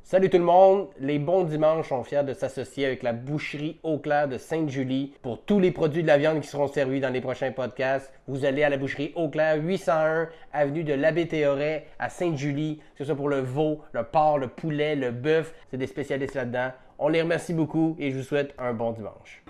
Salut tout le monde, les bons dimanches sont fiers de s'associer avec la boucherie Eau-Claire de Sainte-Julie pour tous les produits de la viande qui seront servis dans les prochains podcasts. Vous allez à la boucherie Eau-Claire, 801 avenue de l'Abbé Théoret à Sainte-Julie, que ce soit pour le veau, le porc, le poulet, le bœuf, c'est des spécialistes là-dedans. On les remercie beaucoup et je vous souhaite un bon dimanche.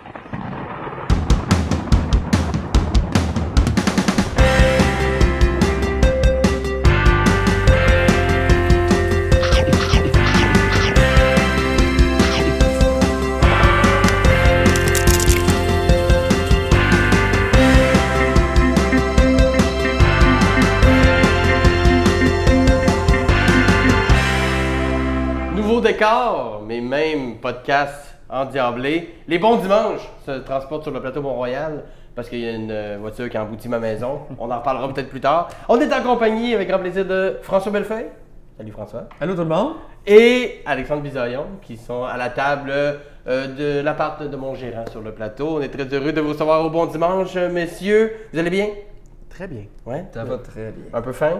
Décor, mais même podcast endiablé. Les bons dimanches se transportent sur le plateau Mont-Royal parce qu'il y a une voiture qui a embouti ma maison. On en reparlera peut-être plus tard. On est en compagnie avec grand plaisir de François Bellefeuille. Salut François. Allô tout le monde. Et Alexandre Bisaillon qui sont à la table de l'appart de mon gérant sur le plateau. On est très heureux de vous recevoir au bon dimanche, messieurs. Vous allez bien? Très bien. Ouais. Ça va très bien. Un peu faim?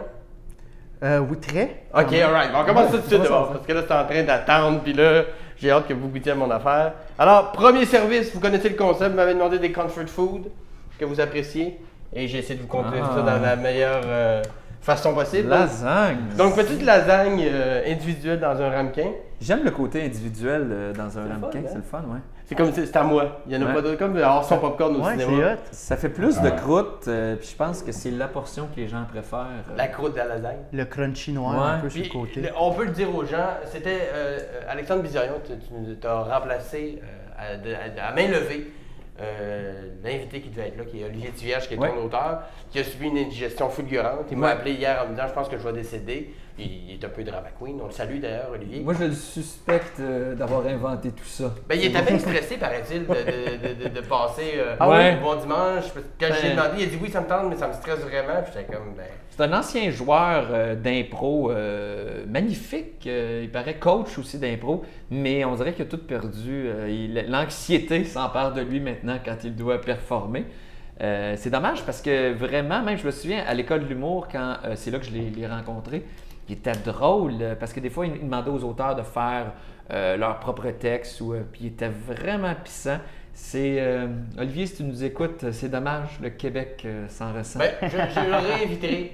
Oui, très. Ok, alright. Bon, on commence tout de suite d'abord, parce que là, c'est en train d'attendre, puis là, j'ai hâte que vous goûtiez à mon affaire. Alors, premier service, vous connaissez le concept, vous m'avez demandé des comfort food que vous appréciez, et j'ai essayé de vous conduire ça dans la meilleure façon possible. Lasagne. Donc, petite lasagne individuelle dans un ramequin. J'aime le côté individuel dans un ramequin, fun, hein? c'est le fun, ouais. C'est comme, c'est à moi. Il y en a pas d'autres, comme avoir son popcorn au cinéma. C'est hot. Ça fait plus de croûte, puis je pense que c'est la portion que les gens préfèrent. La croûte de la lasagne. Le crunchy noir Ouais. un peu sur Puis, le côté. on peut le dire aux gens, c'était Alexandre Bisaillon, tu t'as remplacé à main levée l'invité qui devait être là, qui est Olivier Tivierge, qui est ton auteur, qui a subi une indigestion fulgurante. Il m'a appelé hier en me disant, je pense que je vais décéder. Il est un peu drama queen. On le salue d'ailleurs, Olivier. Moi, je le suspecte d'avoir inventé tout ça. Ben, il était bien stressé, paraît-il, de passer ouais. au bon dimanche. Quand j'ai demandé, il a dit oui, ça me tente, mais ça me stresse vraiment. Puis j'étais comme, ben. C'est un ancien joueur d'impro magnifique. Il paraît coach aussi d'impro, mais on dirait qu'il a tout perdu. L'anxiété s'empare de lui maintenant quand il doit performer. C'est dommage parce que vraiment, même je me souviens à l'école de l'humour, quand c'est là que je l'ai rencontré, il était drôle parce que des fois, il demandait aux auteurs de faire leur propre texte, puis il était vraiment puissant. C'est Olivier, si tu nous écoutes, c'est dommage, le Québec s'en ressent. Ben, je le réinviterai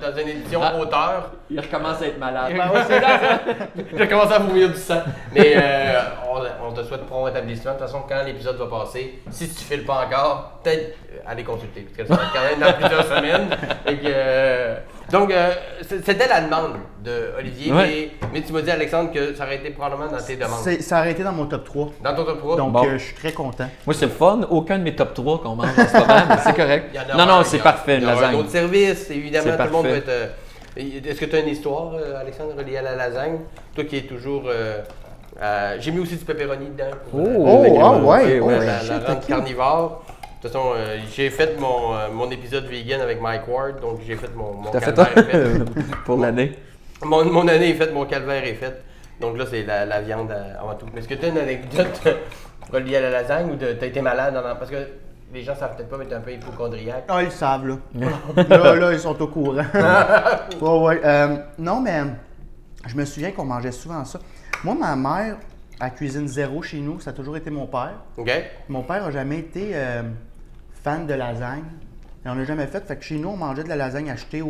dans une édition auteur. Il recommence à être malade. Je vais commencer à vomir du sang. Mais on te souhaite prompt rétablissement. De toute façon, quand l'épisode va passer, si tu ne files pas encore, peut-être aller consulter. Parce que ça va être quand même dans plusieurs semaines. Et donc, c'était la demande d'Olivier. Ouais. Mais tu m'as dit, Alexandre, que ça aurait été probablement dans tes demandes. Ça aurait été dans mon top 3. Dans ton top 3? Donc, Bon. je suis très content. Moi, c'est le fun. Aucun de mes top 3 qu'on mange en ce moment, mais c'est correct. Non, c'est parfait, il y une aura lasagne. un autre service, évidemment, C'est tout le monde parfait. peut être... Est-ce que tu as une histoire, Alexandre, reliée à la lasagne? Toi qui es toujours... j'ai mis aussi du pepperoni dedans. ouais. La rente carnivore. De toute façon, j'ai fait mon épisode vegan avec Mike Ward, donc j'ai fait mon T'as fait calvaire est fait. pour l'année. Mon année est faite, mon calvaire est fait. Donc là, c'est la viande avant tout. Mais est-ce que tu as une anecdote reliée à la lasagne ou t'as été malade? Parce que les gens savent peut-être pas, mais t'es un peu hypochondriaque. Ah, ils le savent, là. là, ils sont au courant. ouais. Non, mais je me souviens qu'on mangeait souvent ça. Moi, ma mère, elle cuisine zéro chez nous. Ça a toujours été mon père. OK? Mon père n'a jamais été fan de lasagne. Et on n'a jamais fait. Fait que chez nous, on mangeait de la lasagne achetée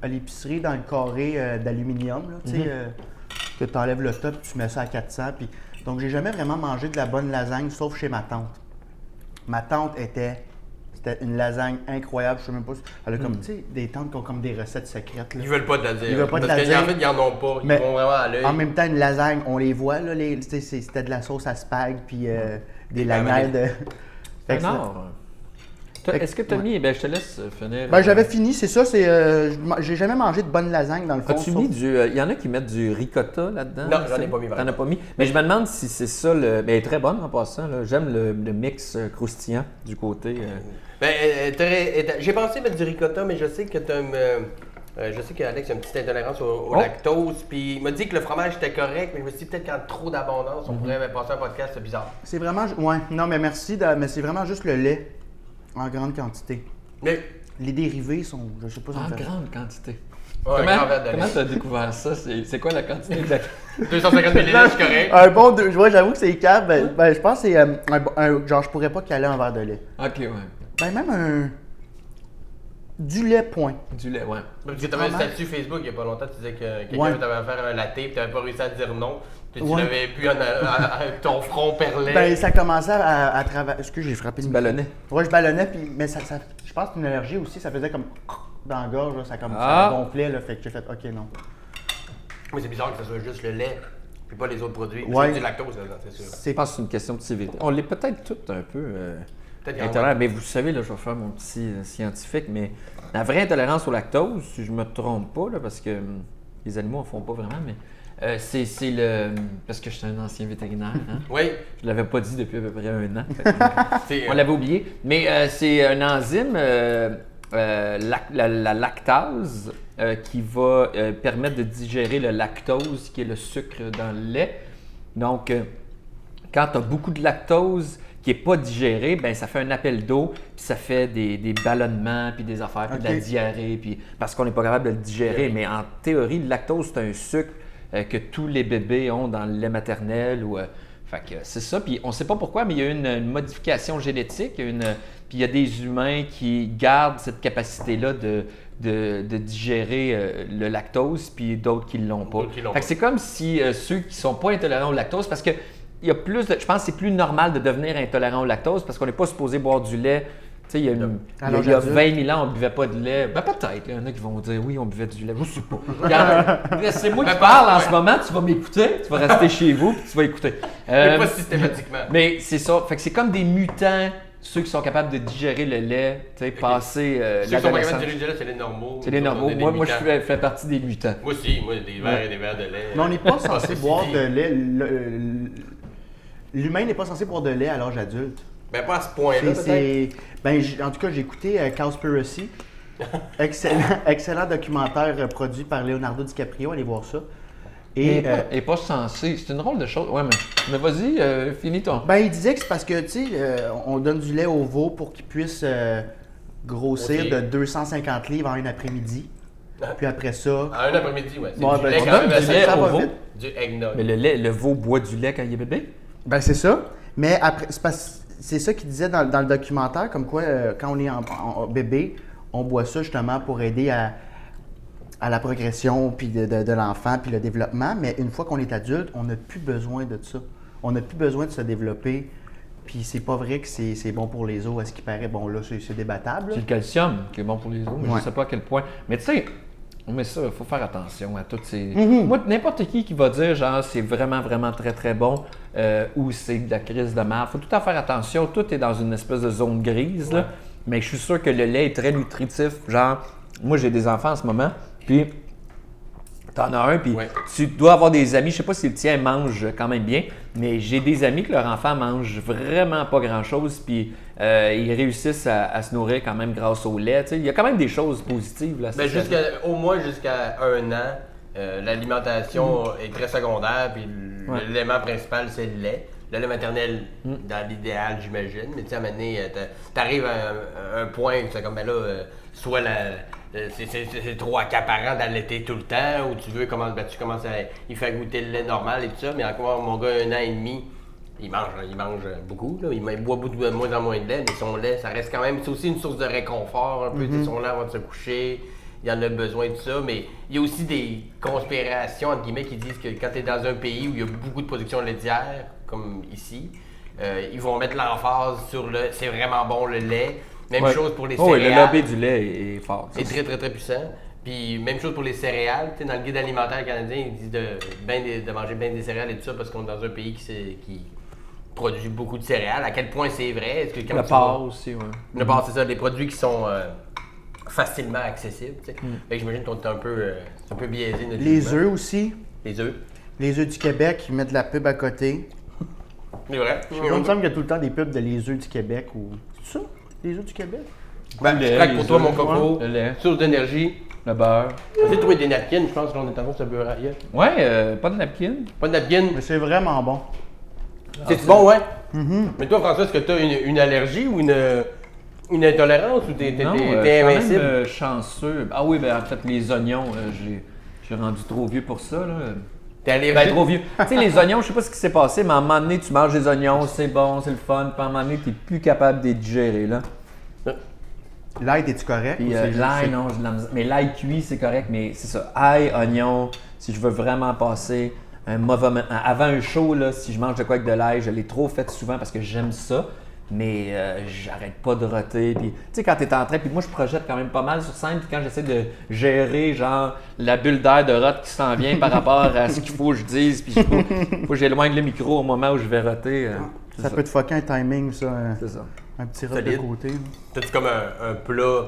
à l'épicerie dans le carré d'aluminium, là, tu sais, que tu enlèves le top, tu mets ça à 400. Puis... Donc, j'ai jamais vraiment mangé de la bonne lasagne, sauf chez ma tante. Ma tante c'était une lasagne incroyable. Je sais même pas. Elle a comme, tu sais, des tantes qui ont comme des recettes secrètes. Là. Ils veulent pas te la dire. Ils veulent pas te Parce la qu'en dire. fait, ils en ont pas. Ils Mais vont vraiment à l'œil. En même temps, une lasagne, on les voit, là, c'était de la sauce à spag, puis des lanières de... Fait que ça- Non. Est-ce que tu as mis. Ben, je te laisse finir. Ben, j'avais fini, c'est ça. J'ai jamais mangé de bonne lasagne dans le fond. As-tu mis du. Il y en a qui mettent du ricotta là-dedans? Non, j'en ai pas mis, par T'en as pas mis. Mais je me demande si c'est ça. Mais elle est très bonne en passant. Là. J'aime le mix croustillant du côté. Ben, j'ai pensé mettre du ricotta, mais je sais que je sais qu'Alex a une petite intolérance au lactose, puis il m'a dit que le fromage était correct, mais je me suis dit peut-être qu'en trop d'abondance, on pourrait passer un podcast, c'est bizarre. C'est vraiment... Ouais, non, mais merci, mais c'est vraiment juste le lait en grande quantité. Mais Les dérivés sont... Je sais pas si on En fait... grande quantité. Ouais, un grand verre de Comment lait. tu as découvert ça? C'est quoi la quantité de 250 ml, c'est correct. Un bon 2, ouais, j'avoue que c'est cave. Ben, je pense que c'est genre, je pourrais pas caler un verre de lait. Ok, ouais. Ben, même du lait, point. Du lait, ouais. Parce que tu avais un statut Facebook il y a pas longtemps, tu disais que quelqu'un Ouais. t'avait faire un latte et tu n'avais pas réussi à dire non. Tu Ouais. l'avais plus avec ton front perlé. Ben, ça commençait à travers. Est-ce que j'ai frappé Tu le ballonnais. Ouais, je ballonnais, puis, mais ça, je pense qu'une allergie aussi, ça faisait comme dans la gorge, là, ça, Ah. ça gonflait, là, fait que j'ai fait OK, non. Mais c'est bizarre que ce soit juste le lait, puis pas les autres produits. Ouais. C'est du lactose là-dedans, c'est sûr. C'est Je pense que c'est une question de sévérité. On l'est peut-être toutes un peu Peut-être qu'il y en a- intolérants. Mais vous savez, là, je vais faire mon petit scientifique, mais la vraie intolérance au lactose, si je me trompe pas, là, parce que les animaux en font pas vraiment, mais c'est le... Parce que je suis un ancien vétérinaire, hein? Oui, Je l'avais pas dit depuis à peu près un an. c'est. On l'avait oublié. Mais c'est un enzyme, la lactase, qui va permettre de digérer le lactose, qui est le sucre dans le lait. Donc, quand tu as beaucoup de lactose qui n'est pas digéré, ben ça fait un appel d'eau, puis ça fait des ballonnements, puis des affaires, puis de la Ok. diarrhée, puis parce qu'on n'est pas capable de le digérer. Mais en théorie, le lactose, c'est un sucre que tous les bébés ont dans le lait maternel. Fait que c'est ça. Puis on ne sait pas pourquoi, mais il y a une modification génétique. Puis il y a des humains qui gardent cette capacité-là de digérer le lactose, puis d'autres qui ne l'ont pas. D'autres qui l'ont Fait que pas. c'est comme si ceux qui ne sont pas intolérants au lactose, parce que il y a plus je pense que c'est plus normal de devenir intolérant au lactose parce qu'on n'est pas supposé boire du lait. Tu sais, il y a Alors, 20 000 ans, on ne buvait pas de lait. Ben peut-être, là, il y en a qui vont dire oui, on buvait du lait. Je ne sais pas. Regarde, c'est moi qui parle en ce moment, tu vas m'écouter, tu vas rester chez vous puis tu vas écouter. Mais pas systématiquement. Mais c'est ça. Fait que c'est comme des mutants, ceux qui sont capables de digérer le lait, tu sais, passer Ceux qui sont pas capables l'adolescence. de digérer, c'est les normaux. C'est les Nous autres, normaux. on est des Moi, je mutants. fais partie des mutants. Moi aussi, moi, des verres et des verres de lait. Mais on n'est pas censé ceci boire dit. de lait. L'humain n'est pas censé boire de lait à l'âge adulte. Ben, pas à ce point-là, peut-être. Ben, en tout cas, j'ai écouté Cowspiracy. Excellent documentaire produit par Leonardo DiCaprio. Allez voir ça. Et Et pas censé. C'est une drôle de chose. Ouais, mais vas-y, finis ton. ben, il disait que c'est parce que, tu sais, on donne du lait au veau pour qu'il puisse grossir Ok. de 250 livres en un après-midi. Puis après ça, À un après-midi, ouais. C'est Bon, du ben, lait on quand donne même du assez- lait ça au va veau. vite. Du eggnog. Mais le veau boit du lait quand il est bébé? Ben, c'est ça. Mais après, c'est ça qu'il disait dans le documentaire, comme quoi, quand on est en bébé, on boit ça justement pour aider à la progression puis de l'enfant puis le développement. Mais une fois qu'on est adulte, on n'a plus besoin de ça. On n'a plus besoin de se développer. Puis c'est pas vrai que c'est bon pour les os, à ce qui paraît. Bon, là, c'est débattable. C'est le calcium qui est bon pour les os, mais je Ouais. ne sais pas à quel point. Mais tu sais, mais ça, il faut faire attention à toutes ces. Moi, n'importe qui va dire, genre, c'est vraiment, vraiment très, très bon ou c'est de la crise de merde. Il faut tout le temps faire attention. Tout est dans une espèce de zone grise, là. Mais je suis sûr que le lait est très nutritif. Genre, moi, j'ai des enfants en ce moment, puis t'en as un, puis Ouais. tu dois avoir des amis. Je sais pas si le tien mange quand même bien, mais j'ai des amis que leur enfant mange vraiment pas grand-chose, puis ils réussissent à se nourrir quand même grâce au lait. Tu sais, il y a quand même des choses positives là. Ben, au moins jusqu'à un an, l'alimentation est très secondaire, puis Ouais. l'élément principal, c'est le lait. Le lait maternel, dans l'idéal, j'imagine. Mais tu sais, à un moment donné, t'arrives à un point où c'est comme, ben là, soit c'est trop accaparant d'allaiter tout le temps, ou tu veux, tu commences à y faire goûter le lait normal et tout ça. Mais encore, mon gars, 1 an et demi, il mange beaucoup, là. Il boit de moins en moins de lait, mais son lait, ça reste quand même, c'est aussi une source de réconfort, un peu, tu sais, son lait avant de se coucher, il en a besoin de ça, mais il y a aussi des conspirations, entre guillemets, qui disent que quand tu es dans un pays où il y a beaucoup de production laitière, comme ici, ils vont mettre l'emphase sur c'est vraiment bon le lait. Même Ouais. chose pour les Oh, et céréales. le lobby du lait est fort. ça, C'est très, très, très puissant. Puis même chose pour les céréales. Tu sais, dans le guide alimentaire canadien, il dit de manger bien des céréales et tout ça parce qu'on est dans un pays qui produit beaucoup de céréales. À quel point c'est vrai? Est-ce que quand Le tu porc vas- aussi, ouais. Le porc, c'est ça, des produits qui sont facilement accessibles. Tu sais. Fait que j'imagine qu'on est un peu biaisé. notre Les jugement. œufs aussi. Les œufs. Les œufs du Québec, ils mettent de la pub à côté. C'est vrai. Il me semble qu'il y a tout le temps des pubs de les œufs du Québec ou. C'est ça? Les œufs du Québec? Ben, je craque pour toi, mon coco. Le lait, Source d'énergie. le beurre. J'ai trouvé des napkins, je pense qu'on est en train de se beurrer ailleurs. Ouais, pas de napkin. Pas de napkins. Mais c'est vraiment bon. C'est bon, ouais? Mais toi, François, est-ce que tu as une allergie ou une. Une intolérance ou t'es Non, t'es quand invincible? même chanceux. Ah oui, ben en fait, les oignons, j'ai rendu trop vieux pour ça. Là. T'es allé Ben, trop vieux. Tu sais, les oignons, je sais pas ce qui s'est passé, mais à un moment donné, tu manges des oignons, c'est bon, c'est le fun, puis à un moment donné, t'es plus capable de les digérer, là. L'ail, es-tu correct? Puis ou c'est juste- l'ail, non, j'ai de la misère. Mais l'ail cuit, c'est correct, mais c'est ça. Ail, oignon, si je veux vraiment passer un mauvais moment. Avant un show, là, si je mange de quoi avec de l'ail, je l'ai trop fait souvent parce que j'aime ça. Mais j'arrête pas de roter. Puis, tu sais, quand t'es en train, puis moi je projette quand même pas mal sur scène, puis quand j'essaie de gérer, genre, la bulle d'air de rot qui s'en vient par rapport à ce qu'il faut que je dise, puis faut que j'éloigne le micro au moment où je vais roter. Ça peut te fucker un timing, ça. C'est ça. Un petit rot de Solide. côté. là. T'as-tu comme un plat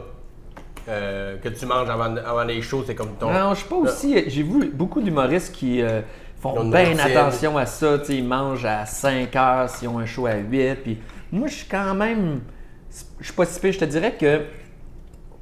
que tu manges avant les shows, c'est comme ton... Non, je suis pas aussi. J'ai vu beaucoup d'humoristes qui Ils font ont une bien routine. attention à ça. Tu sais, ils mangent à 5 heures s'ils ont un show à 8. Puis moi, je suis quand même. Je suis pas si pire. Je te dirais que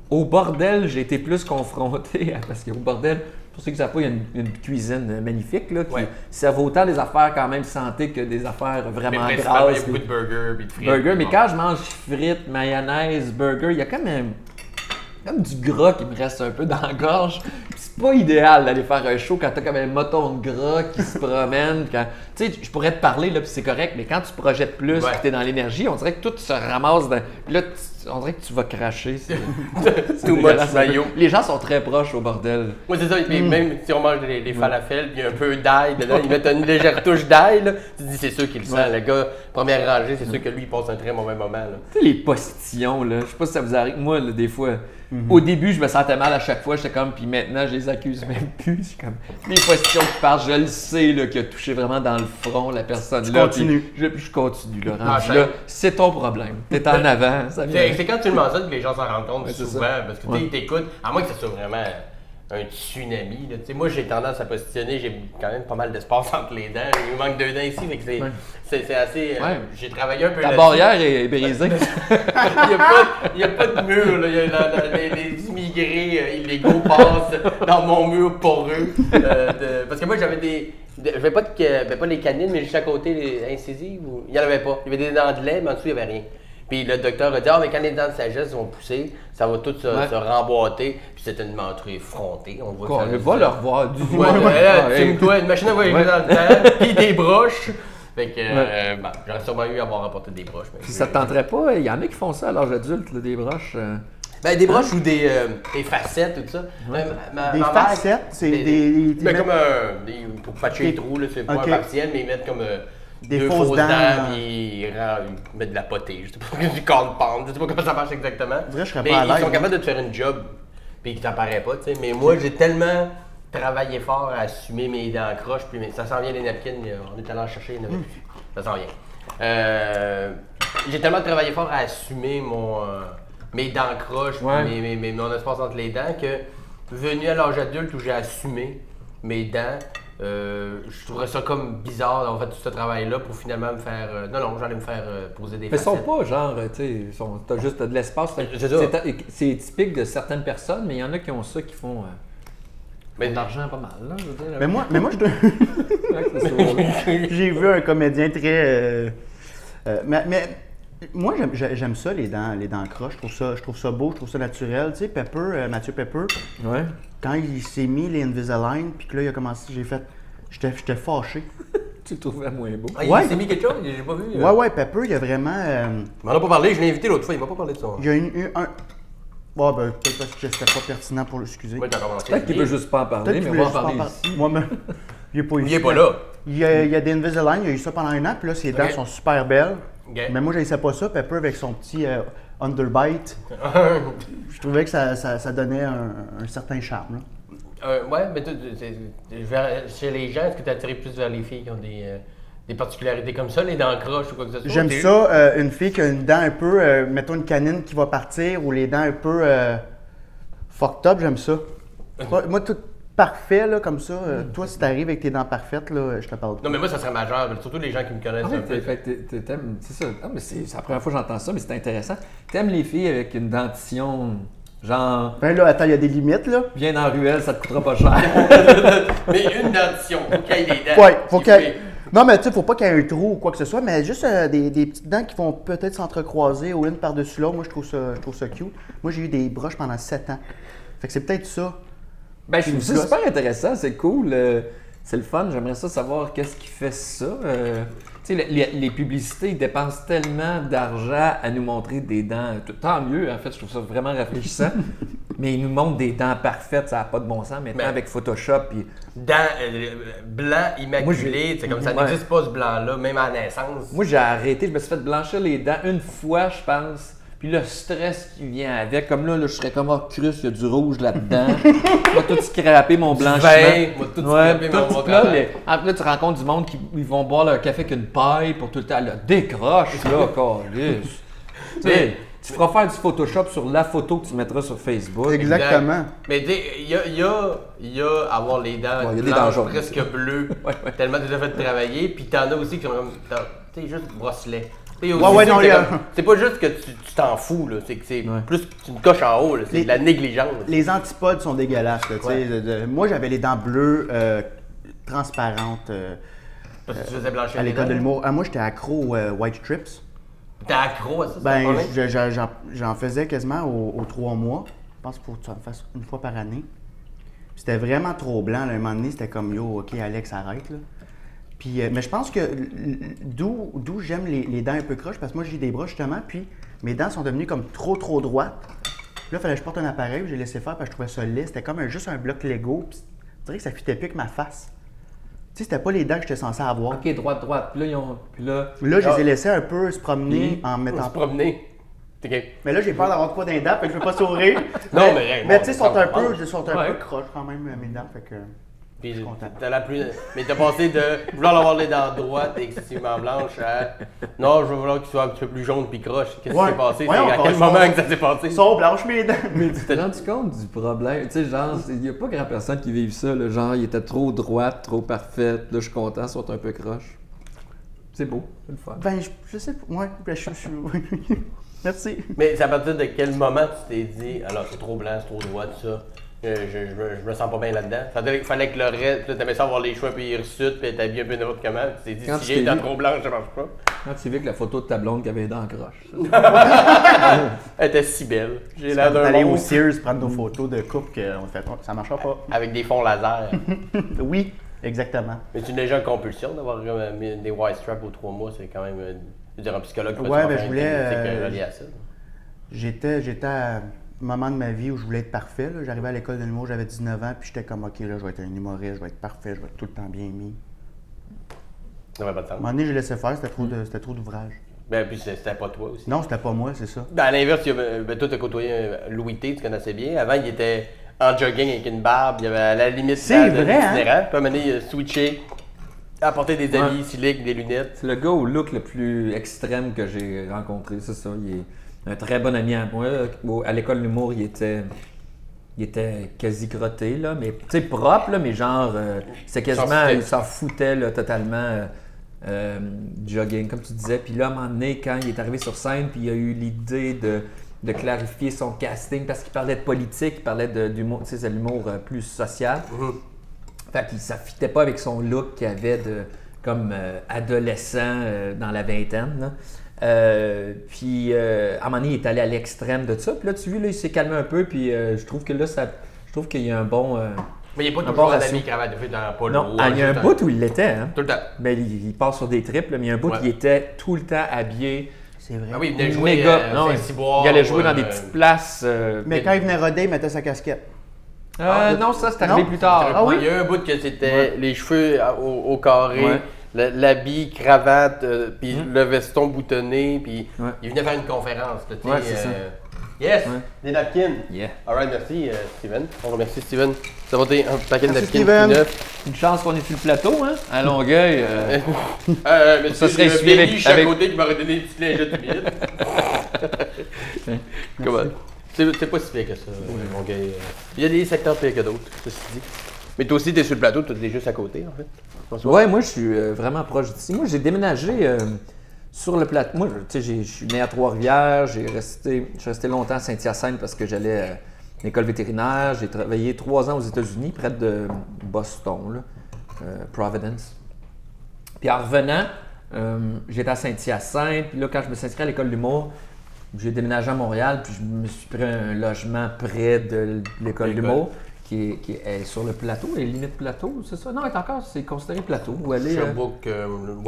au bordel, j'ai été plus confronté parce qu'au bordel, pour ceux qui ne savent pas, il y a une cuisine magnifique. Là, qui Ouais. servent autant des affaires quand même santé que des affaires Mais vraiment principalement, il y grasses. a beaucoup de burgers puis de frites. Burger, mais Bon. quand je mange frites, mayonnaise, burger, il y a comme du gras qui me reste un peu dans la gorge. Puis c'est pas idéal d'aller faire un show quand t'as comme un moton de gras qui se promène. Tu sais, je pourrais te parler, là, puis c'est correct, mais quand tu projettes plus, Ouais. puis t'es dans l'énergie, on dirait que tout se ramasse dans... Puis là, on dirait que tu vas cracher. C'est Too much dégueulasse. mayo. Les gens sont très proches au bordel. Moi, c'est ça. Puis même si on mange des falafels, puis il y a un peu d'ail dedans, ils mettent une légère touche d'ail, là. Tu te dis, c'est sûr qu'il le sent. Le gars, première rangée, c'est sûr que lui, il passe un très mauvais moment, là. Tu sais, les postillons, là, je sais pas si ça vous arrive. Moi, là, des fois, au début, je me sentais mal à chaque fois. J'étais comme, puis maintenant, je les accuse même plus. C'est comme, les postillons qui partent, je le sais, là, qui a touché vraiment dans le front la personne Tu là. continues. puis je continue, là. Ah, Rendu là, c'est ton problème. T'es en avant, ça vient. C'est quand tu le mentionnes que les gens s'en rendent compte Ouais, c'est souvent, ça. parce que Ouais. tu t'écoutes, à moins que ce soit vraiment un tsunami. Là. Tu sais, moi, j'ai tendance à positionner, j'ai quand même pas mal d'espace entre les dents. Il me manque 2 dents ici, fait que Ouais. c'est assez... Ouais. J'ai travaillé un peu Ta là-dessus. barrière est brisée. Il n'y a pas de mur, là. Les immigrés illégaux passent dans mon mur poreux. Parce que moi, j'avais j'avais pas les canines, mais juste à côté, les incisives. Il n'y en avait pas. Il y avait des dents de lait, mais en dessous, il n'y avait rien. Puis le docteur a dit, mais quand les dents de sagesse vont pousser, ça va tout se remboîter. Puis c'était une menture effrontée. On voit On va le revoir du Ouais, là, Ah, hey. fume-toi, une machine à voyager Ouais. dans le temps, puis des broches. Fait que, bon, j'aurais sûrement eu à avoir apporté des broches. Mais Puis ça te tenterait pas? Il y en a qui font ça à l'âge adulte, là, des broches. Ben, des broches ou des facettes, tout ça. Des facettes, c'est des- Ben, comme pour patcher les trous, là, c'est pas Ok. un partiel, mais ils mettent comme Des deux fausses fausses dents, puis ils mettent de la potée. Je sais pas, du corn-pound, je sais pas comment ça marche exactement. Je dirais que je serais Mais pas à ils l'aise, sont moi. capables de te faire une job, puis qui t'apparaît pas, tu sais. Mais moi, j'ai tellement travaillé fort à assumer mes dents croches, puis ça s'en vient les napkins, on est allé en chercher, il y en avait plus. Ça s'en vient. J'ai tellement travaillé fort à assumer mes dents croches, puis Ouais. mon espace entre les dents, que venu à l'âge adulte où j'ai assumé mes dents, je trouverais ça comme bizarre d'avoir fait tout ce travail-là pour finalement me faire... non, j'allais me faire poser des Mais ils sont facettes. pas genre, tu sais, t'as juste de l'espace. C'est ça. C'est typique de certaines personnes, mais il y en a qui ont ça, qui font Mais de l'argent pas mal, là, je veux dire. Mais moi je dois- Ouais, c'est ça, là. j'ai vu un comédien très. Mais moi, j'aime ça, les dents croches. Je trouve ça beau, je trouve ça naturel. Tu sais, Pepper, Mathieu Pepper, Ouais. quand il s'est mis les Invisalign, puis que là, il a commencé, j'étais fâché. Tu le trouvais moins beau. Ah, Ouais. il s'est mis quelque chose? J'ai pas vu. Ouais, Pepper, il y a vraiment. Il m'en a pas parlé, je l'ai invité l'autre fois, il m'a pas parlé de ça. Il y a eu un. Ouais, ben, peut-être parce que c'était pas pertinent pour l'excuser. Moi, t'as commencé. Peut-être qu'il veut juste pas en parler, Peut-être mais qu'il on va voulait en juste parler pas en ici. Moi, mais il est pas ici. Il est pas là. Il y a des Invisalign, il a eu ça pendant un an, puis là, ses dents Ok. sont super belles. Ok. Mais moi, je ne pas ça, Pepper, avec son petit underbite. Je trouvais que ça donnait un certain charme. Là. Ouais, mais chez les gens, est-ce que tu attiré plus vers les filles qui ont des particularités comme ça, les dents croches ou quoi que ce soit? J'aime T'es- ça, une fille qui a une dent un peu, mettons une canine qui va partir, ou les dents un peu fucked up, j'aime ça. Moi, tout parfait, là, comme ça. Toi, si t'arrives avec tes dents parfaites, là, je te parle. Non, mais moi, ça serait majeur, surtout les gens qui me connaissent Ah un ouais, peu. fait que t'aimes, c'est ça. Ah, mais c'est la première fois que j'entends ça, mais c'est intéressant. T'aimes les filles avec une dentition, genre, Ben là, attends, il y a des limites, là. viens dans la ruelle, ça te coûtera pas cher. Mais une dentition, faut qu'il y ait des dents. Ouais, faut qu'il y ait- Non, mais tu sais, faut pas qu'il y ait un trou ou quoi que ce soit, mais juste des petites dents qui vont peut-être s'entrecroiser ou une par-dessus l'autre. Moi, je trouve ça cute. Moi, j'ai eu des broches pendant 7 ans. Fait que c'est peut-être ça. Ben, je trouve ça super intéressant, c'est cool. C'est le fun, j'aimerais ça savoir qu'est-ce qui fait ça. Tu sais, les publicités, ils dépensent tellement d'argent à nous montrer des dents. Tant mieux, en fait, je trouve ça vraiment rafraîchissant. Mais ils nous montrent des dents parfaites, ça n'a pas de bon sens. Maintenant, avec Photoshop. Puis... Dents blanc immaculé, c'est comme ça n'existe pas ce blanc-là, même à la naissance. Moi, j'ai arrêté, je me suis fait blanchir les dents une fois, je pense. Puis le stress qui vient avec, comme là je serais comme Crus, il y a du rouge là-dedans. Je vais tout scraper mon blanchiment. Moi, tout scraper mon là, là, tu rencontres du monde qui ils vont boire leur café avec une paille pour tout le temps. Là, décroche, là, câlisse. Tu feras faire du Photoshop sur la photo que tu mettras sur Facebook. Exactement. Mais tu sais, il y a avoir les dents blanches, presque bleues, tellement déjà fait travailler. Puis t'en as aussi qui sont comme, tu sais, juste brosselet. Non, c'est pas juste que tu t'en fous, là. C'est que c'est plus une coche en haut, là. C'est de la négligence. Les antipodes sont dégueulasses, là, moi, j'avais les dents bleues transparentes Parce que tu faisais blanchir à l'école de l'humour. Moi, j'étais accro aux White Strips. T'es accro à ça? Ben, j'en faisais quasiment aux 3 mois. Je pense qu'il faut que tu en fasses une fois par année. C'était vraiment trop blanc. Là. Un moment donné, c'était comme, yo, OK, Alex, arrête, là. Puis, mais je pense que d'où j'aime les dents un peu croches, parce que moi, j'ai des bras, justement, puis mes dents sont devenues comme trop droites. Puis là, il fallait que je porte un appareil, j'ai laissé faire, parce que je trouvais ça laid. C'était comme juste un bloc Lego, puis je dirais que ça fitait plus avec ma face. Tu sais, c'était pas les dents que j'étais censé avoir. OK, droite. Puis là, je les ai laissés un peu se promener en mettant... Se promener. Mais là, j'ai peur d'avoir de quoi dans les dents, fait que je veux pas sourire. Non, mais tu sais, ils sont un peu croches quand même, mes dents, fait que... Puis mais t'as passé de vouloir avoir les dents droites et excessivement blanches à non, je veux vouloir qu'ils soient un petit peu plus jaunes puis croches. Qu'est-ce qui s'est passé? C'est à quel moment que ça s'est passé? Ils sont blanches mes dents. Mais tu t'es rendu compte du problème? Tu sais, genre, il n'y a pas grand personne qui vive ça. Là. Genre, il était trop droite, trop parfaite. Là, je suis content, soit un peu croche. C'est beau, c'est le fun. Ben, je sais pas. Ouais, ben, je suis. Merci. Mais c'est à partir de quel moment tu t'es dit, alors c'est trop blanc, c'est trop droit, tout ça? Je me sens pas bien là-dedans. Il fallait que le reste, t'aimais ça avoir les cheveux un peu hirsutes, puis être habillé un peu n'importe comment. Tu t'es dit, si j'ai les dents trop blanches, ça marche pas. Quand tu vis que la photo de ta blonde qui avait les dents croches. Elle était si belle. J'ai l'air d'un aller au Sears prendre nos photos de couple qu'on fait ça marchera pas. Avec des fonds laser. Oui, exactement. Mais c'est une légère compulsion d'avoir des white straps aux 3 mois, c'est quand même. Je veux dire, un psychologue peut ouais, ben je voulais. relié à ça. J'étais à un moment de ma vie où je voulais être parfait. Là. J'arrivais à l'école de l'humour, j'avais 19 ans, puis j'étais comme, OK, là, je vais être un humoriste, je vais être parfait, je vais être tout le temps bien mis. Ça n'avait pas de sens. À un moment donné, j'ai laissé faire, c'était trop d'ouvrage. Ben, puis c'était pas toi aussi. Non, c'était pas moi, c'est ça. Ben, à l'inverse, toi, t'as côtoyé Louis T, tu connaissais bien. Avant, il était en jogging avec une barbe, il avait à la limite c'est vrai, hein? Puis à un moment donné, il a switché, apporté des habits siliques, des lunettes. C'est le gars au look le plus extrême que j'ai rencontré, c'est ça. Il est un très bon ami à moi. À l'école de l'humour, il était quasi crotté, là, mais tu sais, propre, là, mais genre, c'est quasiment, il s'en foutait là, totalement du jogging, comme tu disais. Puis là, à un moment donné, quand il est arrivé sur scène, puis il a eu l'idée de clarifier son casting, parce qu'il parlait de politique, il parlait d'humour, tu sais, c'est l'humour plus social. Fait que ça fitait pas avec son look qu'il avait comme adolescent dans la vingtaine, là. Puis à un moment donné, il est allé à l'extrême de ça. Puis là, tu vois, là, il s'est calmé un peu. Puis je trouve que là, je trouve qu'il y a un bon. Mais il n'est pas toujours un ami cravate de fait dans Polo. Non, il y a un bout où il l'était. Hein? Tout le temps. Ben, il part sur des triples, mais il y a un bout où il était tout le temps habillé. C'est vrai. Ah oui, il venait jouer il allait jouer dans des petites places. Mais quand il venait roder, il mettait sa casquette. Non, ça, c'est arrivé plus tard. Ah oui? Il y a un bout que c'était les cheveux au carré. L'habit, cravate, puis le veston boutonné, puis il venait faire une conférence. Là, c'est ça. Yes! Des napkins! Yeah. Alright, merci Steven. On remercie Steven. Ça va être un paquet de napkins Steven. neuf. Une chance qu'on est sur le plateau, hein? À Longueuil. Mais ça serait suivi avec... à côté qui m'aurait donné une petite lingette humide. Comment? C'est pas si pire que ça, Longueuil. Il y a des secteurs pires que d'autres, ceci dit. Mais toi aussi, t'es sur le plateau, t'es juste à côté, en fait. Ouais, moi, je suis vraiment proche d'ici. Moi, j'ai déménagé sur le plateau. Moi, tu sais, je suis né à Trois-Rivières. Je suis resté longtemps à Saint-Hyacinthe parce que j'allais à l'école vétérinaire. J'ai travaillé 3 ans aux États-Unis, près de Boston, là, Providence. Puis en revenant, j'étais à Saint-Hyacinthe. Puis là, quand je me suis inscrit à l'école d'humour, j'ai déménagé à Montréal. Puis je me suis pris un logement près de l'école d'humour qui est sur le plateau, les limites plateau, c'est ça? Non, c'est considéré plateau. Où elle est, Sherbrooke,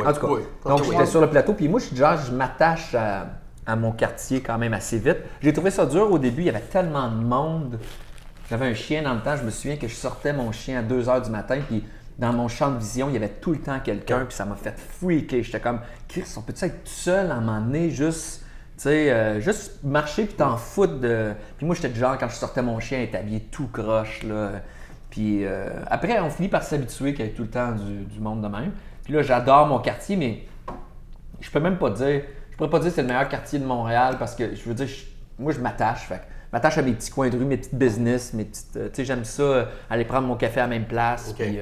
en tout cas, donc j'étais sur le plateau. Puis moi, je m'attache à mon quartier quand même assez vite. J'ai trouvé ça dur au début. Il y avait tellement de monde. J'avais un chien dans le temps. Je me souviens que je sortais mon chien à 2 h du matin. Puis dans mon champ de vision, il y avait tout le temps quelqu'un. Puis ça m'a fait freaker. J'étais comme, Chris, on peut-tu être tout seul à un moment donné, juste marcher puis t'en foutre de. Puis moi, j'étais du genre, quand je sortais mon chien, il était habillé tout croche, là. Puis après, on finit par s'habituer qu'il y ait tout le temps du monde de même. Puis là, j'adore mon quartier, mais je peux même pas dire. Je pourrais pas dire que c'est le meilleur quartier de Montréal parce que, je veux dire, moi, je m'attache. Fait que je m'attache à mes petits coins de rue, mes petites business, mes petites. Tu sais, j'aime ça, aller prendre mon café à la même place. Puis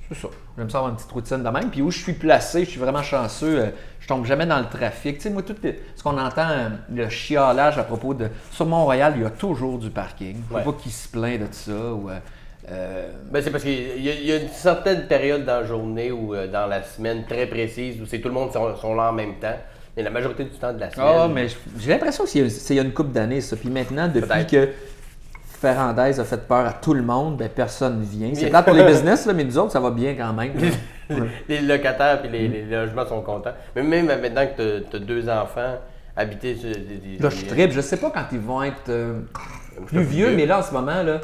c'est ça. J'aime ça avoir une petite routine de même. Puis où je suis placé, je suis vraiment chanceux. Je tombe jamais dans le trafic. Tu sais, moi, tout ce qu'on entend, le chiolage à propos de. Sur Montréal, il y a toujours du parking. Faut pas qu'il se plaint de ça. C'est parce qu'il y a une certaine période dans la journée ou dans la semaine très précise où c'est tout le monde sont là en même temps. Mais la majorité du temps de la semaine. Ah, mais j'ai l'impression qu'il y a une couple d'années, ça. Puis maintenant, depuis que Ferrandez a fait peur à tout le monde, ben personne ne vient. C'est plate pour les business, là, mais nous autres, ça va bien quand même. Les locataires et les logements sont contents. Mais même maintenant que tu as 2 enfants, habiter sur là, je tripe. Je sais pas quand ils vont être plus vieux, mais là, en ce moment, là,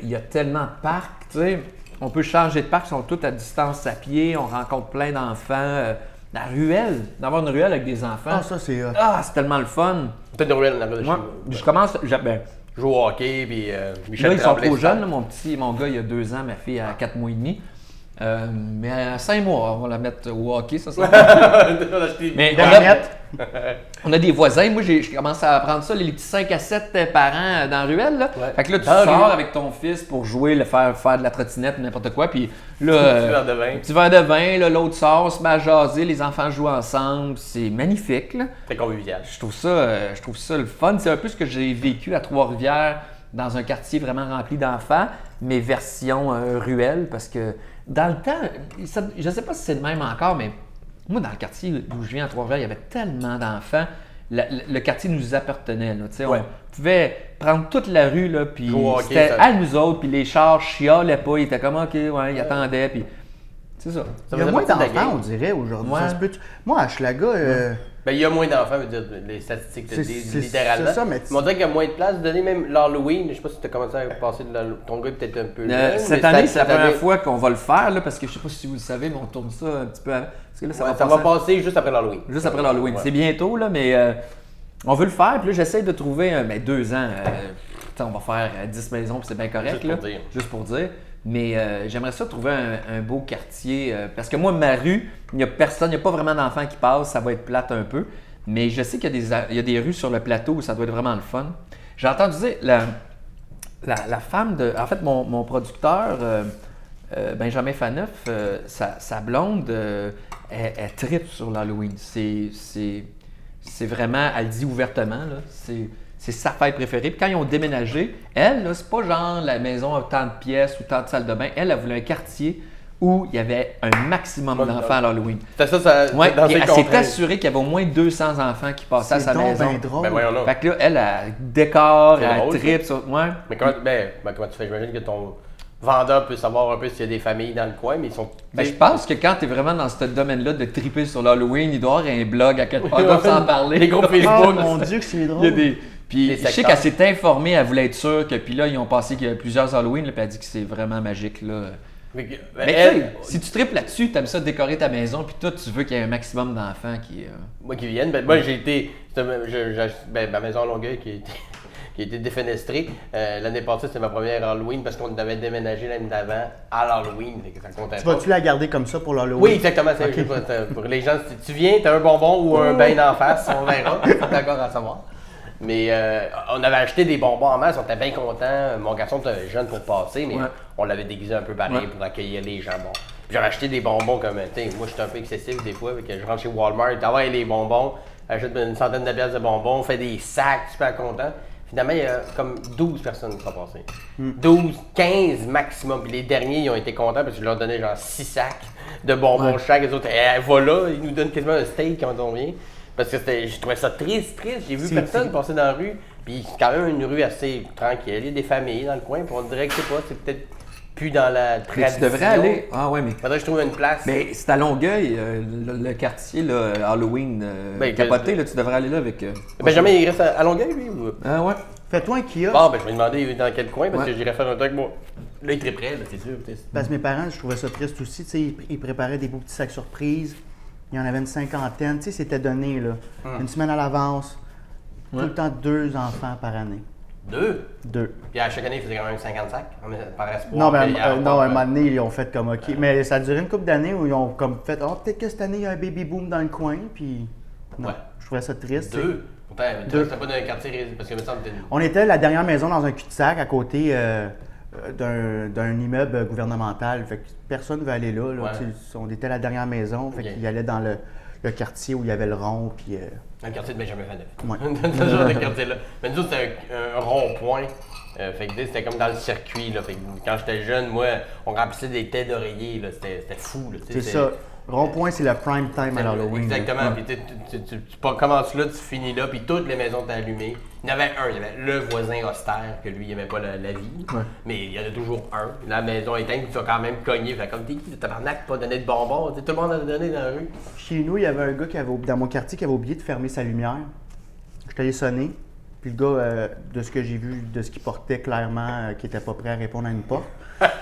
il y a tellement de parcs. Tu sais, on peut changer de parc, ils sont tous à distance à pied, on rencontre plein d'enfants. La ruelle, d'avoir une ruelle avec des enfants. Ah, ça, c'est... c'est tellement le fun. Peut-être une ruelle dans la rue de Moi, je commence... joue au hockey, puis Michel là, ils sont Tremblay, trop jeunes. Là, mon gars, il a 2 ans, ma fille a 4 mois et demi. Mais à 5 mois, on va la mettre au hockey, ça sera. Mais on a des voisins. Moi, je commence à apprendre ça, les petits 5 à 7 parents dans la ruelle. Là. Fait que là, tu sors avec ton fils pour jouer, faire de la trottinette ou n'importe quoi. Puis là, petit verre de vin, là, l'autre sort, se met à jaser, les enfants jouent ensemble. C'est magnifique. Là. C'est convivial. Je trouve ça le fun. C'est un peu ce que j'ai vécu à Trois-Rivières, dans un quartier vraiment rempli d'enfants, mais version ruelle, parce que dans le temps, je ne sais pas si c'est le même encore, mais moi, dans le quartier d'où je viens à Trois-Rivières, il y avait tellement d'enfants. Le quartier nous appartenait. Là, on pouvait prendre toute la rue, là, puis c'était à nous autres, puis les chars chialaient pas. Ils étaient comme, OK, ouais, ils attendaient, puis c'est ça. Il y a moins d'enfants, on dirait, aujourd'hui. Ouais. Moi, à Schlaga... il y a moins d'enfants, veut dire, les statistiques te disent littéralement. C'est ça, mais on dirait qu'il y a moins de place. Donner même l'Halloween, je sais pas si tu as commencé à passer ton gars peut-être un peu. Cette année, c'est la première fois qu'on va le faire, là, parce que je sais pas si vous le savez, mais on tourne ça un petit peu avant. Parce que là, ça va passer juste après l'Halloween. Juste après l'Halloween. Ouais. C'est bientôt, là, mais on veut le faire. Puis là, j'essaie de trouver 2 ans. On va faire 10 maisons, puis c'est bien correct. Juste pour dire. Mais j'aimerais ça trouver un beau quartier. Parce que moi, ma rue, il n'y a personne, il n'y a pas vraiment d'enfants qui passent. Ça va être plate un peu. Mais je sais qu'il y a des rues sur le plateau où ça doit être vraiment le fun. J'ai entendu dire, la femme de... En fait, mon producteur, Benjamin Faneuf, sa blonde, elle tripe sur l'Halloween. C'est vraiment... Elle dit ouvertement, là, c'est sa fête préférée. Puis quand ils ont déménagé, elle, là, c'est pas genre la maison a tant de pièces ou tant de salles de bain. Elle voulu un quartier où il y avait un maximum d'enfants à l'Halloween. C'est ça, elle s'est assurée qu'il y avait au moins 200 enfants qui passaient à sa maison. C'est drôle. Fait que là, elle décore, elle tripe sur... Ouais. Mais comment tu fais? J'imagine que ton vendeur peut savoir un peu s'il y a des familles dans le coin, mais ils sont... je pense que quand tu es vraiment dans ce domaine-là de triper sur l'Halloween, il doit y avoir un blog à quelque part, ils doivent s'en parler. Les groupes Facebook. Oh mon Dieu que c'est drôle. Puis je sais qu'elle s'est informée, elle voulait être sûre que... Puis là, ils ont passé plusieurs Halloween, là, puis elle a dit que c'est vraiment magique, là. Mais si tu tripes là-dessus, tu aimes ça décorer ta maison, puis toi, tu veux qu'il y ait un maximum d'enfants qui... Moi qui viennent, moi j'ai été... ma maison à Longueuil qui a été défenestrée. L'année passée, c'était ma première Halloween parce qu'on avait déménagé l'année d'avant à l'Halloween. Tu vas-tu la garder comme ça pour l'Halloween? Oui, exactement. Pour les gens, si tu viens, tu as un bonbon ou un bain d'en face, on verra. C'est encore à savoir. Mais on avait acheté des bonbons en masse, on était bien contents. Mon garçon était jeune pour passer, mais on l'avait déguisé un peu pareil pour accueillir les gens. Bon. J'avais acheté des bonbons comme, moi j'étais un peu excessif des fois, que je rentre chez Walmart, les bonbons, achète une centaine de pièces de bonbons, on fait des sacs, super content. Finalement, il y a comme 12 personnes qui sont passées. 12, 15 maximum. Puis les derniers, ils ont été contents parce que je leur donnais genre 6 sacs de bonbons chaque. Les autres, voilà, ils nous donnent quasiment un steak quand on vient. Parce que je trouvais ça triste. J'ai vu personne passer dans la rue. Puis c'est quand même une rue assez tranquille. Il y a des familles dans le coin. Puis on dirait que c'est peut-être plus dans la tradition. Mais tu devrais aller. Ah ouais, mais. Faudrait que je trouve une place. Mais c'est à Longueuil, le quartier là, Halloween capoté, là, tu devrais aller là avec. Benjamin, il reste à Longueuil, lui? Ou... Ah ouais. Fais-toi un kiosque. Bon, ben je vais demander dans quel coin parce que j'irai faire un truc moi. Là, il est très près, là, c'est sûr. Parce que mes parents, je trouvais ça triste aussi. Tu sais, ils préparaient des beaux petits sacs surprises. Il y en avait une cinquantaine. Tu sais, c'était donné, là. Une semaine à l'avance. Tout le temps 2 enfants par année. 2? 2. Puis à chaque année, ils faisaient quand même 50 sacs par espoir. Non, mais un moment donné, ils ont fait comme OK. Mais ça a duré une couple d'années où ils ont comme fait peut-être que cette année, il y a un baby boom dans le coin. Puis. Non, je trouvais ça triste. 2? C'était pas dans un quartier, parce que me semble que on était la dernière maison dans un cul-de-sac à côté d'un immeuble gouvernemental. Fait que personne ne veut aller là. Ouais. On était la dernière maison. Fait qu'ils allaient dans le quartier où il y avait le rond. Puis, dans le quartier de Benjamin Faneuf. Ouais. Dans ce genre de quartier-là. Mais nous autres, c'était un rond-point. Fait que c'était comme dans le circuit. Là. Fait que quand j'étais jeune, moi, on remplissait des têtes d'oreiller. C'était fou. Là, c'est ça. Rond-point, c'est le prime time à l'Halloween. Exactement. Puis tu commences là, tu finis là, puis toutes les maisons étaient allumées. Il y en avait un, il y avait le voisin austère, que lui, il n'aimait pas la vie. Ouais. Mais il y en a toujours un. La maison éteinte, tu vas quand même cogner. Fait comme t'es qui, le tabarnak, pas donné de bonbons. Tout le monde a donné dans la rue. Chez nous, il y avait un gars dans mon quartier qui avait oublié de fermer sa lumière. J'étais allé sonner. Puis le gars, de ce que j'ai vu, de ce qu'il portait clairement, qui n'était pas prêt à répondre à une porte.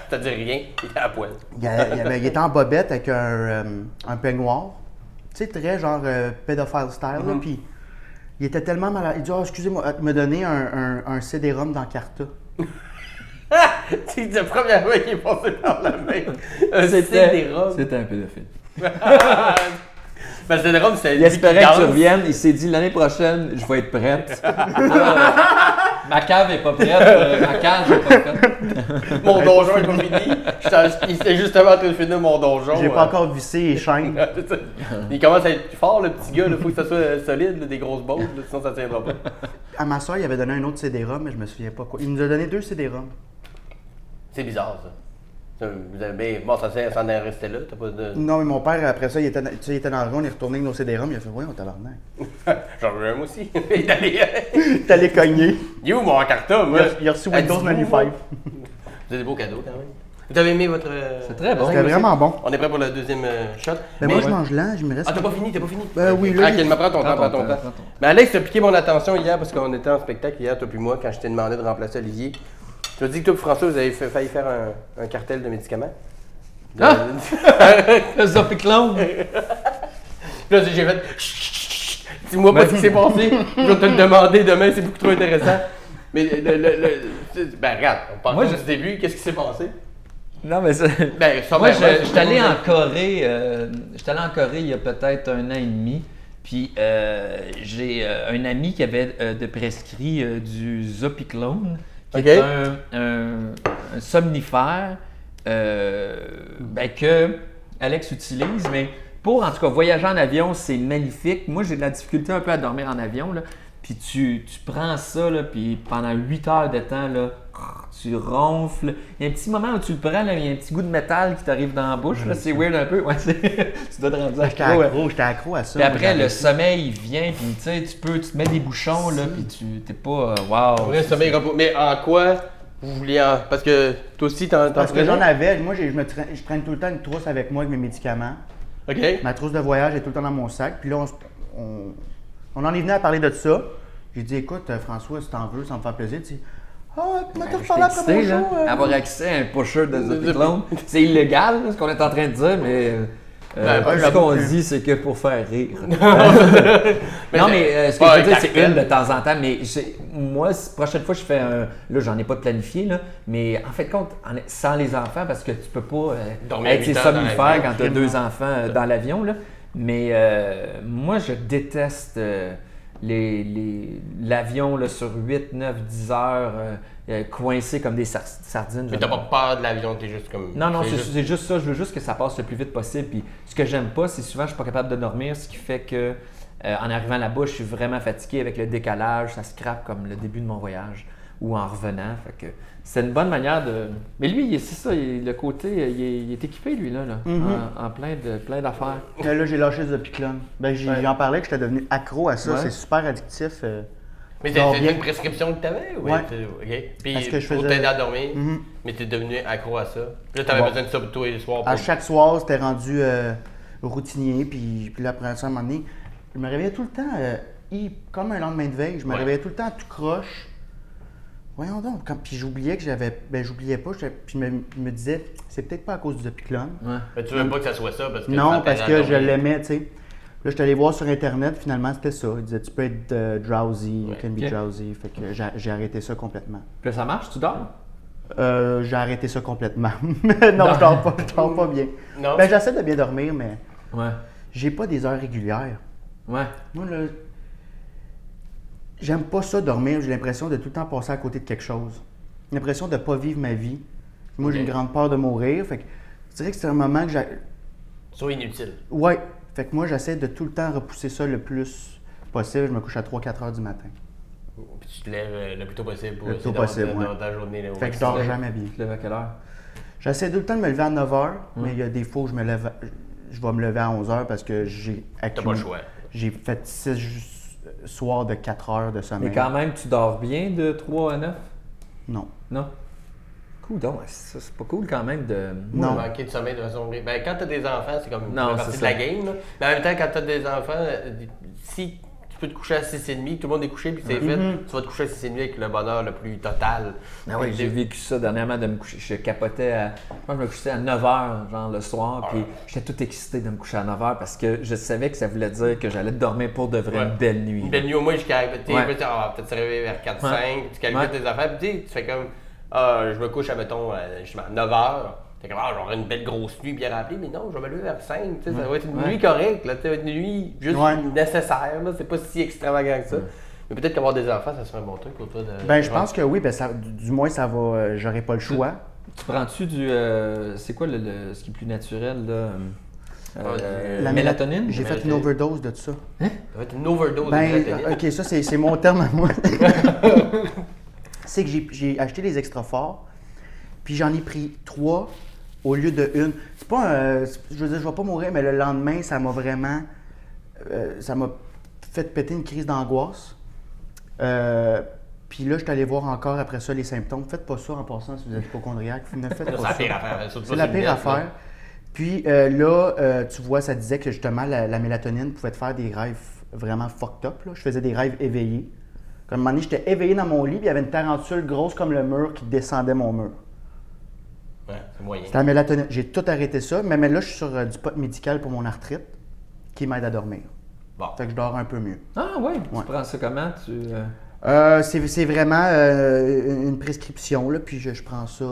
T'as dit rien, il était à poil. Il était en bobette avec un peignoir. Tu sais, très genre pédophile style. Là, puis il était tellement malade. Il dit excusez-moi, il m'a donné un CD-ROM dans Carta. C'est la première fois qu'il est passé par la main. Un CD-ROM. C'était un pédophile. Ben, CD-ROM, c'était. Il espérait que tu reviennes. Il s'est dit l'année prochaine, je vais être prête. Ma cave est pas prête. Ma cage est pas prête. Mon donjon est pas fini. Il était justement en train de finir mon donjon. J'ai pas encore vissé les chaînes. Il commence à être fort, le petit gars. Il faut que ça soit solide, là, des grosses bosses, sinon ça ne tiendra pas. À ma soeur, il avait donné un autre CD-ROM, mais je me souviens pas quoi. Il nous a donné 2 CD-ROM. C'est bizarre, ça. Bon, ça s'en est resté là, t'as pas de... Non, mais mon père, après ça, il était dans le rond, il est retourné avec nos CD-ROM, il a fait « Ouais, on tabarnak. » J'en veux un, moi aussi. Il est allé cogner. Il est où, mon carton, moi? Il a reçu Windows 95. Vous avez des beaux cadeaux, quand même. Vous avez aimé votre... C'est très bon. C'était vraiment bon. On est prêt pour le deuxième shot. Mais moi, je mange lent, je me reste... Ah, t'as pas fini? Oui, là... Tranquillement, prends ton temps. Mais Alex, t'as piqué mon attention hier, parce qu'on était en spectacle hier, toi puis moi, quand je t'ai demandé de remplacer Olivier. Tu m'as dit que toi et François, vous avez failli faire un cartel de médicaments. Le Zopiclone! Là, j'ai fait chut, dis-moi pas ce qui s'est passé. Je vais te le demander demain, c'est beaucoup trop intéressant. Mais ben regarde, on parle du début, qu'est-ce qui s'est passé? Non, mais ça. Moi, j'étais allé en Corée. J'étais allé en Corée il y a peut-être 1 an et demi. Puis j'ai un ami qui avait de prescrit du Zopiclone, qui est un somnifère. Que Alex utilise, mais pour en tout cas voyager en avion, c'est magnifique. Moi, j'ai de la difficulté un peu à dormir en avion, là. Puis tu prends ça, là, puis pendant 8 heures de temps, là, tu ronfles. Il y a un petit moment où tu le prends, là, il y a un petit goût de métal qui t'arrive dans la bouche. Là, c'est weird un peu. Ouais, tu dois te rendre accro. J'étais accro à ça. Puis après, le sommeil vient, puis tu sais, tu te mets des bouchons, là, puis tu t'es pas... wow! Le sommeil repos. Mais en quoi vous vouliez parce que toi aussi, Parce que j'en avais. Moi, je traîne tout le temps une trousse avec moi avec mes médicaments. OK. Ma trousse de voyage est tout le temps dans mon sac. Puis là, on en est venu à parler de ça. J'ai dit, écoute, François, si t'en veux, ça me fait plaisir. Tu dis, tu m'as reparlé après mon show. Avoir accès à un pusher de Zopiclone, c'est illégal, ce qu'on est en train de dire, mais ce qu'on dit, c'est que pour faire rire. Non, mais ce que je veux dire, c'est une de temps en temps. Mais moi, la prochaine fois, je fais un. Là, j'en ai pas de planifié, là, mais en fait, compte, sans les enfants, parce que tu peux pas être somnifère quand tu as 2 enfants dans l'avion. Là. Mais moi, je déteste l'avion sur 8, 9, 10 heures coincé comme des sardines. Mais t'as pas peur de l'avion, t'es juste comme... Non, c'est juste ça. Je veux juste que ça passe le plus vite possible. Puis ce que j'aime pas, c'est souvent je suis pas capable de dormir, ce qui fait que En arrivant là-bas, je suis vraiment fatigué avec le décalage, ça scrape comme le début de mon voyage ou en revenant. Fait que c'est une bonne manière de. Mais lui, c'est ça, le côté, il est équipé, lui, là, en plein d'affaires. Là, j'ai lâché The Piclone. Ben, j'en parlais que j'étais devenu accro à ça. C'est super addictif. Mais c'était une prescription que tu avais? Ouais. OK. Puis Parce que je pour faisais... t'aider à dormir, mais tu es devenu accro à ça. Puis là, tu avais besoin de ça tous les soirs. À chaque soir, c'était rendu routinier. Puis là, après ça, à un moment donné, je me réveillais tout le temps comme un lendemain de veille. Je me réveillais tout le temps tout croche. Voyons donc. Puis j'oubliais que j'avais. Ben, j'oubliais pas. Puis je me disais, c'est peut-être pas à cause du Piclone. Ouais. Mais tu veux pas que ça soit ça? Parce que non, parce que je l'aimais, tu sais. Là, je suis allé voir sur Internet, finalement, c'était ça. Il disait, tu peux être drowsy, you can be drowsy. Fait que j'ai arrêté ça complètement. Puis ça marche, tu dors? J'ai arrêté ça complètement. Non, je dors pas bien. Non. Ben, j'essaie de bien dormir, mais Ouais. j'ai pas des heures régulières. Ouais. Moi, là, j'aime pas ça dormir. J'ai l'impression de tout le temps passer à côté de quelque chose. J'ai l'impression de pas vivre ma vie. Moi, j'ai une grande peur de mourir. Fait que je dirais que c'est un moment que j'ai... Soit inutile. Ouais. Fait que moi, j'essaie de tout le temps repousser ça le plus possible. Je me couche à 3-4 heures du matin. Puis tu te lèves le plus tôt possible pour Le plus tôt essayer possible, dans ta journée. Là, Fait que je dors jamais bien. Tu te lèves à quelle heure? J'essaie tout le temps de me lever à 9 h, mais il y a des fois où je vais me lever à 11 h parce que T'as pas le choix. J'ai fait 6 soirs de 4 heures de sommeil. Mais quand même, tu dors bien de 3 à 9? Non. Non? Cool, donc, ça, c'est pas cool quand même de. Non. Manquer de sommeil de façon. Ben, quand t'as des enfants, c'est comme une Non, partie c'est de ça. la game. Là. Mais en même temps, quand t'as des enfants, si tu peux te coucher à 6h30, tout le monde est couché puis c'est fait, tu vas te coucher à 6h30 avec le bonheur le plus total. Ah oui, j'ai vécu ça dernièrement de me coucher. Je capotais à. Moi, je me couchais à 9h, genre le soir, puis j'étais tout excité de me coucher à 9h parce que je savais que ça voulait dire que j'allais dormir pour de vrai une belle nuit. Une belle nuit au moins jusqu'à. Tu Ouais. peut-être se réveiller vers 4-5, tu calcules Ouais. tes affaires, puis tu fais comme. Je me couche à, mettons, justement, à 9h. T'es comme, j'aurai une belle grosse nuit bien remplie, mais non, je vais me lever vers 5. Ça va être une nuit correcte, là, ça va être une nuit juste nécessaire. Là, c'est pas si extravagant que ça. Mais peut-être qu'avoir des enfants, ça serait un bon truc pour toi. Ben, je pense que oui, ben ça, du moins, ça va. J'aurai pas le choix. Tu prends-tu du. C'est quoi ce qui est plus naturel, là? La mélatonine? J'ai fait une overdose de ça. Ça va être une overdose de Ben, mélatonine. ok, ça, c'est mon terme à moi. C'est que j'ai acheté des extra forts, puis j'en ai pris 3 au lieu de 1. C'est pas je veux dire, je vais pas mourir, mais le lendemain, ça m'a vraiment. Ça m'a fait péter une crise d'angoisse. Puis là, je suis allé voir encore après ça les symptômes. Faites pas ça en passant si vous êtes hypochondriaque. Ne faites C'est pas la ça. pire affaire. C'est la pire affaire. Puis là, tu vois, ça disait que justement, la mélatonine pouvait te faire des rêves vraiment fucked up. Là. Je faisais des rêves éveillés. Comme à un moment donné, j'étais éveillé dans mon lit, puis il y avait une tarentule grosse comme le mur qui descendait mon mur. Ouais, c'est moyen. C'était la mélatonine. J'ai tout arrêté ça, mais là, je suis sur du pot médical pour mon arthrite qui m'aide à dormir. Bon. Fait que je dors un peu mieux. Ah ouais, tu prends ça comment? C'est vraiment une prescription, là, puis je prends ça.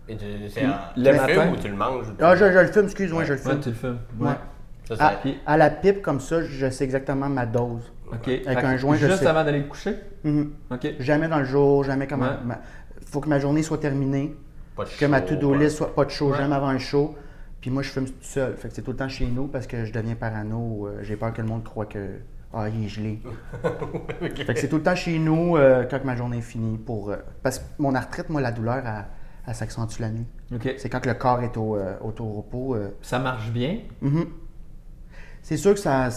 Et le tu matin? fumes ou tu le manges? Ah, je le fume, excuse-moi, je le Ouais, fume. tu le fumes. Ouais. Ça, À, c'est- à la pipe, comme ça, je sais exactement ma dose. OK. Avec Fait que un joint, je juste sais. avant d'aller te coucher? Mhm. OK. Jamais dans le jour, jamais comme. Ouais. Faut que ma journée soit terminée, Pas de que ma chaud, to-do list soit pas de show, Ouais. jamais avant le show. Puis moi, je fume tout seul. Fait que c'est tout le temps chez nous parce que je deviens parano. J'ai peur que le monde croit que. Ah, il est gelé. Fait que c'est tout le temps chez nous quand ma journée est finie. Parce que mon arthrite, moi, la douleur, elle s'accentue la nuit. OK. C'est quand que le corps est au repos. Ça marche bien? Mhm. C'est sûr que ça.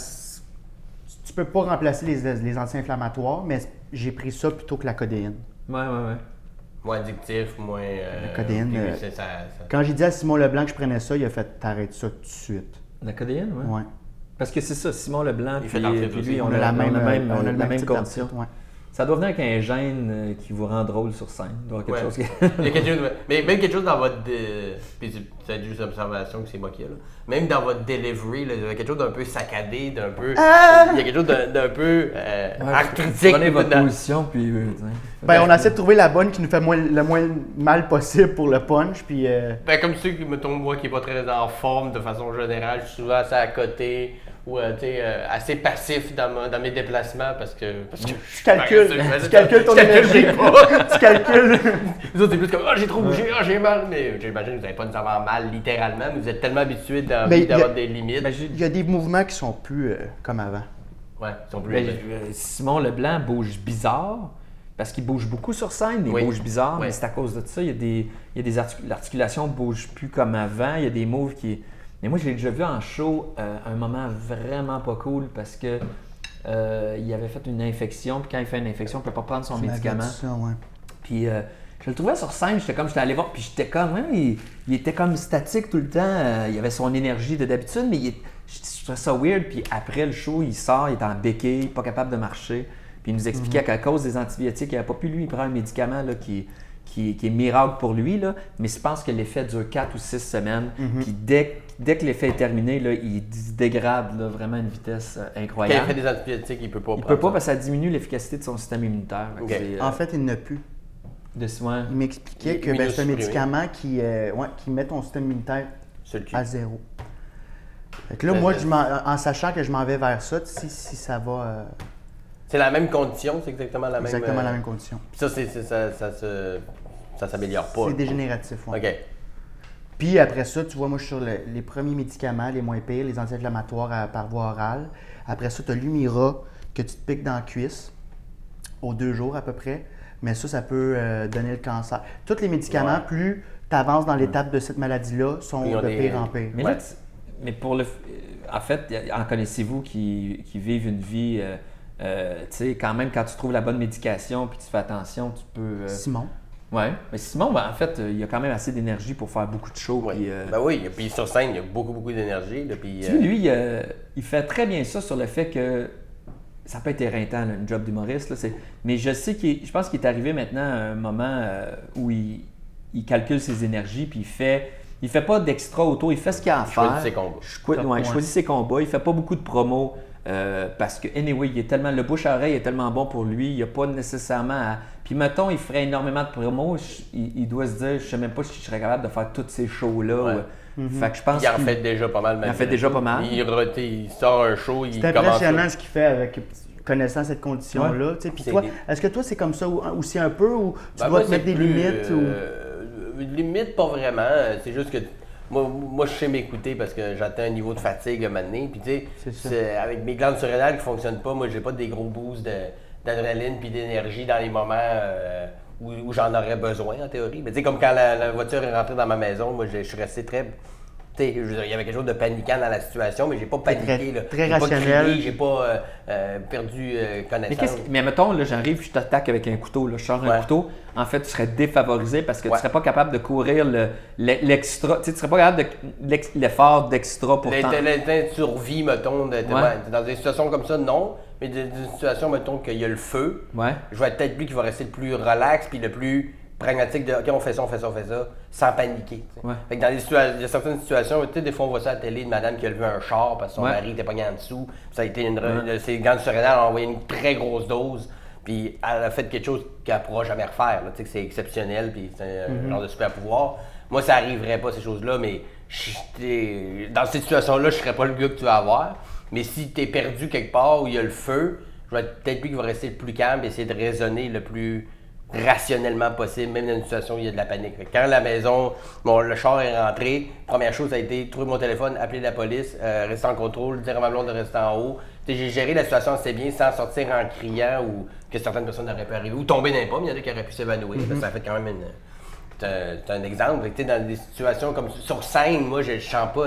Tu peux pas remplacer les anti-inflammatoires, mais j'ai pris ça plutôt que la codéine. Ouais. Moins addictif, moins. La codéine, puis c'est ça. Quand j'ai dit à Simon Leblanc que je prenais ça, il a fait t'arrêtes ça tout de suite. La codéine, ouais. Ouais. Parce que c'est ça, Simon Leblanc, Il fait puis, de l'arthrite puis aussi. lui, On a la même même type condition. d'arthrite, ouais. Ça doit venir avec un gène qui vous rend drôle sur scène. Il doit y avoir quelque Ouais. chose qui... Il y a quelque chose, mais même quelque chose dans votre. Puis c'est juste l'observation que c'est moi qui ai là. Même dans votre delivery, là, il y a quelque chose d'un peu saccadé, d'un peu. Il y a quelque chose d'un peu arthritique. Prenez votre dans- position, puis... Ben, on essaie de trouver la bonne qui nous fait le moins mal possible pour le punch, puis Ben, comme ceux qui, mettons, moi qui n'est pas très en forme de façon générale, je suis souvent assez à côté ou assez passif dans mes déplacements parce que tu calcules ton énergie. Tu calcules. Les autres, c'est plus comme j'ai trop bougé, j'ai mal. Mais j'imagine que vous n'avez pas nécessairement mal littéralement, mais vous êtes tellement habitué Mais d'avoir des limites. Ben, Il y a des mouvements qui sont plus comme avant. Ouais, ils sont plus Ben, légers. Simon Leblanc bouge bizarre, parce qu'il bouge beaucoup sur scène, il bouge bizarre, mais c'est à cause de ça. L'articulation ne bouge plus comme avant, il y a des moves qui... Mais moi, je l'ai déjà vu en show un moment vraiment pas cool, parce que il avait fait une infection, puis quand il fait une infection, il ne peut pas prendre son médicament. Ça, ouais. Puis je le trouvais sur scène, j'étais allé voir, puis j'étais comme, hein, il était comme statique tout le temps, il avait son énergie de d'habitude, mais je trouvais ça weird. Puis après le show, il sort, il est en béquille, pas capable de marcher. Puis il nous expliquait qu'à cause des antibiotiques, il n'avait pas pu lui prendre un médicament là, qui est miracle pour lui, là, mais je pense que l'effet dure 4 ou 6 semaines. Puis dès que l'effet est terminé, là, il se dégrade là, vraiment à une vitesse Quand incroyable. il fait des antibiotiques, il peut pas Il peut pas parce que ça diminue l'efficacité de son système immunitaire. Ok. C'est, En fait, il n'a plus. de soin. Il m'expliquait que c'est un Immunosupprimé. médicament qui met ton système immunitaire Sur le cul. à 0. Fait que là, moi, en sachant que je m'en vais vers ça, si ça va... C'est la même condition, c'est exactement la même. exactement la même condition. Puis ça, ça s'améliore pas. C'est dégénératif, oui. OK. Puis après ça, tu vois, moi, je suis sur les premiers médicaments, les moins pires, les anti-inflammatoires par voie orale. Après ça, tu as l'Humira que tu te piques dans la cuisse aux 2 jours à peu près. Mais ça peut donner le cancer. Tous les médicaments, plus tu avances dans l'étape de cette maladie-là, sont Ils ont de des- pire en pire. Mais là, mais pour le. En fait, en connaissez-vous qui vivent une vie. Tu sais, quand même, quand tu trouves la bonne médication puis tu fais attention, tu peux. Simon? Ouais. Mais Simon, en fait, il a quand même assez d'énergie pour faire beaucoup de shows. Ouais. Puis, Ben oui, puis sur scène, il y a beaucoup d'énergie. Là, puis, tu vois, lui, il fait très bien ça sur le fait que ça peut être éreintant, là, une job d'humoriste. Là, mais je sais je pense qu'il est arrivé maintenant à un moment où il calcule ses énergies puis il fait pas d'extra autour, il fait ce qu'il a à faire. choisit ses combats. Il choisit ses combats, il fait pas beaucoup de promos parce que, anyway, il est tellement, le bouche à oreille est tellement bon pour lui, il n'y a pas nécessairement à... Puis mettons, il ferait énormément de promos, il doit se dire, je sais même pas si je serais capable de faire tous ces shows-là. Ouais. Fait que je pense Il en qu'il- fait déjà pas mal. Il en fait déjà pas mal. Il sort un show, il C'est commence. impressionnant ce qu'il fait avec connaissant cette condition-là. tu sais. Puis C'est toi, des- est-ce que toi, c'est comme ça aussi un peu ou tu Ben, dois moi, te mettre c'est des plus, limites? Limite, pas vraiment. C'est juste que moi, je sais m'écouter parce que j'atteins un niveau de fatigue à un moment donné. Puis, tu sais, C'est ça. avec mes glandes surrénales qui ne fonctionnent pas, moi, j'ai pas des gros boosts d'adrénaline puis d'énergie dans les moments où j'en aurais besoin, en théorie. Mais tu sais, comme quand la voiture est rentrée dans ma maison, moi, je suis resté très. Tu sais, je veux dire, il y avait quelque chose de paniquant dans la situation, mais j'ai pas paniqué. Là. très J'ai pas rationnel. crié, j'ai pas perdu connaissance. Mais mettons, là, j'arrive, je t'attaque avec un couteau, là, je sors un Ouais. couteau, en fait, tu serais défavorisé parce que tu Ouais. serais pas capable de courir l'extra, tu sais, tu serais pas capable de l'effort d'extra pour t'en... L'instinct de survie, mettons, dans des situations comme ça, non. Mais dans une situation, mettons, qu'il y a le feu, Ouais. je vais être peut-être lui qui va rester le plus relax puis le plus pragmatique de OK, on fait ça, sans paniquer. Tu sais. Ouais. Fait que dans il y a certaines situations, tu sais, des fois on voit ça à la télé, une madame qui a levé un char parce que son Ouais. mari était pogné en dessous. Puis ça a été ses glandes surrénales ont envoyé une très grosse dose. Puis elle a fait quelque chose qu'elle ne pourra jamais refaire. Là, tu sais, que c'est exceptionnel, puis c'est un genre de super pouvoir. Moi, ça n'arriverait pas, ces choses-là, mais dans cette situation-là, je ne serais pas le gars que tu vas avoir. Mais si tu es perdu quelque part où il y a le feu, je vais être peut-être lui qui va rester le plus calme et essayer de raisonner le plus rationnellement possible, même dans une situation où il y a de la panique. Fait que quand la maison, le char est rentré, première chose, ça a été trouver mon téléphone, appeler la police, rester en contrôle, dire à ma blonde de rester en haut. Tu sais, j'ai géré la situation assez bien sans sortir en criant ou que certaines personnes auraient pu arriver ou tomber dans les pommes. Il y en a qui auraient pu s'évanouir. Ça a fait quand même c'est un exemple. Fait que, tu sais, dans des situations comme sur scène, moi, je ne sens pas.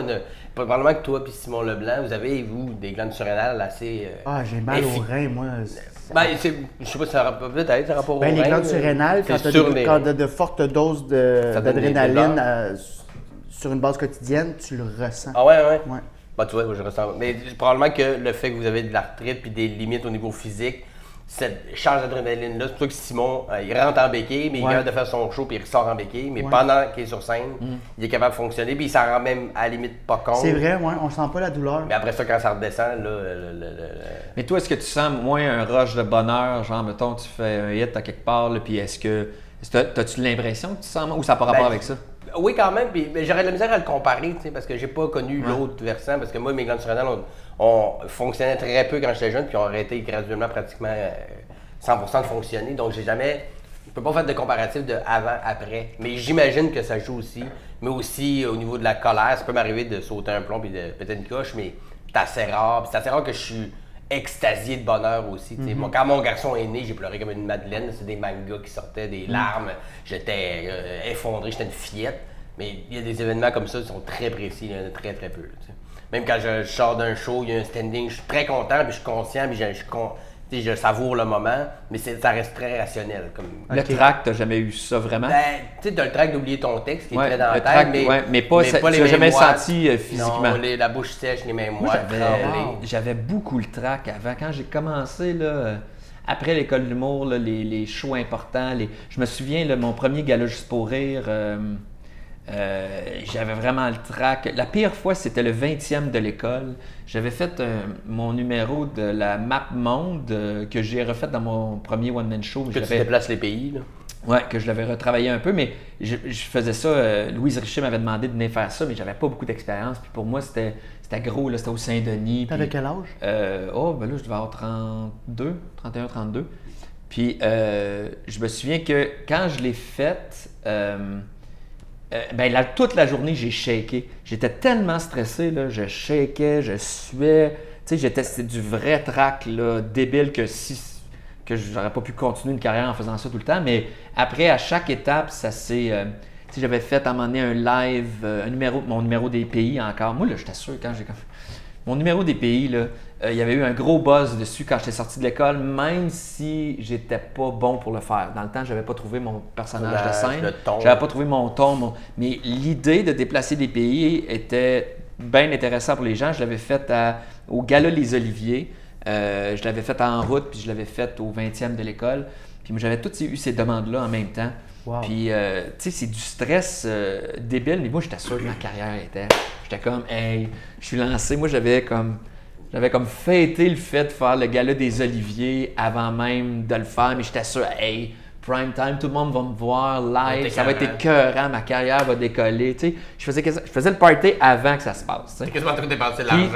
Probablement que toi et Simon Leblanc, vous avez, vous, des glandes surrénales assez. J'ai mal aux reins, moi. Ben, je sais pas si ça a peut-être ça rapport aux Ben, les reins, glandes surrénales, quand c'est tu sur les reins. as de fortes doses Ça donne des d'adrénaline douleurs. sur une base quotidienne, tu le ressens. Ah ouais. Ouais. Ben, tu vois, moi, je ressens. Mais probablement que le fait que vous avez de l'arthrite puis des limites au niveau physique, cette charge d'adrénaline-là, c'est pour ça que Simon, il rentre en béquille, mais il est capable de faire son show puis il ressort en béquille. Mais pendant qu'il est sur scène, il est capable de fonctionner puis il s'en rend même à la limite pas compte. C'est vrai, ouais, on sent pas la douleur. Mais après ça, quand ça redescend, là, Mais toi, est-ce que tu sens moins un rush de bonheur, genre, mettons, tu fais un hit à quelque part, là, puis t'as-tu l'impression que tu sens, ou ça n'a pas rapport Ben, avec ça? Oui, quand même. Puis, mais j'aurais de la misère à le comparer, tu sais, parce que j'ai pas connu l'autre versant. Parce que moi, mes glandes surrénales, on fonctionnait très peu quand j'étais jeune, puis ont arrêté graduellement pratiquement 100% de fonctionner. Donc, je peux pas faire de comparatif de avant-après. Mais j'imagine que ça joue aussi. Mais aussi, au niveau de la colère, ça peut m'arriver de sauter un plomb puis de péter une coche, mais c'est assez rare. Puis c'est assez rare que je suis extasié de bonheur aussi. Moi, quand mon garçon est né, j'ai pleuré comme une madeleine. C'est des mangas qui sortaient, des larmes. J'étais effondré, j'étais une fillette. Mais il y a des événements comme ça qui sont très précis, il y en a très très peu. Même quand je sors d'un show, il y a un standing, je suis très content, puis je suis conscient, puis je savoure le moment, mais ça reste très rationnel. Comme... Le track, t'as jamais eu ça vraiment? Ben, tu sais, t'as le track d'oublier ton texte qui est très dans la tête, track, mais pas les tu l'as mains jamais moites. senti physiquement. Non, la bouche sèche, les mains Moi, moites. j'avais beaucoup le track avant. Quand j'ai commencé, là, après l'école d'humour, là, les shows importants, je me souviens, là, mon premier gala juste pour rire, j'avais vraiment le track. La pire fois, c'était le 20e de l'école. J'avais fait mon numéro de la map monde que j'ai refait dans mon premier one-man show. Que tu déplaces les pays, là. Ouais, que je l'avais retravaillé un peu, mais je faisais ça. Louise Richer m'avait demandé de venir faire ça, mais j'avais pas beaucoup d'expérience. Puis pour moi, c'était gros, là, c'était au Saint-Denis. T'avais quel âge? Ben là, je devais avoir 31, 32. Puis je me souviens que quand je l'ai faite, toute la journée, j'ai shaké. J'étais tellement stressé, là, je shakais, je suais. Tu sais, c'était du vrai track, là, débile que j'aurais pas pu continuer une carrière en faisant ça tout le temps. Mais après, à chaque étape, ça s'est... tu sais, j'avais fait à un moment donné un live, mon numéro des pays encore. Moi, là, j'étais sûr quand j'ai... Mon numéro des pays, là, il y avait eu un gros buzz dessus quand j'étais sorti de l'école, même si j'étais pas bon pour le faire. Dans le temps, j'avais pas trouvé mon personnage de scène, j'avais pas trouvé mon ton. Mais l'idée de déplacer des pays était bien intéressante pour les gens. Je l'avais fait au Gala Les Oliviers, je l'avais fait en route, puis je l'avais fait au 20e de l'école. Puis moi, j'avais toutes eu ces demandes-là en même temps. Wow. Puis, tu sais, c'est du stress débile, mais moi, j'étais sûr que ma carrière était... J'étais comme, hey, je suis lancé. Moi, j'avais comme fêté le fait de faire le gala des Oliviers avant même de le faire, mais j'étais sûr, hey, prime time, tout le monde va me voir live, ça va être écœurant, ma carrière va décoller. Tu sais, je faisais le party avant que ça se passe. C'est quasiment tout dépensé l'argent.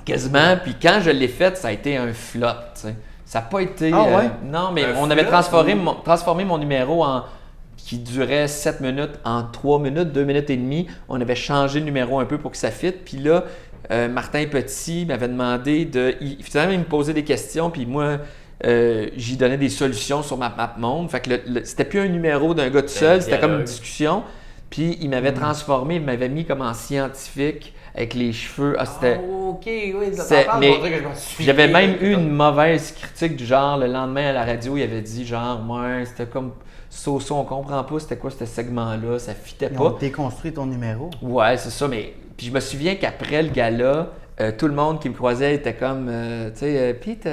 Quasiment, puis quand je l'ai fait, ça a été un flop, tu sais. Ça n'a pas été... ouais? Non, mais Un on avait flop, transformé mon numéro qui durait 7 minutes en 3 minutes, 2 minutes et demie. On avait changé le numéro un peu pour que ça fitte. Puis là, Martin Petit m'avait demandé finalement, il me posait des questions, puis moi, j'y donnais des solutions sur ma map monde. Fait que c'était plus un numéro d'un gars tout seul, c'était comme une discussion. Puis il m'avait transformé, il m'avait mis comme en scientifique avec les cheveux. OK, oui, ça parle de que je m'en suis. J'avais même eu une mauvaise critique du genre, le lendemain à la radio, il avait dit genre, ouais, c'était comme so-so, on comprend pas c'était quoi ce segment-là, ça fitait Ils pas. ont déconstruit ton numéro. Ouais, c'est ça, mais puis je me souviens qu'après le gala, tout le monde qui me croisait était comme, tu sais, Pete,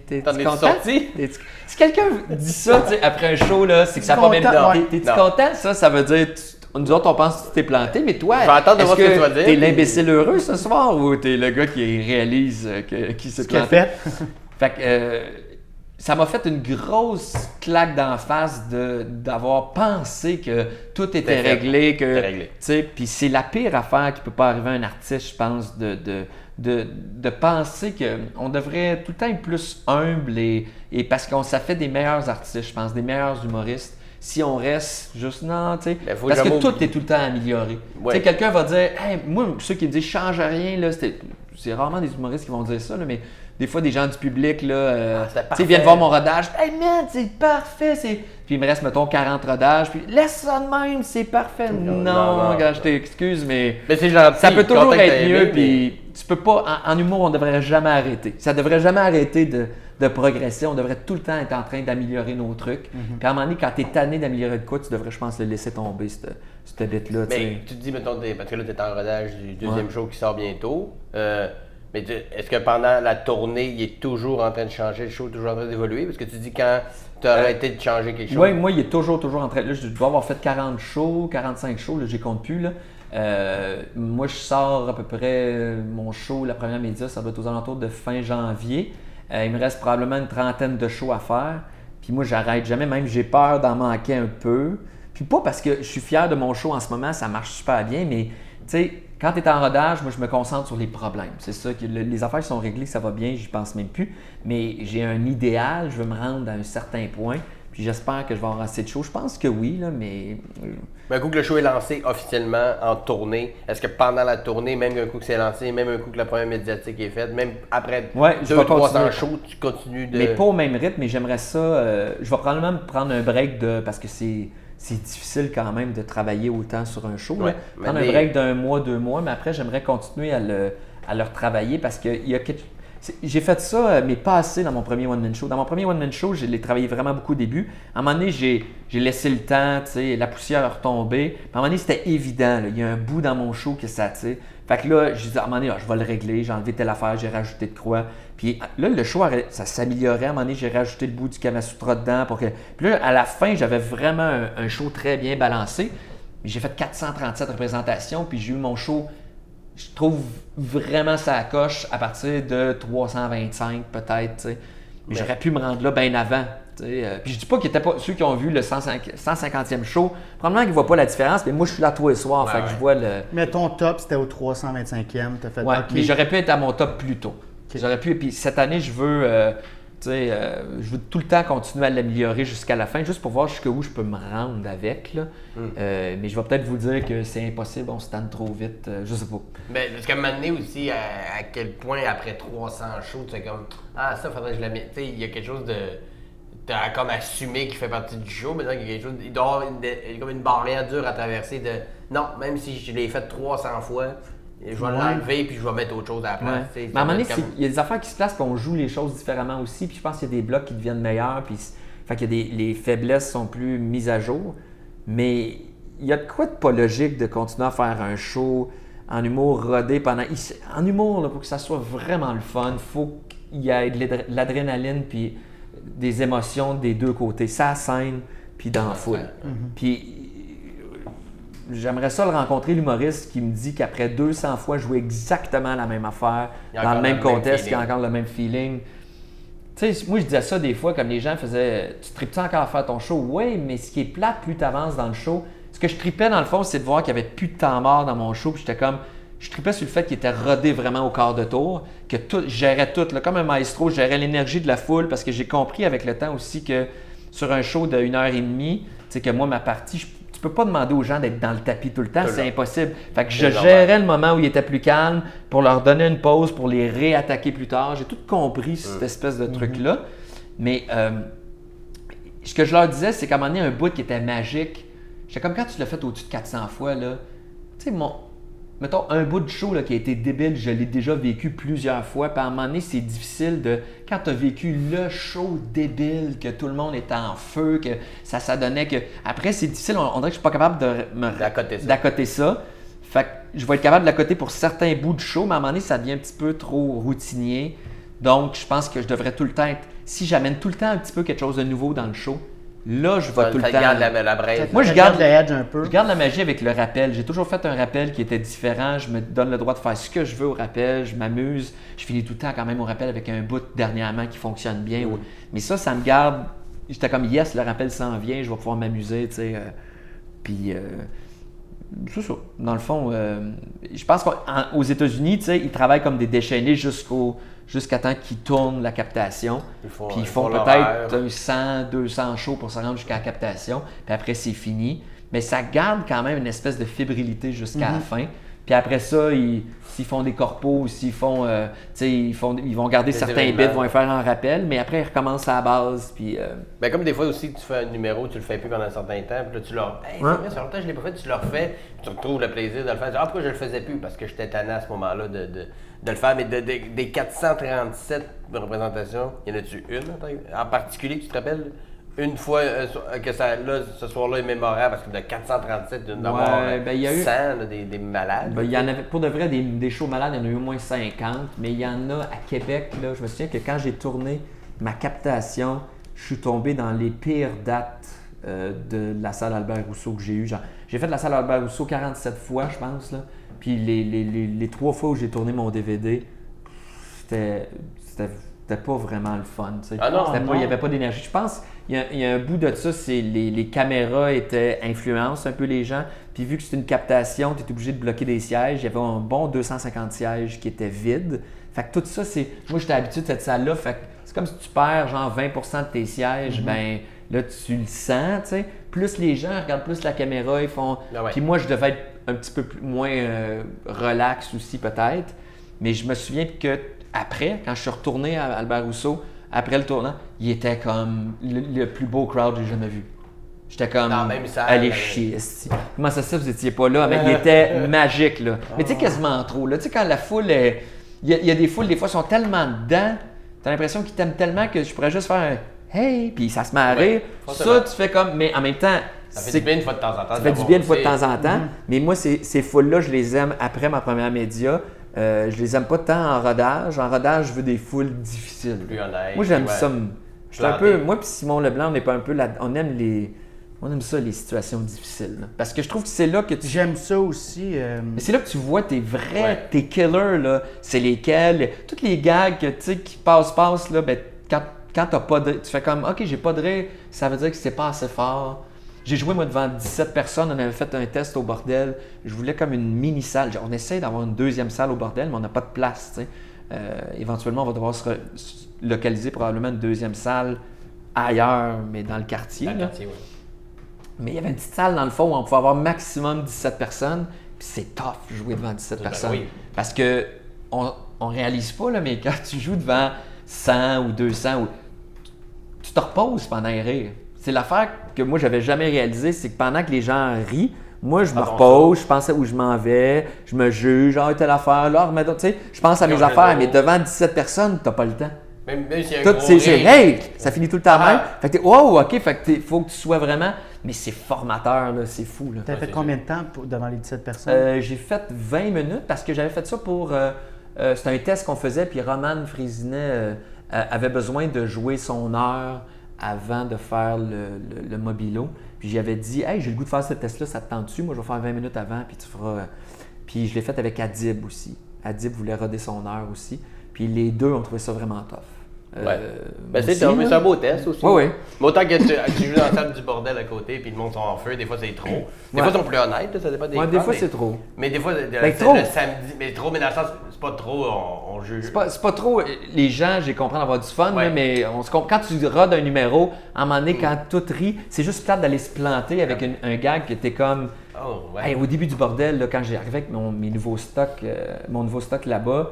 t'es content? Sorti? Si quelqu'un dit ça, tu sais, après un show, là, c'est que ça n'a pas bien Ouais. T'es-tu content? Ça veut dire, nous autres, on pense que tu t'es planté, mais toi, Je vais attendre de voir ce que tu vas dire. T'es l'imbécile heureux ce soir ou t'es le gars qui réalise qui s'est planté? Fait que ça m'a fait une grosse claque d'en face d'avoir pensé que tout était réglé. Puis c'est la pire affaire qui peut pas arriver à un artiste, je pense, de penser qu'on devrait tout le temps être plus humble et parce qu'on ça fait des meilleurs artistes, je pense, des meilleurs humoristes. Si on reste juste, non, tu sais, parce que tout est tout le temps amélioré. Ouais. Tu sais, quelqu'un va dire, hey, moi, ceux qui me disent, change rien, là, c'est rarement des humoristes qui vont dire ça, là, mais des fois, des gens du public, là, tu sais, viennent voir mon rodage, hey man, c'est parfait, Puis il me reste, mettons, 40 rodages, puis laisse ça de même, c'est parfait. Non, gars, je t'excuse, mais c'est gentil, ça peut toujours être mieux, mais... puis tu peux pas, en humour, on devrait jamais arrêter. Ça devrait jamais arrêter de progresser, on devrait tout le temps être en train d'améliorer nos trucs. Puis à un moment donné, quand tu es tanné d'améliorer de quoi, tu devrais, je pense, le laisser tomber, cette bête-là. Mais tu te dis, mettons, parce que là, tu es en rodage du deuxième show qui sort bientôt. Mais est-ce que pendant la tournée, il est toujours en train de changer le show, toujours en train d'évoluer? Parce que tu dis quand tu as arrêté de changer quelque chose. Oui, moi, il est toujours en train. Là, je dois avoir fait 40 shows, 45 shows, là, je les compte plus. Là. Moi, je sors à peu près mon show, la première média, ça doit être aux alentours de fin janvier. Il me reste probablement une trentaine de shows à faire. Puis moi, j'arrête jamais, même j'ai peur d'en manquer un peu. Puis pas parce que je suis fier de mon show en ce moment, ça marche super bien, mais tu sais, quand tu es en rodage, moi, je me concentre sur les problèmes. C'est ça, que les affaires sont réglées, ça va bien, j'y pense même plus. Mais j'ai un idéal, je veux me rendre à un certain point. Puis j'espère que je vais avoir assez de shows. Je pense que oui, là, mais... Un coup que le show est lancé officiellement en tournée, est-ce que pendant la tournée, même un coup que c'est lancé, même un coup que la première médiatique est faite, même après 200-300 shows, tu continues de... Mais pas au même rythme, mais j'aimerais ça... je vais probablement me prendre un break parce que c'est difficile quand même de travailler autant sur un show. Ouais, prendre un break d'1 mois, 2 mois, mais après, j'aimerais continuer à le retravailler parce qu'il y a quelque... J'ai fait ça, mais pas assez dans mon premier one-man show. Dans mon premier one-man show, je l'ai travaillé vraiment beaucoup au début. À un moment donné, j'ai laissé le temps, la poussière a retombé. Puis à un moment donné, c'était évident. Là, il y a un bout dans mon show que ça, Fait que là, je disais, à un moment donné, je vais le régler. J'ai enlevé telle affaire, j'ai rajouté de croix. Puis là, le show, ça s'améliorait. À un moment donné, j'ai rajouté le bout du Kamasutra dedans. Puis là, à la fin, j'avais vraiment un show très bien balancé. J'ai fait 437 représentations, puis j'ai eu mon show... Je trouve vraiment ça coche à partir de 325 peut-être. Mais j'aurais pu me rendre là bien avant. Puis je dis pas qu'il n'y était pas ceux qui ont vu le 150e show, probablement qu'ils ne voient pas la différence, mais moi je suis là tous les soirs, fait que je vois le. Mais ton top c'était au 325e, t'as fait. Ouais, mais j'aurais pu être à mon top plus tôt. J'aurais pu, puis cette année je veux je veux tout le temps continuer à l'améliorer jusqu'à la fin, juste pour voir jusqu'où je peux me rendre avec. Là. Mais je vais peut-être vous dire que c'est impossible, on se tente trop vite, je sais pas. Mais parce qu'à un moment donné aussi, à quel point après 300 shows, tu fais comme ah, ça, faudrait que je la mette. Tu sais, il y a quelque chose de. T'as comme assumé qu'il fait partie du show, mais il y a quelque chose. Il doit y avoir comme une barrière dure à traverser de non, même si je l'ai fait 300 fois. Je vais l'enlever puis je vais mettre autre chose à la place. Mais à un moment donné, il y a des affaires qui se placent et on joue les choses différemment aussi. Puis je pense qu'il y a des blocs qui deviennent meilleurs. Puis fait qu'il y a les faiblesses sont plus mises à jour. Mais il y a de quoi de pas logique de continuer à faire un show en humour rodé pendant. En humour, là, pour que ça soit vraiment le fun, il faut qu'il y ait de l'adrénaline puis des émotions des deux côtés. Ça scène puis dans la foule. Puis j'aimerais ça le rencontrer, l'humoriste qui me dit qu'après 200 fois jouer exactement la même affaire, dans le même contexte, qu'il y a encore le même feeling. Tu sais, moi je disais ça des fois, comme les gens faisaient « Tu tripes-tu encore à faire ton show? » Oui, mais ce qui est plate, plus tu avances dans le show, ce que je tripais dans le fond, c'est de voir qu'il n'y avait plus de temps mort dans mon show, puis j'étais comme... Je tripais sur le fait qu'il était rodé vraiment au quart de tour, que je gérais tout, là, comme un maestro, je gérais l'énergie de la foule, parce que j'ai compris avec le temps aussi que sur un show de 1h30, tu sais que moi, ma partie, tu peux pas demander aux gens d'être dans le tapis tout le temps, c'est impossible. Fait que je gérais le moment où il était plus calme pour leur donner une pause, pour les réattaquer plus tard. J'ai tout compris cette espèce de truc-là. Mais ce que je leur disais, c'est qu'à un moment donné, un bout qui était magique, j'étais comme quand tu l'as fait au-dessus de 400 fois, là, tu sais, mettons, un bout de show là, qui a été débile, je l'ai déjà vécu plusieurs fois. Puis à un moment donné, c'est difficile de... Quand tu as vécu le show débile, que tout le monde était en feu, que ça donnait que... Après, c'est difficile, on dirait que je suis pas capable d'accoter ça. Fait que je vais être capable de l'accoter pour certains bouts de show, mais à un moment donné, ça devient un petit peu trop routinier. Donc, je pense que je devrais tout le temps être... Si j'amène tout le temps un petit peu quelque chose de nouveau dans le show, là, je vais tout le temps. La braise. Moi, je garde le edge un peu. Je garde la magie avec le rappel. J'ai toujours fait un rappel qui était différent. Je me donne le droit de faire ce que je veux au rappel. Je m'amuse. Je finis tout le temps quand même au rappel avec un bout dernièrement qui fonctionne bien. Mais ça me garde. J'étais comme yes, le rappel s'en vient. Je vais pouvoir m'amuser, tu sais. Puis c'est ça. Dans le fond, je pense qu'aux États-Unis, tu sais, ils travaillent comme des déchaînés jusqu'à temps qu'ils tournent la captation. Puis ils font peut-être un 100, 200 shows pour se rendre jusqu'à la captation. Puis après, c'est fini. Mais ça garde quand même une espèce de fébrilité jusqu'à la fin. Puis après ça, s'ils font des corpos, s'ils font, ils vont garder certains bits, vont les faire en rappel, mais après, ils recommencent à la base. Puis, ben, comme des fois aussi, tu fais un numéro, tu le fais plus pendant un certain temps, puis là, tu leur hey, c'est vrai, sur longtemps, je l'ai pas fait, tu le refais, puis tu retrouves le plaisir de le faire. Tu dis, pourquoi je le faisais plus? Parce que j'étais tanné à ce moment-là de le faire. Mais des 437 représentations, y en a-tu une en particulier que tu te rappelles? Une fois que ce soir-là est mémorable, parce que de 437, d'avoir 100 des malades. Il y en avait, pour de vrai, des shows malades, il y en a eu au moins 50, mais il y en a à Québec. Là, je me souviens que quand j'ai tourné ma captation, je suis tombé dans les pires dates de la salle Albert Rousseau que j'ai eu. J'ai fait la salle Albert Rousseau 47 fois, je pense. Là. Puis les 3 fois où j'ai tourné mon DVD, c'était pas vraiment le fun. Il n'y avait pas d'énergie. Je pense il y a un bout de ça, c'est les caméras influencent un peu les gens. Puis vu que c'est une captation, tu es obligé de bloquer des sièges. Il y avait un bon 250 sièges qui étaient vides. Fait que tout ça, moi j'étais habitué de cette salle-là. Fait que c'est comme si tu perds genre 20% de tes sièges, ben Là, tu le sens, tu sais. Plus les gens regardent plus la caméra, ils font... Ah ouais. Puis moi, je devais être un petit peu moins relax aussi, peut-être. Mais je me souviens que après, quand je suis retourné à Albert Rousseau, après le tournant, il était comme le plus beau crowd que j'ai jamais vu. J'étais comme, Dans la même salle, allez chier, esti. Comment ça se fait, vous étiez pas là? Mais il était magique, là. Mais tu sais, quasiment trop, là. Tu sais, quand la foule est... Il y a des foules, des fois, sont tellement dedans, t'as l'impression qu'ils t'aiment tellement que je pourrais juste faire un « hey », puis ça se met à rire. Ça, tu fais comme... Mais en même temps... Ça fait du bien une fois de temps en temps. Ça fait du bien une fois de temps en temps. Mais moi, ces foules-là, je les aime après ma première média. Je les aime pas tant en rodage. En rodage, je veux des foules difficiles. Plus honnête. Moi, j'aime ouais. ça. Je suis un peu... Moi puis Simon Leblanc, on est pas un peu là... On aime ça, les situations difficiles. Là. Parce que je trouve que c'est là que tu... J'aime ça aussi. Mais c'est là que tu vois tes vrais, tes killers, là. C'est lesquels? Toutes les gags que, tu sais, qui passent, là, ben, quand t'as pas de... Tu fais comme, OK, j'ai pas de rire, ça veut dire que c'est pas assez fort. J'ai joué, moi, devant 17 personnes. On avait fait un test au bordel. Je voulais comme une mini-salle. On essaie d'avoir une deuxième salle au bordel, mais on n'a pas de place, tu sais. Éventuellement, on va devoir se localiser probablement une deuxième salle ailleurs, mais dans le quartier. Dans le là. quartier, oui. Mais il y avait une petite salle dans le fond où on pouvait avoir maximum 17 personnes. Puis c'est tough jouer devant 17 personnes. Oui. Parce que on réalise pas, là, mais quand tu joues devant 100 ou 200, tu te reposes pendant les rires. C'est l'affaire que moi, j'avais jamais réalisé, c'est que pendant que les gens rient, moi, je me repose, je pense à où je m'en vais, je me juge, telle affaire, là, tu sais, je pense à mes affaires, mais devant 17 personnes, t'as pas le temps. Même s'il y a un Tout, gros c'est rire. hey, ça finit tout le temps Ah. même. Fait que t'es, wow, ok, fait que faut que tu sois vraiment. Mais c'est formateur, là, c'est fou. Là. T'as fait combien de temps devant les 17 personnes? J'ai fait 20 minutes parce que j'avais fait ça pour. C'était un test qu'on faisait, puis Romane Frisinet avait besoin de jouer son heure avant de faire le mobilo. Puis j'avais dit, hey, j'ai le goût de faire ce test-là, ça te tente-tu? Moi, je vais faire 20 minutes avant, puis tu feras. Puis je l'ai fait avec Adib aussi. Adib voulait roder son heure aussi. Puis les deux ont trouvé ça vraiment tough. Ouais. Ben, c'est un beau test aussi. Oui, oui. Mais autant que tu joues dans la salle du bordel à côté puis le monde sont en feu, des fois c'est trop. Des fois ils sont plus honnêtes, là, ça dépend des Ouais, des fois c'est trop. Mais des fois, trop. le samedi, mais trop, mais dans le sens, c'est pas trop, on juge. C'est pas trop. Les gens, j'ai compris d'avoir du fun, Ouais. là, mais quand tu rodes un numéro, à un moment donné, quand tout rit, c'est juste plate d'aller se planter avec un gag que t'es comme. Oh, ouais. Hey, au début du bordel, là, quand j'ai arrivé avec mon nouveau stock là-bas,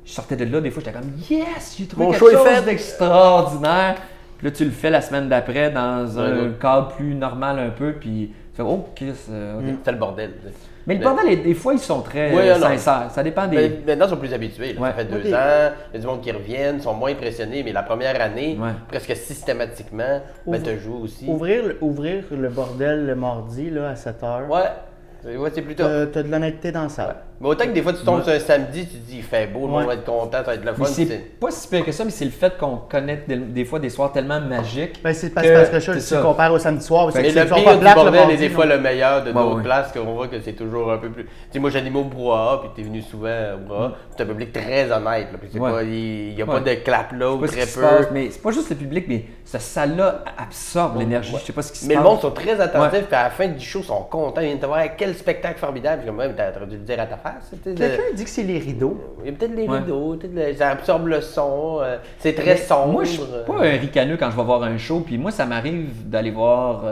je sortais de là, des fois, j'étais comme yes, j'ai trouvé Mon quelque show est chose fait. d'extraordinaire. Puis là, tu le fais la semaine d'après dans un Ouais. cadre plus normal un peu, puis tu fais oh, Chris, ok. C'est le bordel. tu sais. Mais le bordel, des fois, ils sont très Ouais, non. sincères. Ça dépend des. Mais maintenant, ils sont plus habitués. Là. Ouais. Ça fait 2 Ok. ans, il y a du monde qui reviennent, ils sont moins impressionnés, mais la première année, Ouais. presque systématiquement, ben, tu joues aussi. Ouvrir le bordel le mardi là, à 7 h. Ouais, c'est plutôt. T'as de l'honnêteté dans ça. Mais autant que des fois, tu tombes Ouais. sur un samedi, tu te dis, il fait beau, le monde Ouais. va être content, ça va être le fun. Mais c'est c'est- pas si pire que ça, mais c'est le fait qu'on connaît des fois des soirs tellement magiques. Ben, c'est parce que c'est tu ça. compares au samedi soir. Mais c'est le sont pire pas du plates le bordel mardi, est des non. fois le meilleur de d'autres ouais. places, qu'on voit que c'est toujours un peu plus. Tu sais, moi j'anime au brouhaha, puis t'es venu souvent au brouhaha, c'est un public très honnête, là, puis c'est Ouais. pas, il y a Ouais. pas de clap là ou Je sais pas très ce qui se peu. passe, mais c'est pas juste le public, mais cette salle-là absorbe l'énergie. Ouais. Je sais pas ce qui se Mais passe. le monde sont très attentifs, Ouais. puis à la fin du show, ils sont contents, ils viennent te voir quel spectacle formidable, puis comme même, t'aurais dû le dire à ta face. Tu sais, Quelqu'un dit que c'est les rideaux. il y a peut-être les Ouais. rideaux, ça absorbe le son, c'est très sombre. Moi, je suis pas un ricaneux quand je vais voir un show, puis moi, ça m'arrive d'aller voir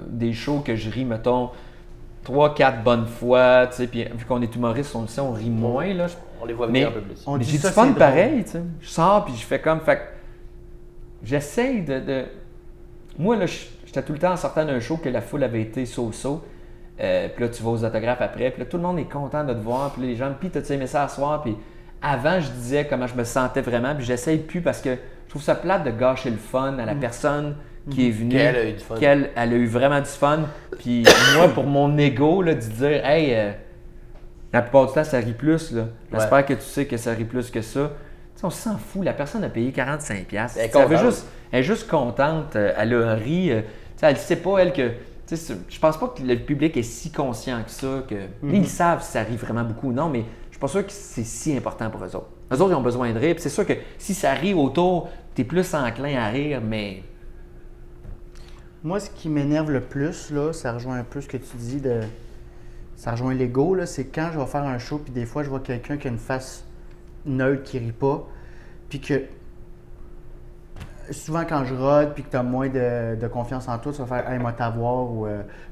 des shows que je ris, mettons, 3-4 bonnes fois, tu sais, puis vu qu'on est humoriste, on le sait, on rit moins, là. On les voit Mais- venir un peu plus. On Mais dit j'ai du ça, fun c'est drôle. pareil, tu sais. Je sors, puis je fais comme, fait que j'essaye de... Moi, là, j'étais tout le temps en sortant d'un show que la foule avait été so-so. Puis là, tu vas aux autographes après. Puis là, tout le monde est content de te voir. Puis là, les gens, puis t'as-tu aimé ça à soir? Puis avant, je disais comment je me sentais vraiment. Puis j'essaye plus parce que je trouve ça plate de gâcher le fun à la personne qui est venue. Qu'elle a eu du fun. Qu'elle elle a eu vraiment du fun. Puis moi, pour mon ego, là, de dire, hey, la plupart du temps, ça rit plus. Là. J'espère que tu sais que ça rit plus que ça. Tu sais, on s'en fout. La personne a payé 45$. Elle est Ça veut contente. juste, elle est juste contente. Elle a ri. Tu sais, elle ne sait pas, elle, que. Tu sais, je pense pas que le public est si conscient que ça. Que, Ils savent si ça rit vraiment beaucoup ou non, mais je suis pas sûr que c'est si important pour eux autres. Eux autres, ils ont besoin de rire. Puis c'est sûr que si ça rit autour, tu es plus enclin à rire, mais. Moi, ce qui m'énerve le plus, là, ça rejoint un peu ce que tu dis de. Ça rejoint l'ego, là, c'est quand je vais faire un show, puis des fois, je vois quelqu'un qui a une face neutre qui rit pas, puis que. souvent quand je rôde puis que tu as moins de confiance en toi, tu vas faire « Hey, moi t'avoir » ou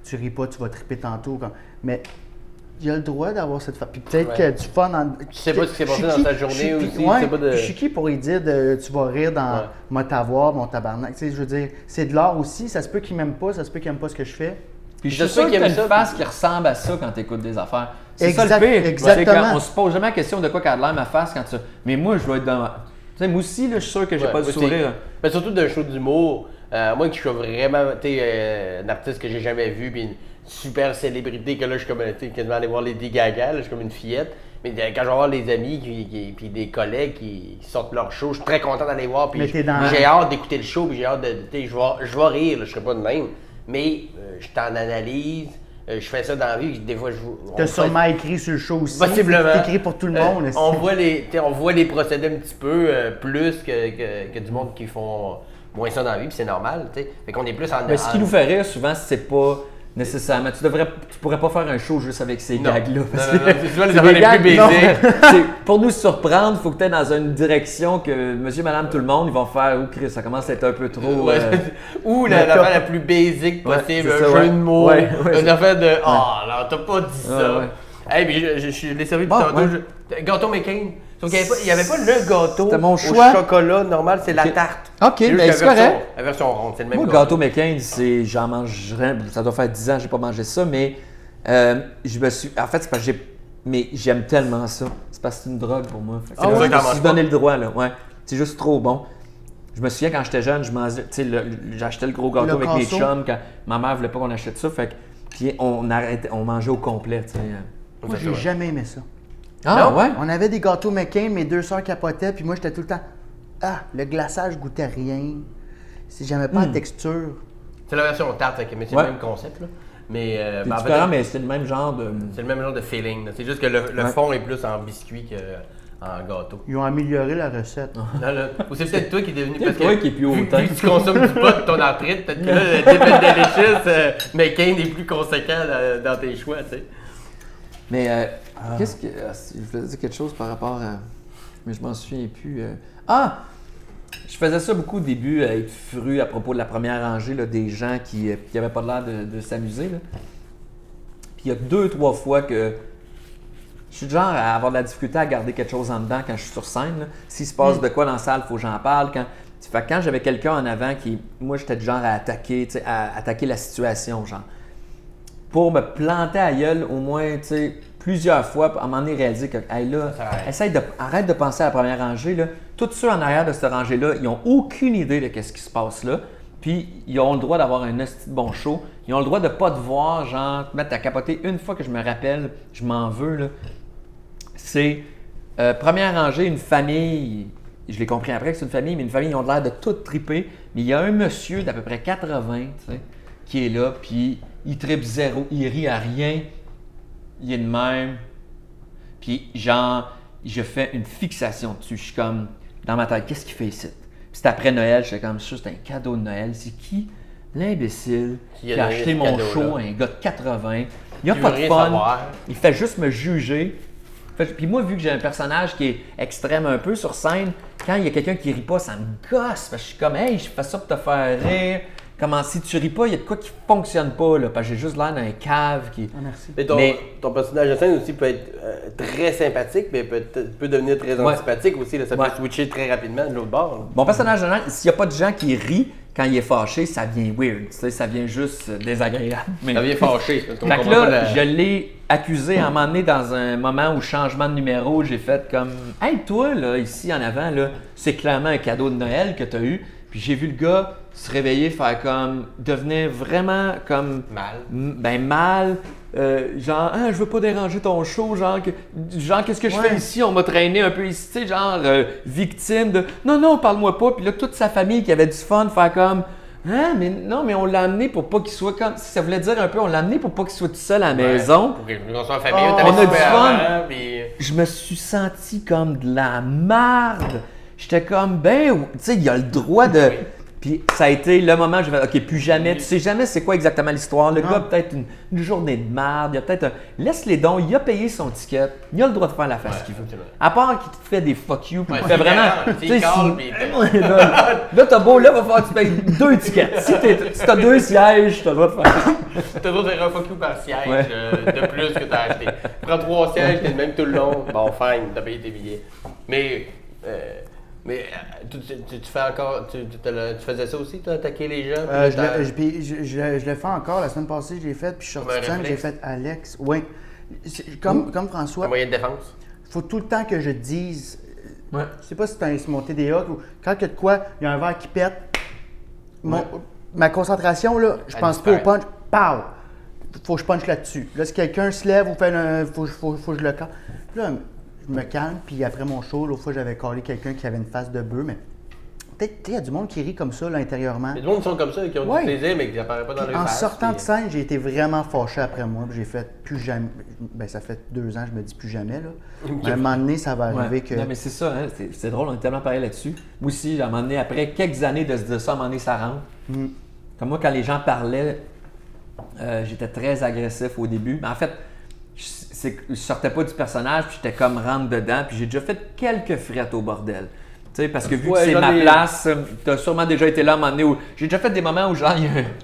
tu ris pas, tu vas triper tantôt. Mais il a le droit d'avoir cette Puis peut-être que du fun... Tu sais pas ce qui s'est passé dans ta journée aussi. Ouais, tu sais pas de... je suis qui pour lui dire tu vas rire dans « Moi t'avoir, mon tabarnak ». Tu sais, je veux dire, c'est de l'art aussi. Ça se peut qu'il m'aime pas, ça se peut qu'il aime pas ce que je fais. Puis je suis sûr qu'il y a une face qui ressemble à ça quand tu écoutes des affaires. C'est Exact, ça le pire. exactement. On se pose jamais la question de quoi qu'a l'air ma face quand tu... Mais moi, je dois être dans... Tu sais, moi aussi, là, je suis sûr que j'ai pas le sourire. Mais surtout d'un show d'humour, moi qui suis vraiment un artiste que j'ai jamais vu, puis une super célébrité, que là, je suis comme, quasiment aller voir Lady Gaga, là, je suis comme une fillette. Mais quand je vais voir des amis puis des collègues qui sortent leur show, je suis très content d'aller voir, puis j'ai hâte d'écouter le show, puis j'ai hâte de... Je vais rire, là, je serai pas de même. Mais je t'en analyse, je fais ça dans la vie, des fois je vous... Tu as sûrement écrit sur le show aussi. Possiblement. Tu écrit pour tout le monde. On voit les procédés un petit peu plus que du monde qui font moins ça dans la vie, puis c'est normal, tu sais. Fait qu'on est plus en... Mais ce qui nous fait rire souvent, c'est pas nécessairement... Tu pourrais pas faire un show juste avec ces gags-là. C'est souvent les affaires les plus basiques. Pour nous surprendre, il faut que tu aies dans une direction que monsieur, madame, tout le monde, ils vont faire « Oh, Chris, ça commence à être un peu trop... Ou l'affaire la plus basique possible, un jeu de mots, une affaire de « Ah, là, t'as pas dit ça. » Hey, mais je l'ai servi depuis tantôt. Gâteau McCain. Sauf qu'il n'y avait pas le gâteau mon choix. au chocolat normal, c'est la tarte. OK, mais c'est correct. La version ronde, c'est le même Moi, gâteau McCain, j'en mangerais, ça doit faire 10 ans que j'ai pas mangé ça, mais je me suis... En fait, c'est parce que mais j'aime tellement ça. C'est parce que c'est une drogue pour moi. Je me suis donné le droit, là. Ouais. C'est juste trop bon. Je me souviens quand j'étais jeune, je mangeais, j'achetais le gros gâteau avec mes chums quand ma mère voulait pas qu'on achète ça. Fait que, puis on mangeait au complet. Moi, j'ai jamais aimé ça. Ah non? Ouais? On avait des gâteaux McCain, mes deux sœurs capotaient, puis moi j'étais tout le temps le glaçage goûtait rien. J'aimais pas la texture. C'est la version tarte, mais c'est le même concept. Là. Mais, c'est différent, mais c'est le même genre de... C'est le même genre de feeling. C'est juste que le fond est plus en biscuit qu'en gâteau. Ils ont amélioré la recette. Ou c'est peut-être toi qui est devenu... Parce que qui est plus vu que tu consommes du pot de ton arthrite, peut-être que là, le Dip & Delicious, McCain est plus conséquent dans tes choix, tu sais. Mais qu'est-ce que... je voulais dire quelque chose par rapport à... Mais je m'en souviens plus. Je faisais ça beaucoup au début, être fru à propos de la première rangée, là, des gens qui n'avaient pas l'air de s'amuser. Là. Puis il y a 2-3 fois que je suis du genre à avoir de la difficulté à garder quelque chose en dedans quand je suis sur scène. Là. S'il se passe de quoi dans la salle, il faut que j'en parle. Quand j'avais quelqu'un en avant qui... Moi, j'étais du genre à attaquer la situation, genre. Pour me planter à gueule au moins, tu sais, plusieurs fois, à un moment donné, réaliser que, hey, là, arrête de penser à la première rangée, là. Tous ceux en arrière de cette rangée-là, ils n'ont aucune idée de ce qui se passe là. Puis, ils ont le droit d'avoir un esti de bon show. Ils ont le droit de ne pas te voir, genre, te mettre à capoter. Une fois que je me rappelle, je m'en veux, là. C'est première rangée, une famille. Je l'ai compris après que c'est une famille, mais une famille, ils ont l'air de tout triper. Mais il y a un monsieur d'à peu près 80, tu sais, qui est là, puis il tripe zéro, il rit à rien. Il est de même. Puis, genre, je fais une fixation dessus. Je suis comme, dans ma tête, qu'est-ce qu'il fait ici? Puis c'est après Noël, j'étais comme, ça, c'est un cadeau de Noël. C'est qui l'imbécile qui a acheté mon show, un gars de 80? Il n'a pas de fun. Il fait juste me juger. Puis moi, vu que j'ai un personnage qui est extrême un peu sur scène, quand il y a quelqu'un qui rit pas, ça me gosse. Parce que je suis comme, hey, je fais ça pour te faire rire. Comment si tu ris pas, il y a de quoi qui fonctionne pas, là, parce que j'ai juste l'air d'un cave qui... merci. Mais ton personnage de scène aussi peut être très sympathique, mais peut devenir très antipathique aussi. Là, ça peut switcher très rapidement de l'autre bord. Là. Mon personnage de scène, s'il n'y a pas de gens qui rient quand il est fâché, ça vient weird. Tu sais, ça vient juste désagréable. Mais... Ça vient fâché. Fait que là, je l'ai accusé à un moment donné dans un moment où changement de numéro, j'ai fait comme « Hey, toi, là, ici en avant, là, c'est clairement un cadeau de Noël que tu as eu. » Puis j'ai vu le gars se réveiller, faire comme, devenir vraiment comme... mal. Genre, je veux pas déranger ton show, genre qu'est-ce que je fais ici? On m'a traîné un peu ici, tu sais, genre, victime de... Non, parle-moi pas. Puis là, toute sa famille qui avait du fun, faire comme... mais on l'a amené pour pas qu'il soit comme... Ça voulait dire un peu, on l'a amené pour pas qu'il soit tout seul à la maison. Pour qu'on soit en famille, on a du fun. Puis... Je me suis senti comme de la marde. J'étais comme, tu sais, il a le droit de... Puis ça a été le moment où j'ai fait, OK, plus jamais. Tu sais jamais c'est quoi exactement l'histoire. Le gars a peut-être une journée de merde. Il a peut-être laisse les dons. Il a payé son ticket. Il a le droit de faire la face qu'il veut. À part qu'il te fait des fuck you. Puis il fait vraiment. Là, t'as beau, là, va falloir que tu payes 2 tickets. Si t'as 2 sièges, t'as le droit de faire ça. T'as le droit de faire un fuck you par siège de plus que t'as acheté. Prends 3 sièges, t'es le même tout le long. Bon, fine, t'as payé tes billets. Mais tu fais encore. Tu faisais ça aussi, t'as attaqué les gens? Je le fais encore. La semaine passée, je l'ai fait, puis je suis sorti de scène, j'ai fait Alex. Oui. Comme François. Un moyen de défense. Il faut tout le temps que je dise. Je sais pas si c'est mon TDA ou quand il y a de quoi, il y a un verre qui pète. Ma concentration, là, je pense pas au punch. Pow! Faut que je punch là-dessus. Là, si quelqu'un se lève ou fait faut que je le calme. Là, je me calme, puis après mon show, l'autre fois, j'avais collé quelqu'un qui avait une face de bœuf, mais peut-être, il y a du monde qui rit comme ça, là, intérieurement. Il y a du monde qui sont comme ça, qui ont du plaisir, mais qui n'apparaissent pas dans leur face. En sortant de scène, j'ai été vraiment fâché après moi, puis j'ai fait plus jamais. Ben, ça fait 2 ans, je me dis plus jamais, là. À un moment donné, ça va arriver que. Non, mais c'est ça, hein? C'est drôle, on est tellement pareil là-dessus. Moi aussi, à un moment donné, après quelques années de se dire ça, à un moment donné, ça rentre. Comme moi, quand les gens parlaient, j'étais très agressif au début. Mais en fait, je sortais pas du personnage, puis j'étais comme rentre dedans, puis j'ai déjà fait quelques frettes au bordel. Tu sais, parce que vu que c'est ma place, t'as sûrement déjà été là à un moment donné où j'ai déjà fait des moments où genre,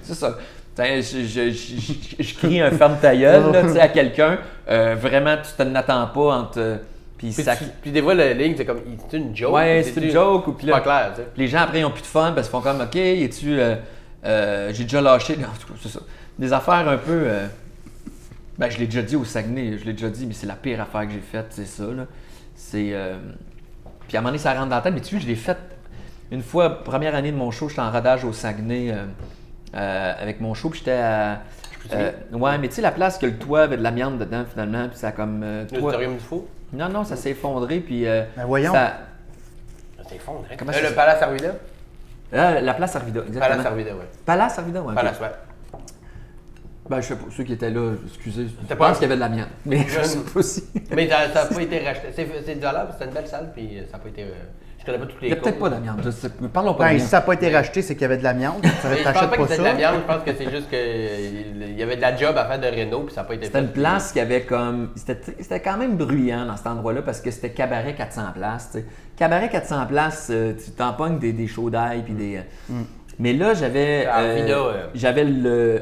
c'est ça. Je crie un ferme ta gueule là, à quelqu'un, vraiment tu ne l'attends pas entre. Puis des fois, la ligne, c'est comme, c'est une joke. Ouais, c'est une joke. Ou, pas clair, tu sais. Les gens après, ils n'ont plus de fun parce qu'ils font comme, OK, es-tu. J'ai déjà lâché. Non, c'est ça. Des affaires un peu. Ben, je l'ai déjà dit au Saguenay, mais c'est la pire affaire que j'ai faite, c'est ça. Là. C'est. Puis à un moment donné, ça rentre dans la tête, mais tu sais, je l'ai faite une fois, première année de mon show, j'étais en rodage au Saguenay avec mon show, puis j'étais à. Ouais, mais tu sais, la place que le toit avait de l'amiante dedans, finalement, puis ça a comme. L'auditorium du Faux? Non, ça s'est effondré, puis. Ben voyons. Ça s'est effondré. Le Palace Arvida? La place Arvida, exactement. Palace Arvida, oui. Palace Arvida, oui. Palace, ouais. Ben, je sais pas, ceux qui étaient là, excusez, je pense qu'il y avait de l'amiante, mais je sais pas si. Mais ça n'a pas été racheté. C'est désolé, c'était une belle salle, puis ça n'a pas été. Je connais pas toutes les. Il n'y a peut-être pas d'amiante, parlons pas d'amiante. Si ça n'a pas été racheté, c'est qu'il y avait de l'amiante. Je pense pas que c'était de l'amiante, je pense que c'est juste qu'il y avait de la job à faire de réno, puis ça n'a pas été fait. C'était une place qui avait comme. C'était quand même bruyant dans cet endroit-là parce que c'était cabaret 400 places. T'sais. Cabaret 400 places, tu t'en pognes des chauds d'ail puis des. Mais là, j'avais